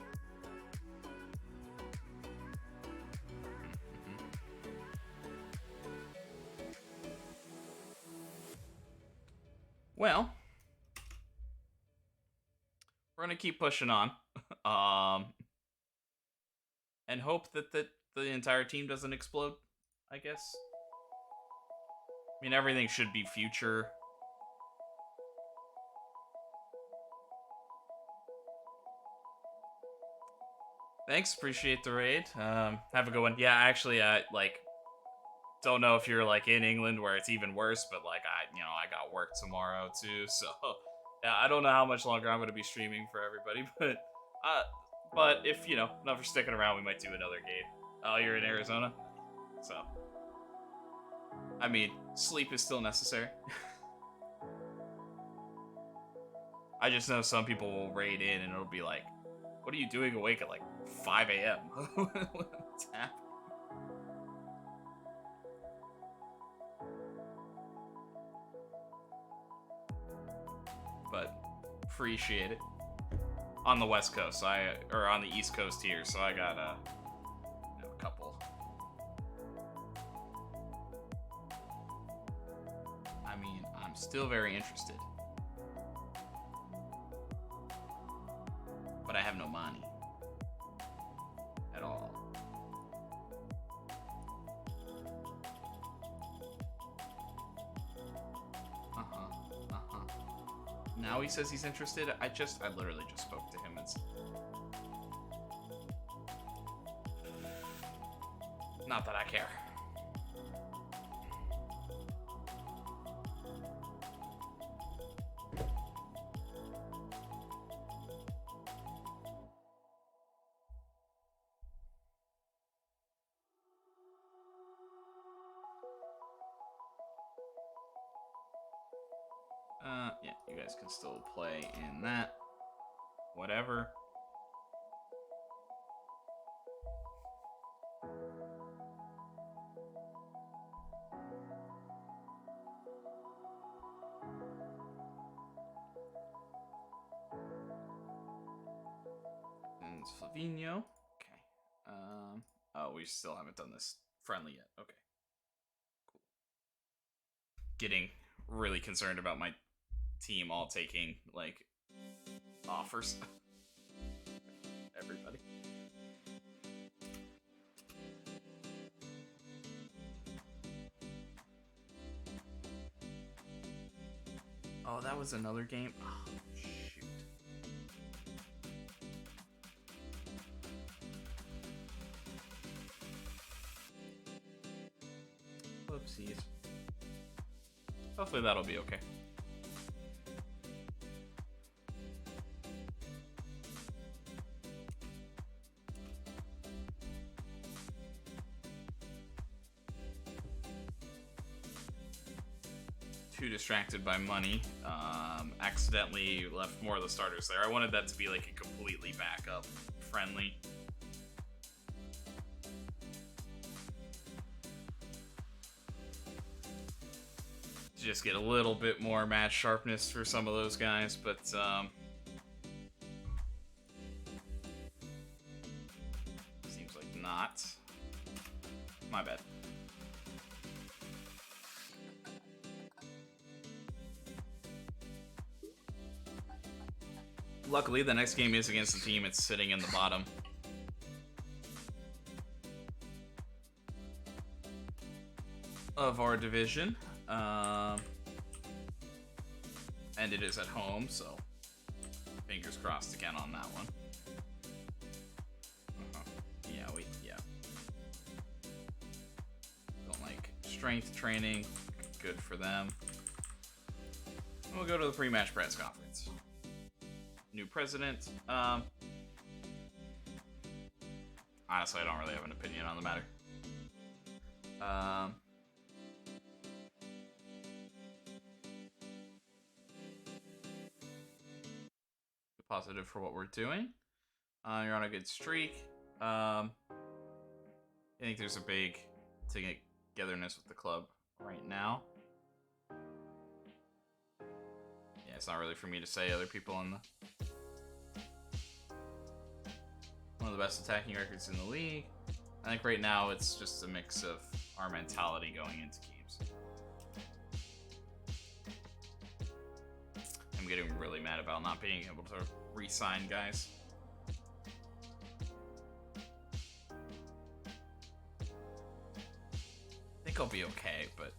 S1: Well, we're gonna keep pushing on, and hope that the entire team doesn't explode, I guess. I mean, everything should be future. Thanks, appreciate the raid. Have a good one. Yeah, actually, I don't know if you're like in England where it's even worse, but like I got work tomorrow too, so yeah, I don't know how much longer I'm gonna be streaming for everybody, but if not for sticking around, we might do another game. Oh, you're in Arizona, so I mean, sleep is still necessary. I just know some people will raid in and it'll be like, what are you doing awake at like 5 a.m.? What's happening? But appreciate it. On the West Coast, or on the East Coast here, so I got a couple. I mean, I'm still very interested, but I have no money at all. Now he says he's interested. I literally just spoke to him and not that I care. Yeah, you guys can still play in that. Whatever. against Flavinho. Okay. Oh, we still haven't done this friendly yet. Okay. Cool. Getting really concerned about my team all taking, like, offers. Everybody. Oh, that was another game? Oh, shoot. Whoopsies. Hopefully that'll be okay. Too distracted by money. Accidentally left more of the starters there. I wanted that to be like a completely backup friendly. Just get a little bit more match sharpness for some of those guys, but seems like not. My bad. Luckily, the next game is against the team it's sitting in the bottom. Of our division. And it is at home, so fingers crossed again on that one. Yeah. Don't like strength training. Good for them. And we'll go to the pre-match press conference. New president. Honestly, I don't really have an opinion on the matter. Positive for what we're doing. You're on a good streak. I think there's a big togetherness with the club right now. Yeah, it's not really for me to say. Other people in the one of the best attacking records in the league. I think right now it's just a mix of our mentality going into games. I'm getting really mad about not being able to re-sign guys. I think I'll be okay, but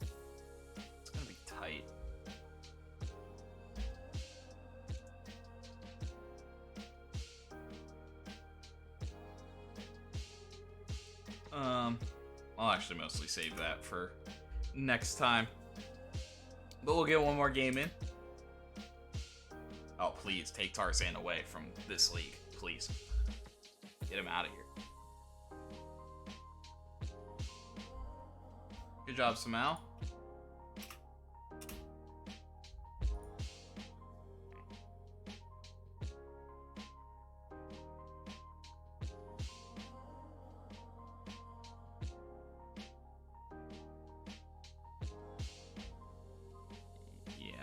S1: it's gonna be tight. I'll actually mostly save that for next time. But we'll get one more game in. Oh, please, take Tarzan away from this league. Please. Get him out of here. Good job, Samal.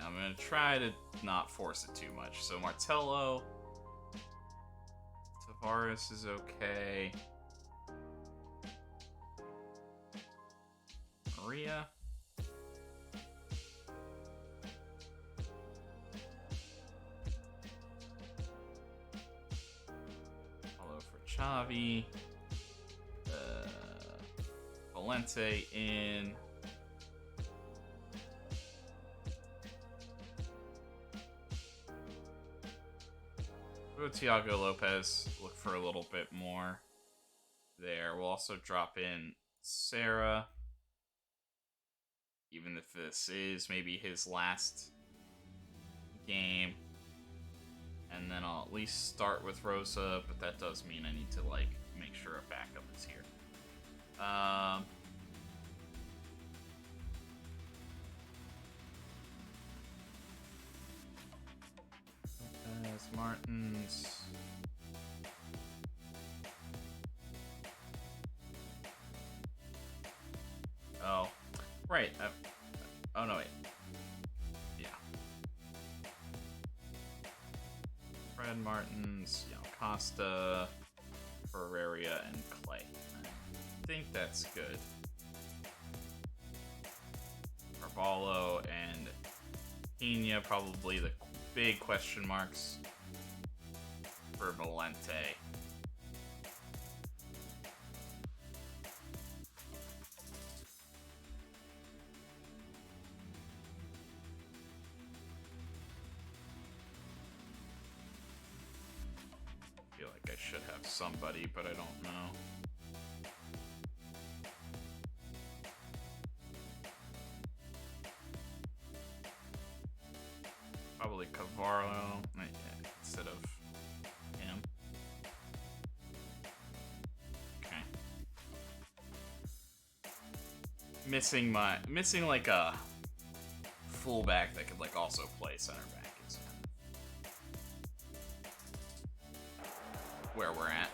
S1: I'm going to try to not force it too much. So Martello. Tavares is okay. Maria. Follow for Xavi. Valente in. Go Thiago Lopez, look for a little bit more there. We'll also drop in Sarah, even if this is maybe his last game. And then I'll at least start with Rosa, but that does mean I need to like make sure a backup is here. Martins. Oh, right. Oh no, wait. Yeah. Fred Martins, Costa. Ferreira, and Clay. I think that's good. Carvalho and Pena, probably the big question marks for Valente. I feel like I should have somebody, but I don't know. Probably Carvalho instead of him. Okay. Missing like a fullback that could like also play center back is where we're at.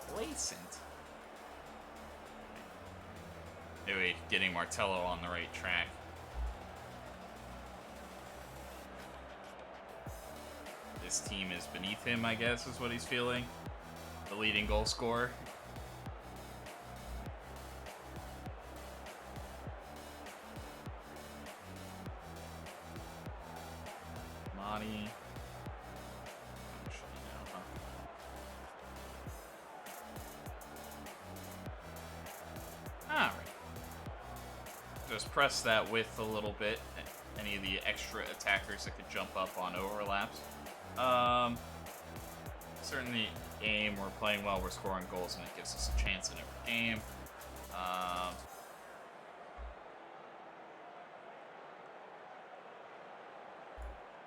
S1: Complacent. Anyway, getting Martello on the right track. This team is beneath him, I guess, is what he's feeling. The leading goal scorer. Monty. Alright. Just press that width a little bit. Any of the extra attackers that could jump up on overlaps. Certainly game, we're playing well, we're scoring goals, and it gives us a chance in every game.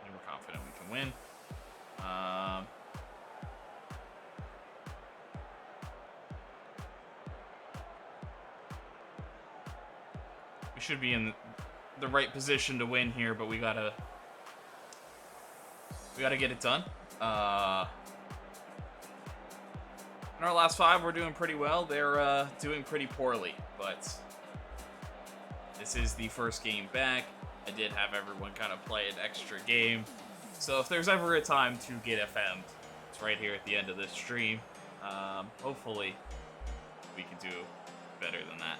S1: And we're confident we can win. We should be in the right position to win here, but we gotta get it done. In our last 5, we're doing pretty well. They're doing pretty poorly, but this is the first game back. I did have everyone kind of play an extra game, so if there's ever a time to get FM'd, it's right here at the end of this stream. Hopefully, we can do better than that.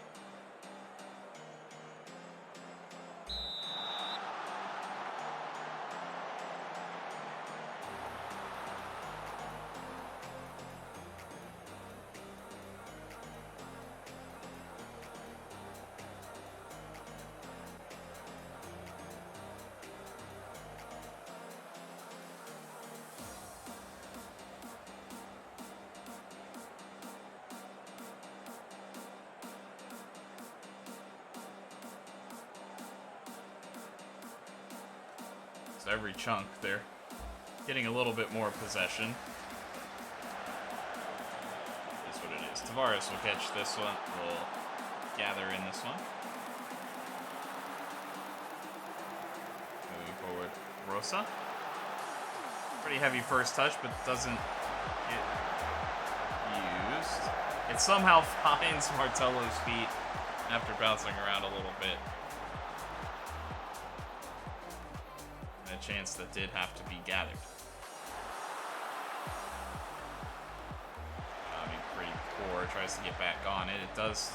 S1: Every chunk, they're getting a little bit more possession. That's what it is. Tavares will catch this one. We'll gather in this one. Moving forward, Rosa. Pretty heavy first touch, but doesn't get used. It somehow finds Martello's feet after bouncing around a little bit. Chance that did have to be gathered. I mean, pretty poor. Tries to get back on it. It does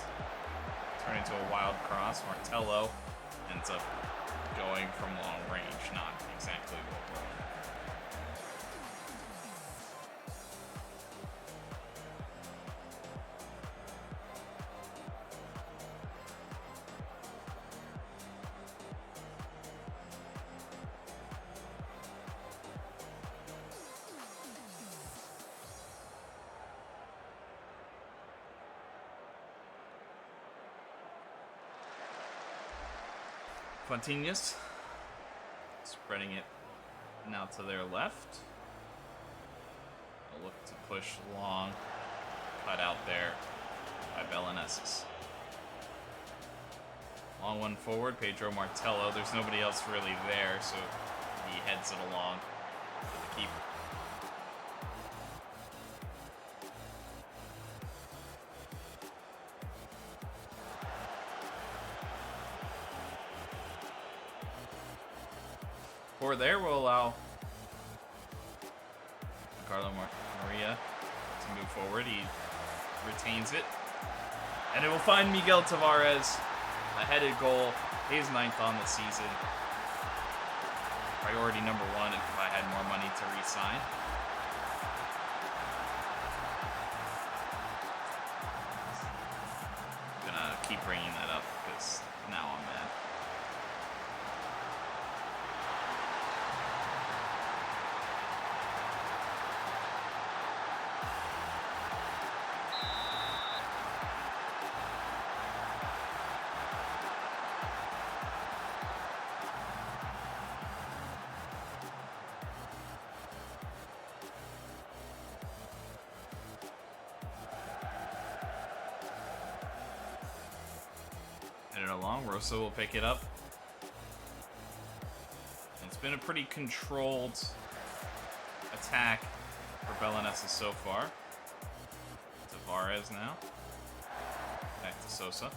S1: turn into a wild cross. Martello ends up going from long range. Not exactly what we're on. Fontinhas spreading it now to their left. They'll look to push long, cut out there by Belenenses. Long one forward, Pedro Martello. There's nobody else really there, so he heads it along to the keeper. core there will allow Maria to move forward. He retains it. And it will find Miguel Tavares. A headed goal. His 9th on the season. Priority number 1 if I had more money to re-sign. Gonna keep bringing that up because now I'm mad. Headed along, Rosa will pick it up. It's been a pretty controlled attack for Belenenses so far. Tavares now. Back to Sosa.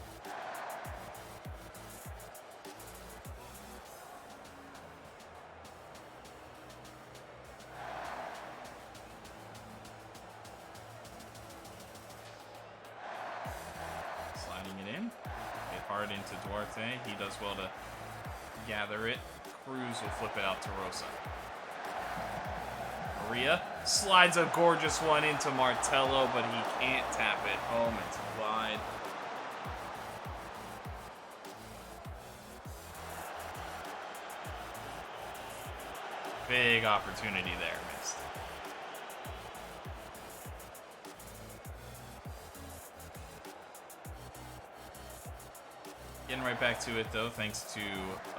S1: Sliding it in. Get hard into Duarte. He does well to gather it. Cruz will flip it out to Rosa. Maria slides a gorgeous one into Martello, but he can't tap it home. It's wide. Big opportunity there, missed. Getting right back to it, though, thanks to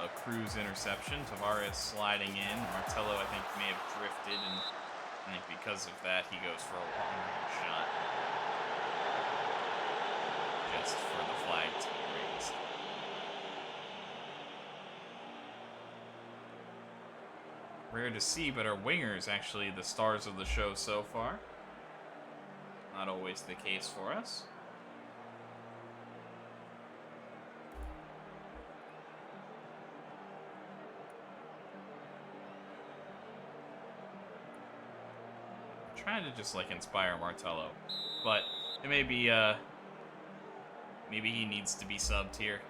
S1: a Cruz interception. Tavares sliding in. Martello, I think, may have drifted, and I think because of that, he goes for a long-range shot. Just for the flag to be raised. Rare to see, but our wingers actually the stars of the show so far. Not always the case for us. Trying to just like inspire Martello, but it may be maybe he needs to be subbed here.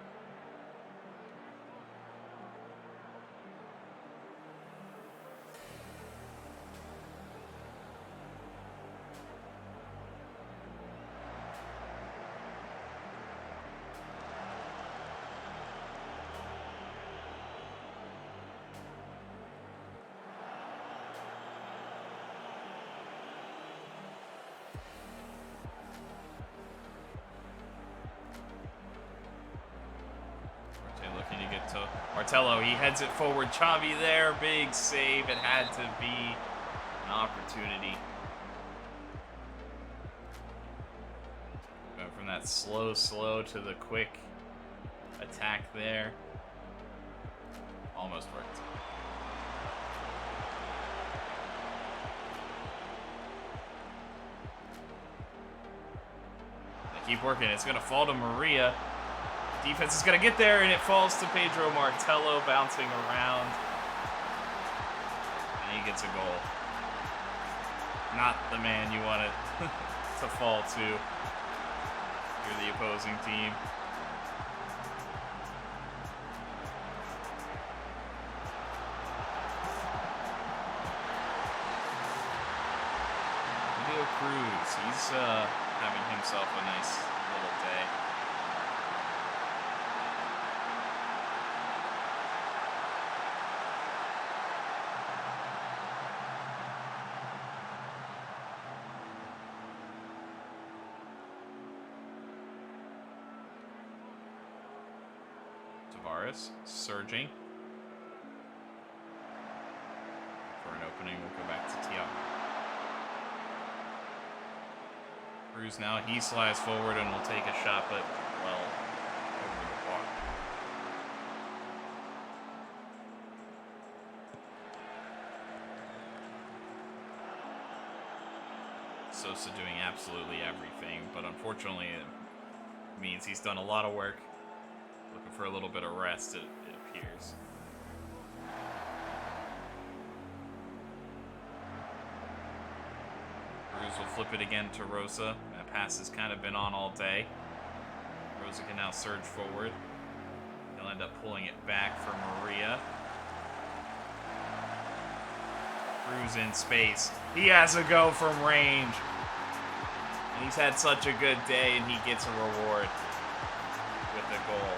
S1: Looking to get to Martello. He heads it forward. Xavi there. Big save. It had to be an opportunity. Going from that slow to the quick attack there. Almost worked. They keep working. It's going to fall to Maria. Defense is going to get there, and it falls to Pedro Martello, bouncing around. And he gets a goal. Not the man you want it to fall to. You're the opposing team. Leo Cruz, he's having himself a nice little day. Tavares surging for an opening. We'll go back to Thiago. Cruz now, he slides forward and will take a shot, but well over the bar. Sosa doing absolutely everything, but unfortunately it means he's done a lot of work. Looking for a little bit of rest, it appears. Cruz will flip it again to Rosa. That pass has kind of been on all day. Rosa can now surge forward. He'll end up pulling it back for Maria. Cruz in space. He has a go from range. And he's had such a good day, and he gets a reward with a goal.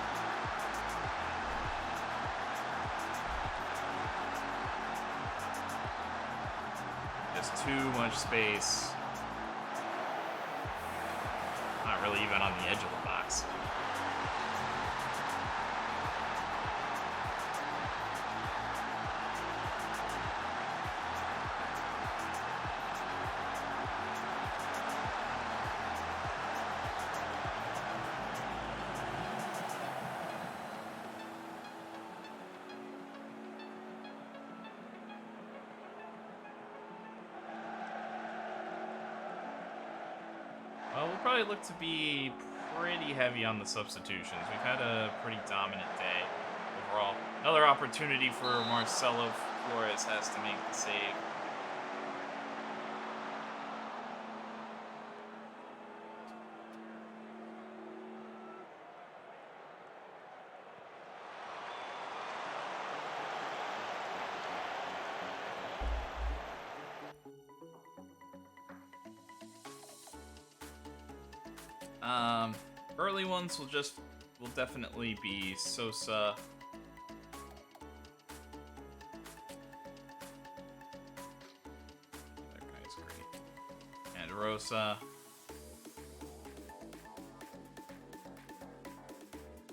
S1: Just too much space. Not really even on the edge of the box. Well, we'll probably look to be pretty heavy on the substitutions. We've had a pretty dominant day overall. Another opportunity for Marcelo Flores has to make the save. Early ones will definitely be Sosa. That guy's great. And Rosa.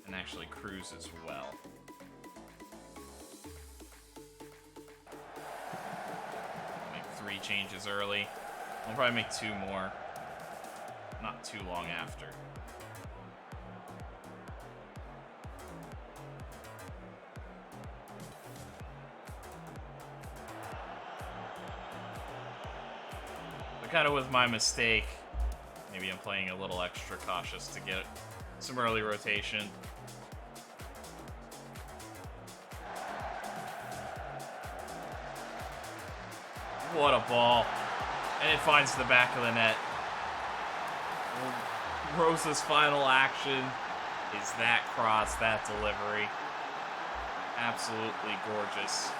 S1: And actually Cruz as well. Make 3 changes early. We'll probably make 2 more. Not too long after. But kind of with my mistake, maybe I'm playing a little extra cautious to get some early rotation. What a ball. And it finds the back of the net. Rosa's final action is that cross, that delivery. Absolutely gorgeous.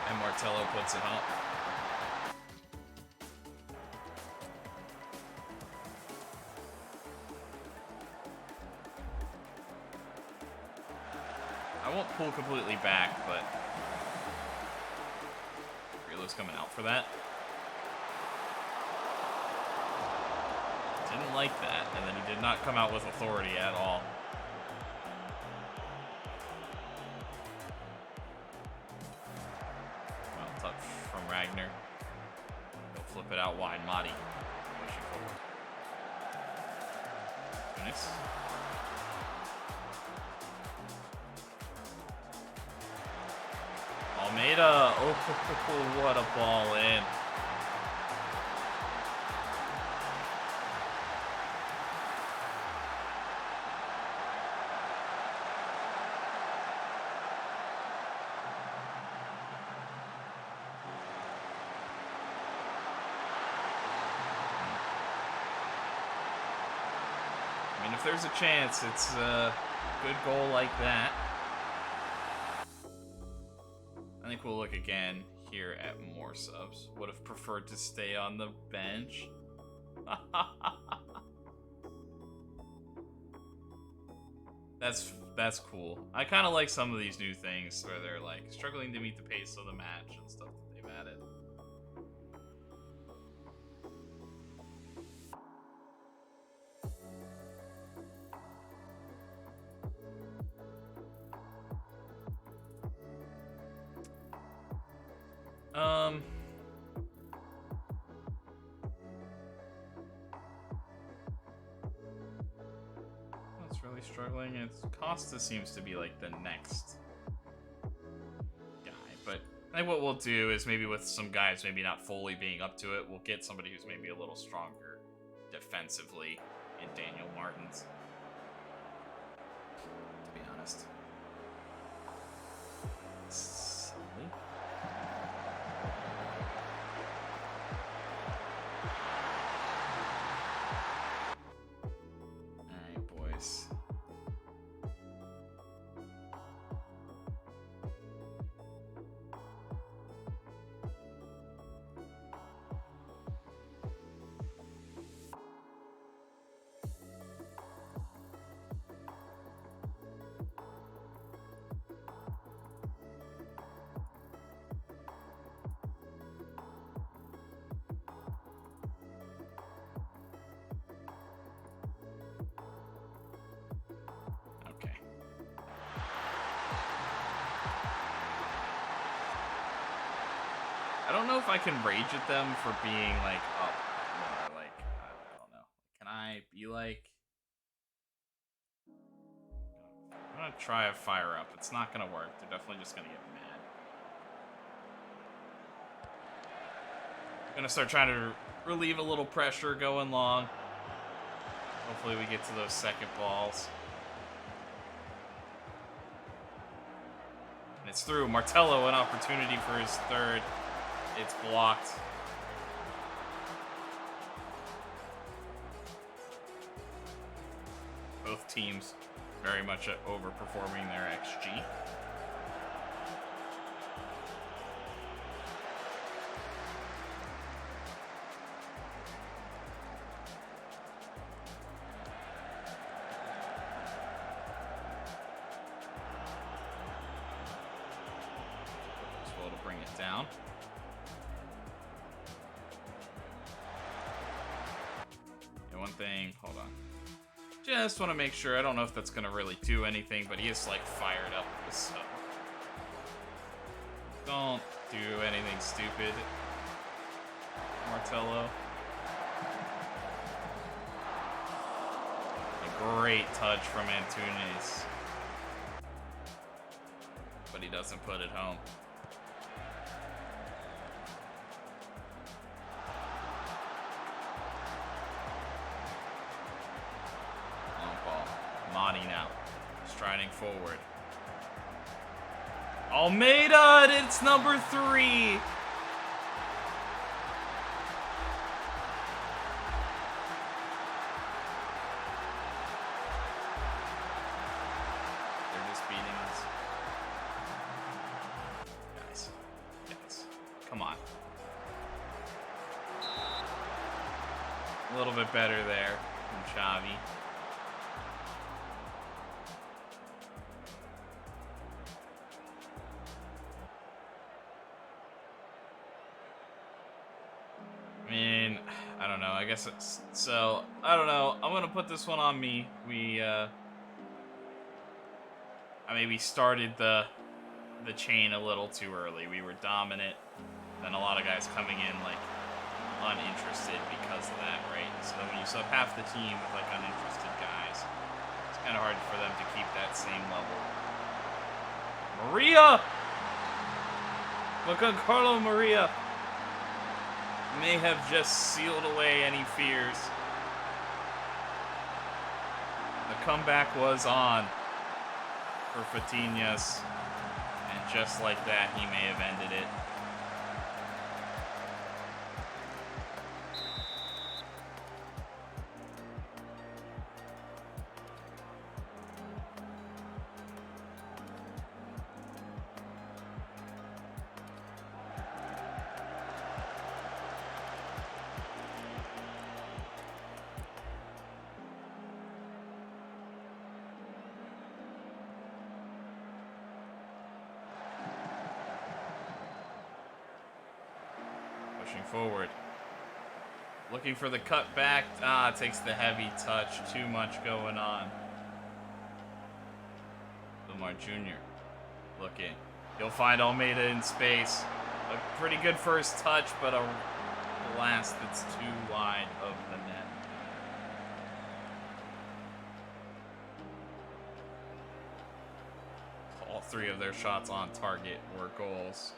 S1: And Martello puts it up. I won't pull completely back, but Rilo's coming out for that. Didn't like that, and then he did not come out with authority at all. Well, touch from Ragnar. He'll flip it out wide. Madi pushing forward. Nice. Almeida, oh, what a ball in. I mean, if there's a chance, it's a good goal like that. I think we'll look again here at more subs. Would have preferred to stay on the bench. That's cool. I kind of like some of these new things where they're like struggling to meet the pace of the match and stuff that they've added. It's really struggling. Costa seems to be like the next guy, but I think what we'll do is maybe with some guys maybe not fully being up to it, we'll get somebody who's maybe a little stronger defensively in Daniel Martins. To be honest. honest. Silly. Alright, boys. I don't know if I can rage at them for being like up more. Like, I don't know. Can I be like? I'm gonna try a fire up. It's not gonna work. They're definitely just gonna get mad. I'm gonna start trying to relieve a little pressure going long. Hopefully we get to those second balls. And it's through. Martello, an opportunity for his third. It's blocked. Both teams very much overperforming their XG. Well to bring it down. One thing, hold on. Just want to make sure. I don't know if that's going to really do anything, but he is like fired up. So don't do anything stupid, Martello. A great touch from Antunes, but he doesn't put it home. Now, striding forward. Almeida, and it's number 3. They're just beating us. Guys, come on. A little bit better there from Xavi. I don't know. I guess it's so. I don't know. I'm gonna put this one on me. I maybe started the chain a little too early. We were dominant, then a lot of guys coming in like uninterested because of that, right? So when you sub half the team with like uninterested guys, it's kind of hard for them to keep that same level. Maria, look at Carlo Maria. May have just sealed away any fears. The comeback was on for Fontinhas, and just like that, he may have ended it. Pushing forward. Looking for the cut back. Takes the heavy touch. Too much going on. Lamar Jr. looking. He'll find Almeida in space. A pretty good first touch, but a blast that's too wide of the net. All 3 of their shots on target were goals.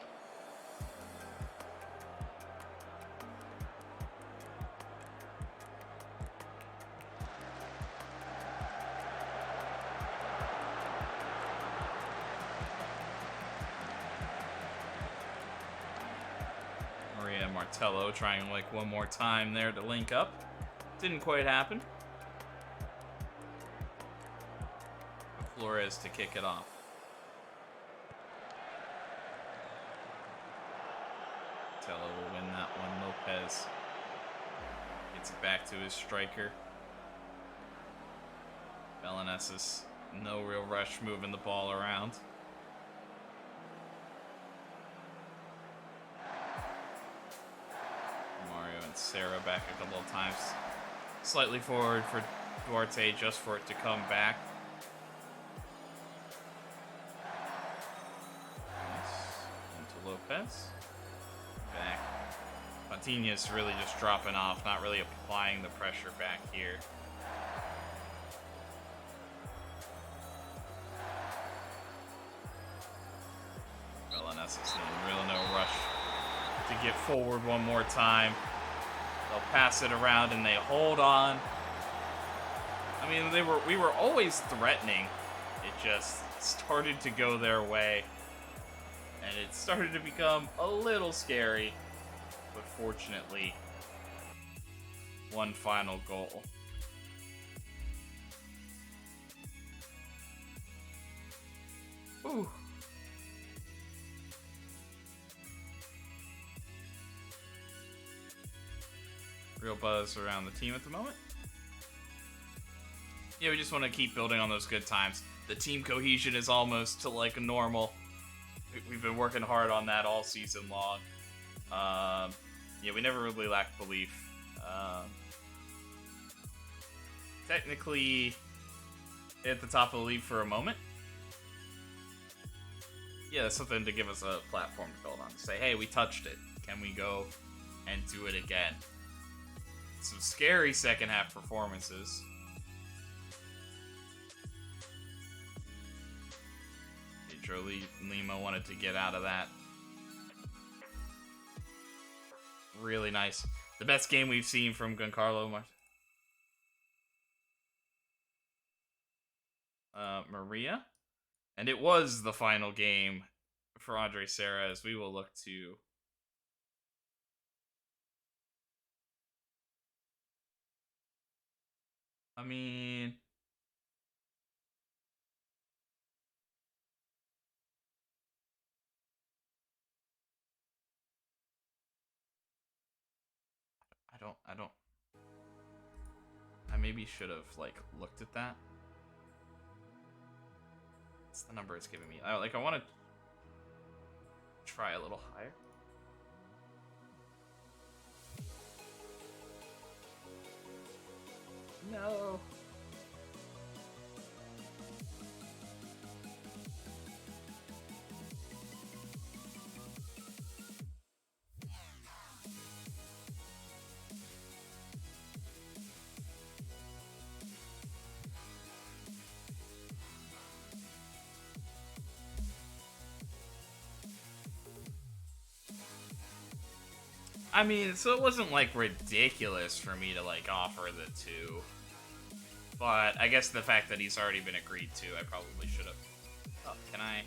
S1: Martello trying like one more time there to link up. Didn't quite happen. Flores to kick it off. Martello will win that one. Lopez gets it back to his striker. Belenenses, no real rush moving the ball around. Mario and Sarah back a couple of times. Slightly forward for Duarte just for it to come back. Nice. Into Lopez. Back. Fontinhas really just dropping off, not really applying the pressure back here. Belenenses, really no rush to get forward one more time. They'll pass it around and they hold on. I mean, we were always threatening. It just started to go their way. And it started to become a little scary. But fortunately, one final goal. Ooh. Real buzz around the team at the moment. Yeah, we just want to keep building on those good times. The team cohesion is almost to like normal. We've been working hard on that all season long. Yeah, we never really lacked belief. Technically at the top of the league for a moment. Yeah, that's something to give us a platform to build on. To say, hey, we touched it. Can we go and do it again? Some scary second half performances. Pedro Lima wanted to get out of that. Really nice. The best game we've seen from Giancarlo Maria. And it was the final game for Andre Serra, as we will look to I mean, I maybe should have like looked at that. It's the number it's giving me. I want to try a little higher. No. I mean, so it wasn't like ridiculous for me to like offer the 2. But I guess the fact that he's already been agreed to, I probably should have. Oh, can I?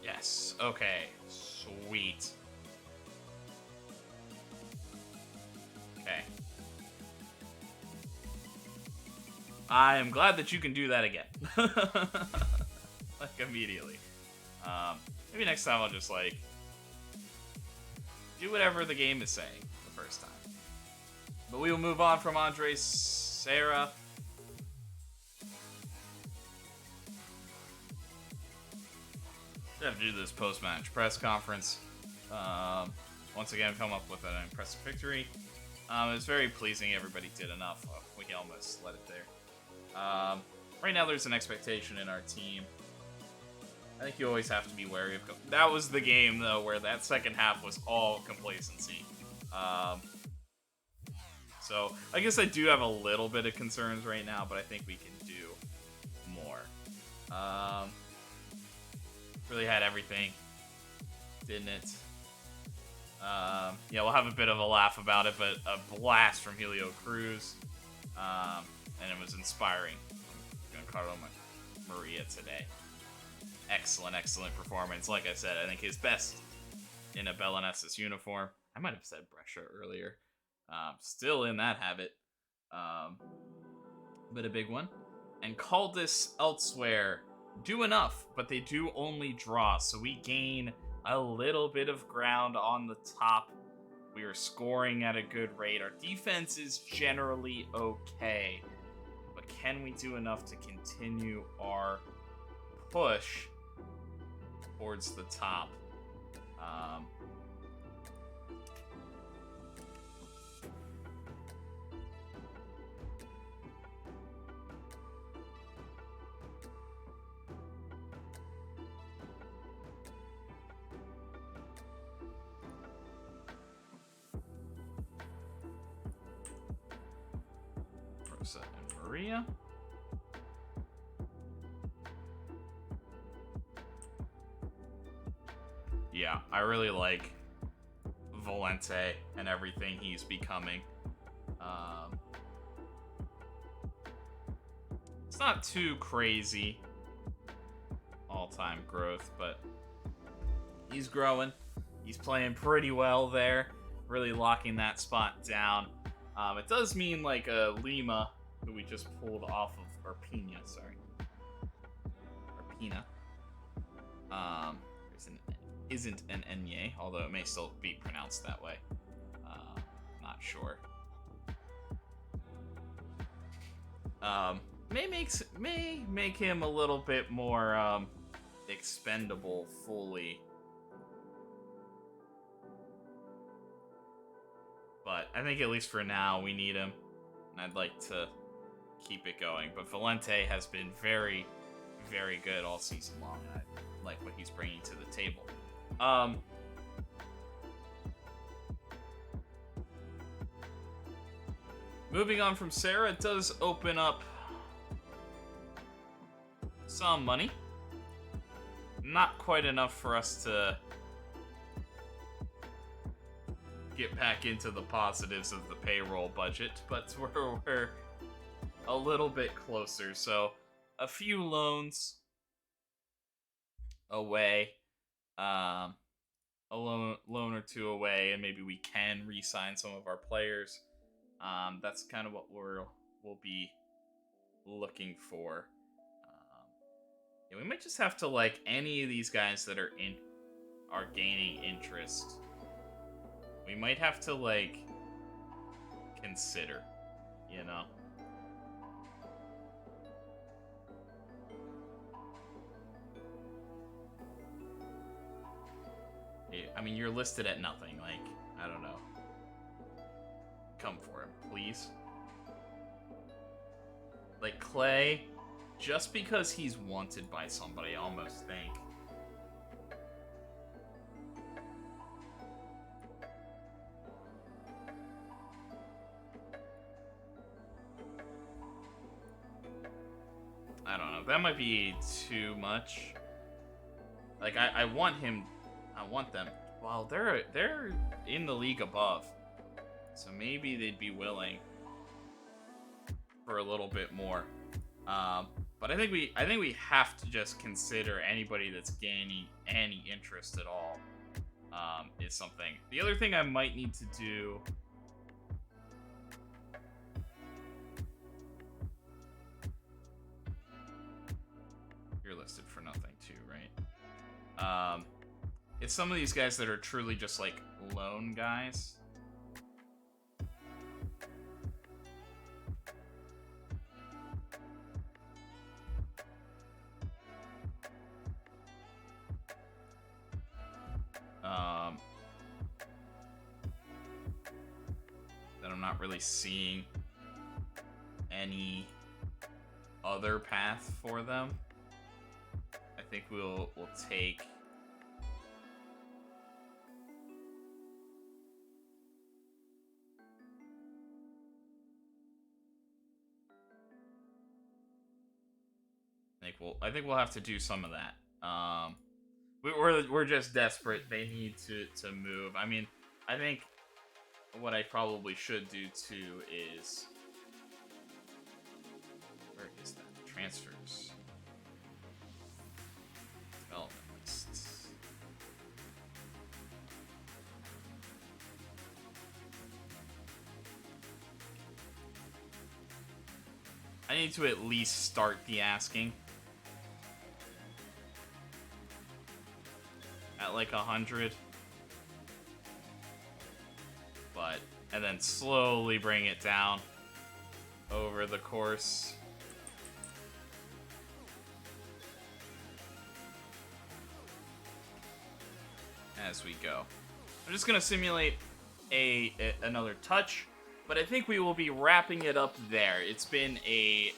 S1: Yes. Okay. Sweet. Okay. I am glad that you can do that again. Like, immediately. Maybe next time I'll just, like, do whatever the game is saying the first time. But we will move on from Andre Serra. I have to do this post-match press conference. Once again, come up with an impressive victory. It was very pleasing. Everybody did enough. We almost let it there. Right now, there's an expectation in our team. I think you always have to be wary of. That was the game, though, where that second half was all complacency. So I guess I do have a little bit of concerns right now, but I think we can do more. Really had everything, didn't it? Yeah, we'll have a bit of a laugh about it, but a blast from Helio Cruz, and it was inspiring from Giancarlo Maria today. Excellent, excellent performance. Like I said, I think his best in a Belenenses uniform. I might have said Brescia earlier. Still in that habit. But a big one. And Caldas elsewhere do enough, but they do only draw. So we gain a little bit of ground on the top. We are scoring at a good rate. Our defense is generally okay. But can we do enough to continue our push towards the top? Rosa and Maria. Yeah, I really like Valente and everything he's becoming. It's not too crazy all-time growth, but he's growing. He's playing pretty well there, really locking that spot down. It does mean like Lima, who we just pulled off of, or Pina, sorry. Or Pina. Isn't an Enye, although it may still be pronounced that way. Not sure. May make him a little bit more expendable fully. But I think at least for now we need him, and I'd like to keep it going. But Valente has been very, very good all season long. I like what he's bringing to the table. Moving on from Sarah, it does open up some money. Not quite enough for us to get back into the positives of the payroll budget, but we're a little bit closer. So a few loans away, a loan or two away, and maybe we can re-sign some of our players. That's kind of what we'll be looking for. Yeah, we might just have to like any of these guys that are gaining interest. We might have to like consider, you know. I mean, you're listed at nothing. Like, I don't know. Come for him, please. Like, Clay, just because he's wanted by somebody, I almost think. I don't know. That might be too much. Like, I want him. I want them. Well, they're in the league above, so maybe they'd be willing for a little bit more. But I think we have to just consider anybody that's gaining any interest at all is something. The other thing I might need to do. You're listed for nothing too, right? It's some of these guys that are truly just like lone guys. That I'm not really seeing any other path for them. I think we'll take. I think we'll have to do some of that. We're just desperate. They need to move. I mean, I think what I probably should do too is, where is that? Transfers. Development list. I need to at least start the asking at like 100, and then slowly bring it down over the course. As we go, I'm just gonna simulate another touch, but I think we will be wrapping it up there. It's been a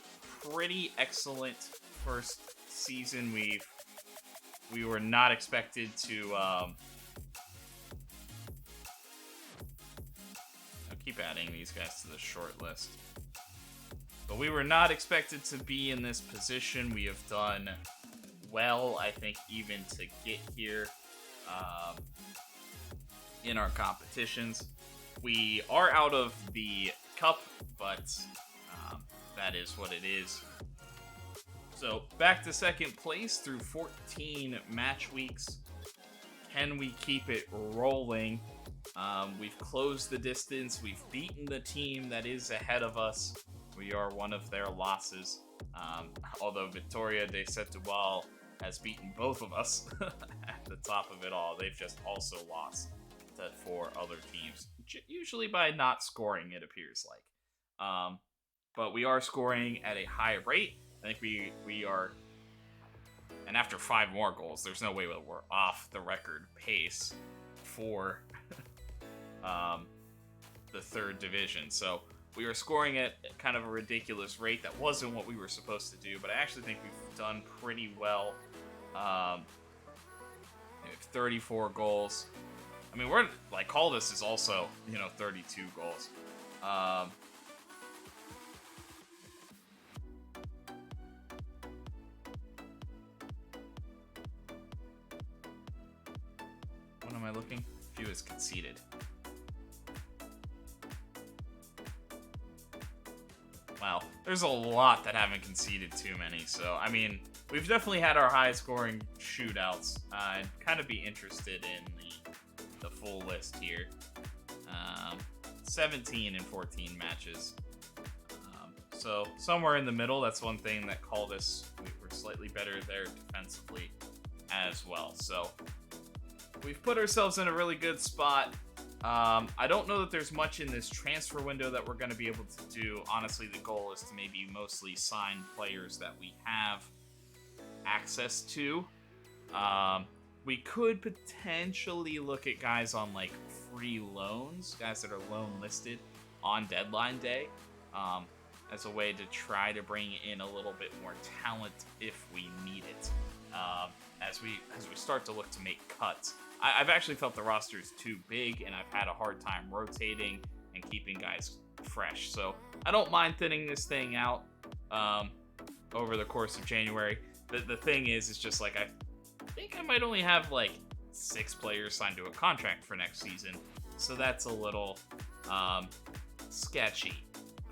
S1: pretty excellent first season. We were not expected to. I'll keep adding these guys to the short list, but we were not expected to be in this position. We have done well, I think, even to get here. In our competitions, we are out of the cup, but that is what it is. So back to second place through 14 match weeks. Can we keep it rolling? We've closed the distance. We've beaten the team that is ahead of us. We are one of their losses. Although Vitória de Setúbal has beaten both of us at the top of it all. They've just also lost to 4 other teams, usually by not scoring, it appears like. But we are scoring at a high rate. I think we are, and after 5 more goals, there's no way that we're off the record pace for the 3rd division. So we are scoring at kind of a ridiculous rate. That wasn't what we were supposed to do, but I actually think we've done pretty well. We have 34 goals. I mean, we're like, Caldas is also, 32 goals. What am I looking? Few is conceded. Wow, there's a lot that haven't conceded too many. So, I mean, we've definitely had our high-scoring shootouts. I'd kind of be interested in the full list here. 17 in 14 matches. So somewhere in the middle. That's one thing that called us. We're slightly better there defensively as well. So we've put ourselves in a really good spot. I don't know that there's much in this transfer window that we're going to be able to do. Honestly, the goal is to maybe mostly sign players that we have access to. We could potentially look at guys on like free loans, guys that are loan listed on deadline day, as a way to try to bring in a little bit more talent if we need it. As we start to look to make cuts. I've actually felt the roster is too big, and I've had a hard time rotating and keeping guys fresh. So I don't mind thinning this thing out over the course of January. The thing is just like I think I might only have like 6 players signed to a contract for next season, so that's a little sketchy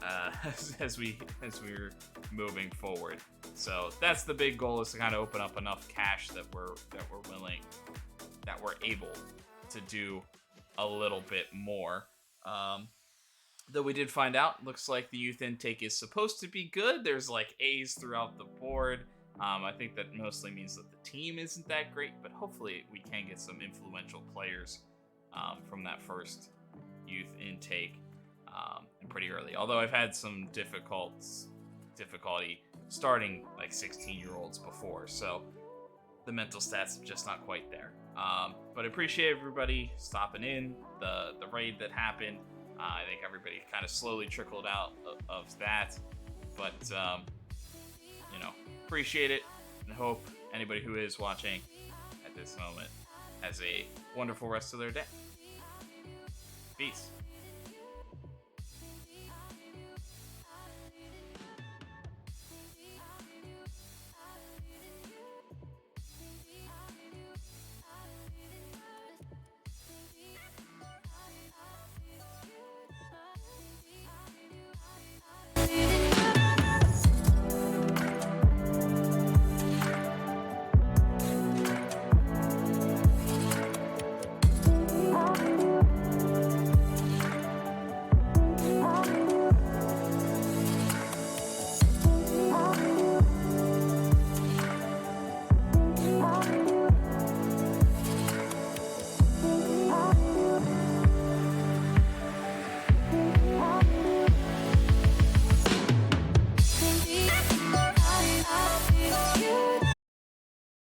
S1: as we're moving forward. So that's the big goal, is to kind of open up enough cash that we're able to do a little bit more. Though we did find out, looks like the youth intake is supposed to be good. There's like A's throughout the board. I think that mostly means that the team isn't that great, but hopefully we can get some influential players from that first youth intake and pretty early. Although I've had some difficulty starting like 16-year-olds before, so the mental stats are just not quite there. But I appreciate everybody stopping in. The raid that happened, I think everybody kind of slowly trickled out of that, but appreciate it, and hope anybody who is watching at this moment has a wonderful rest of their day. Peace.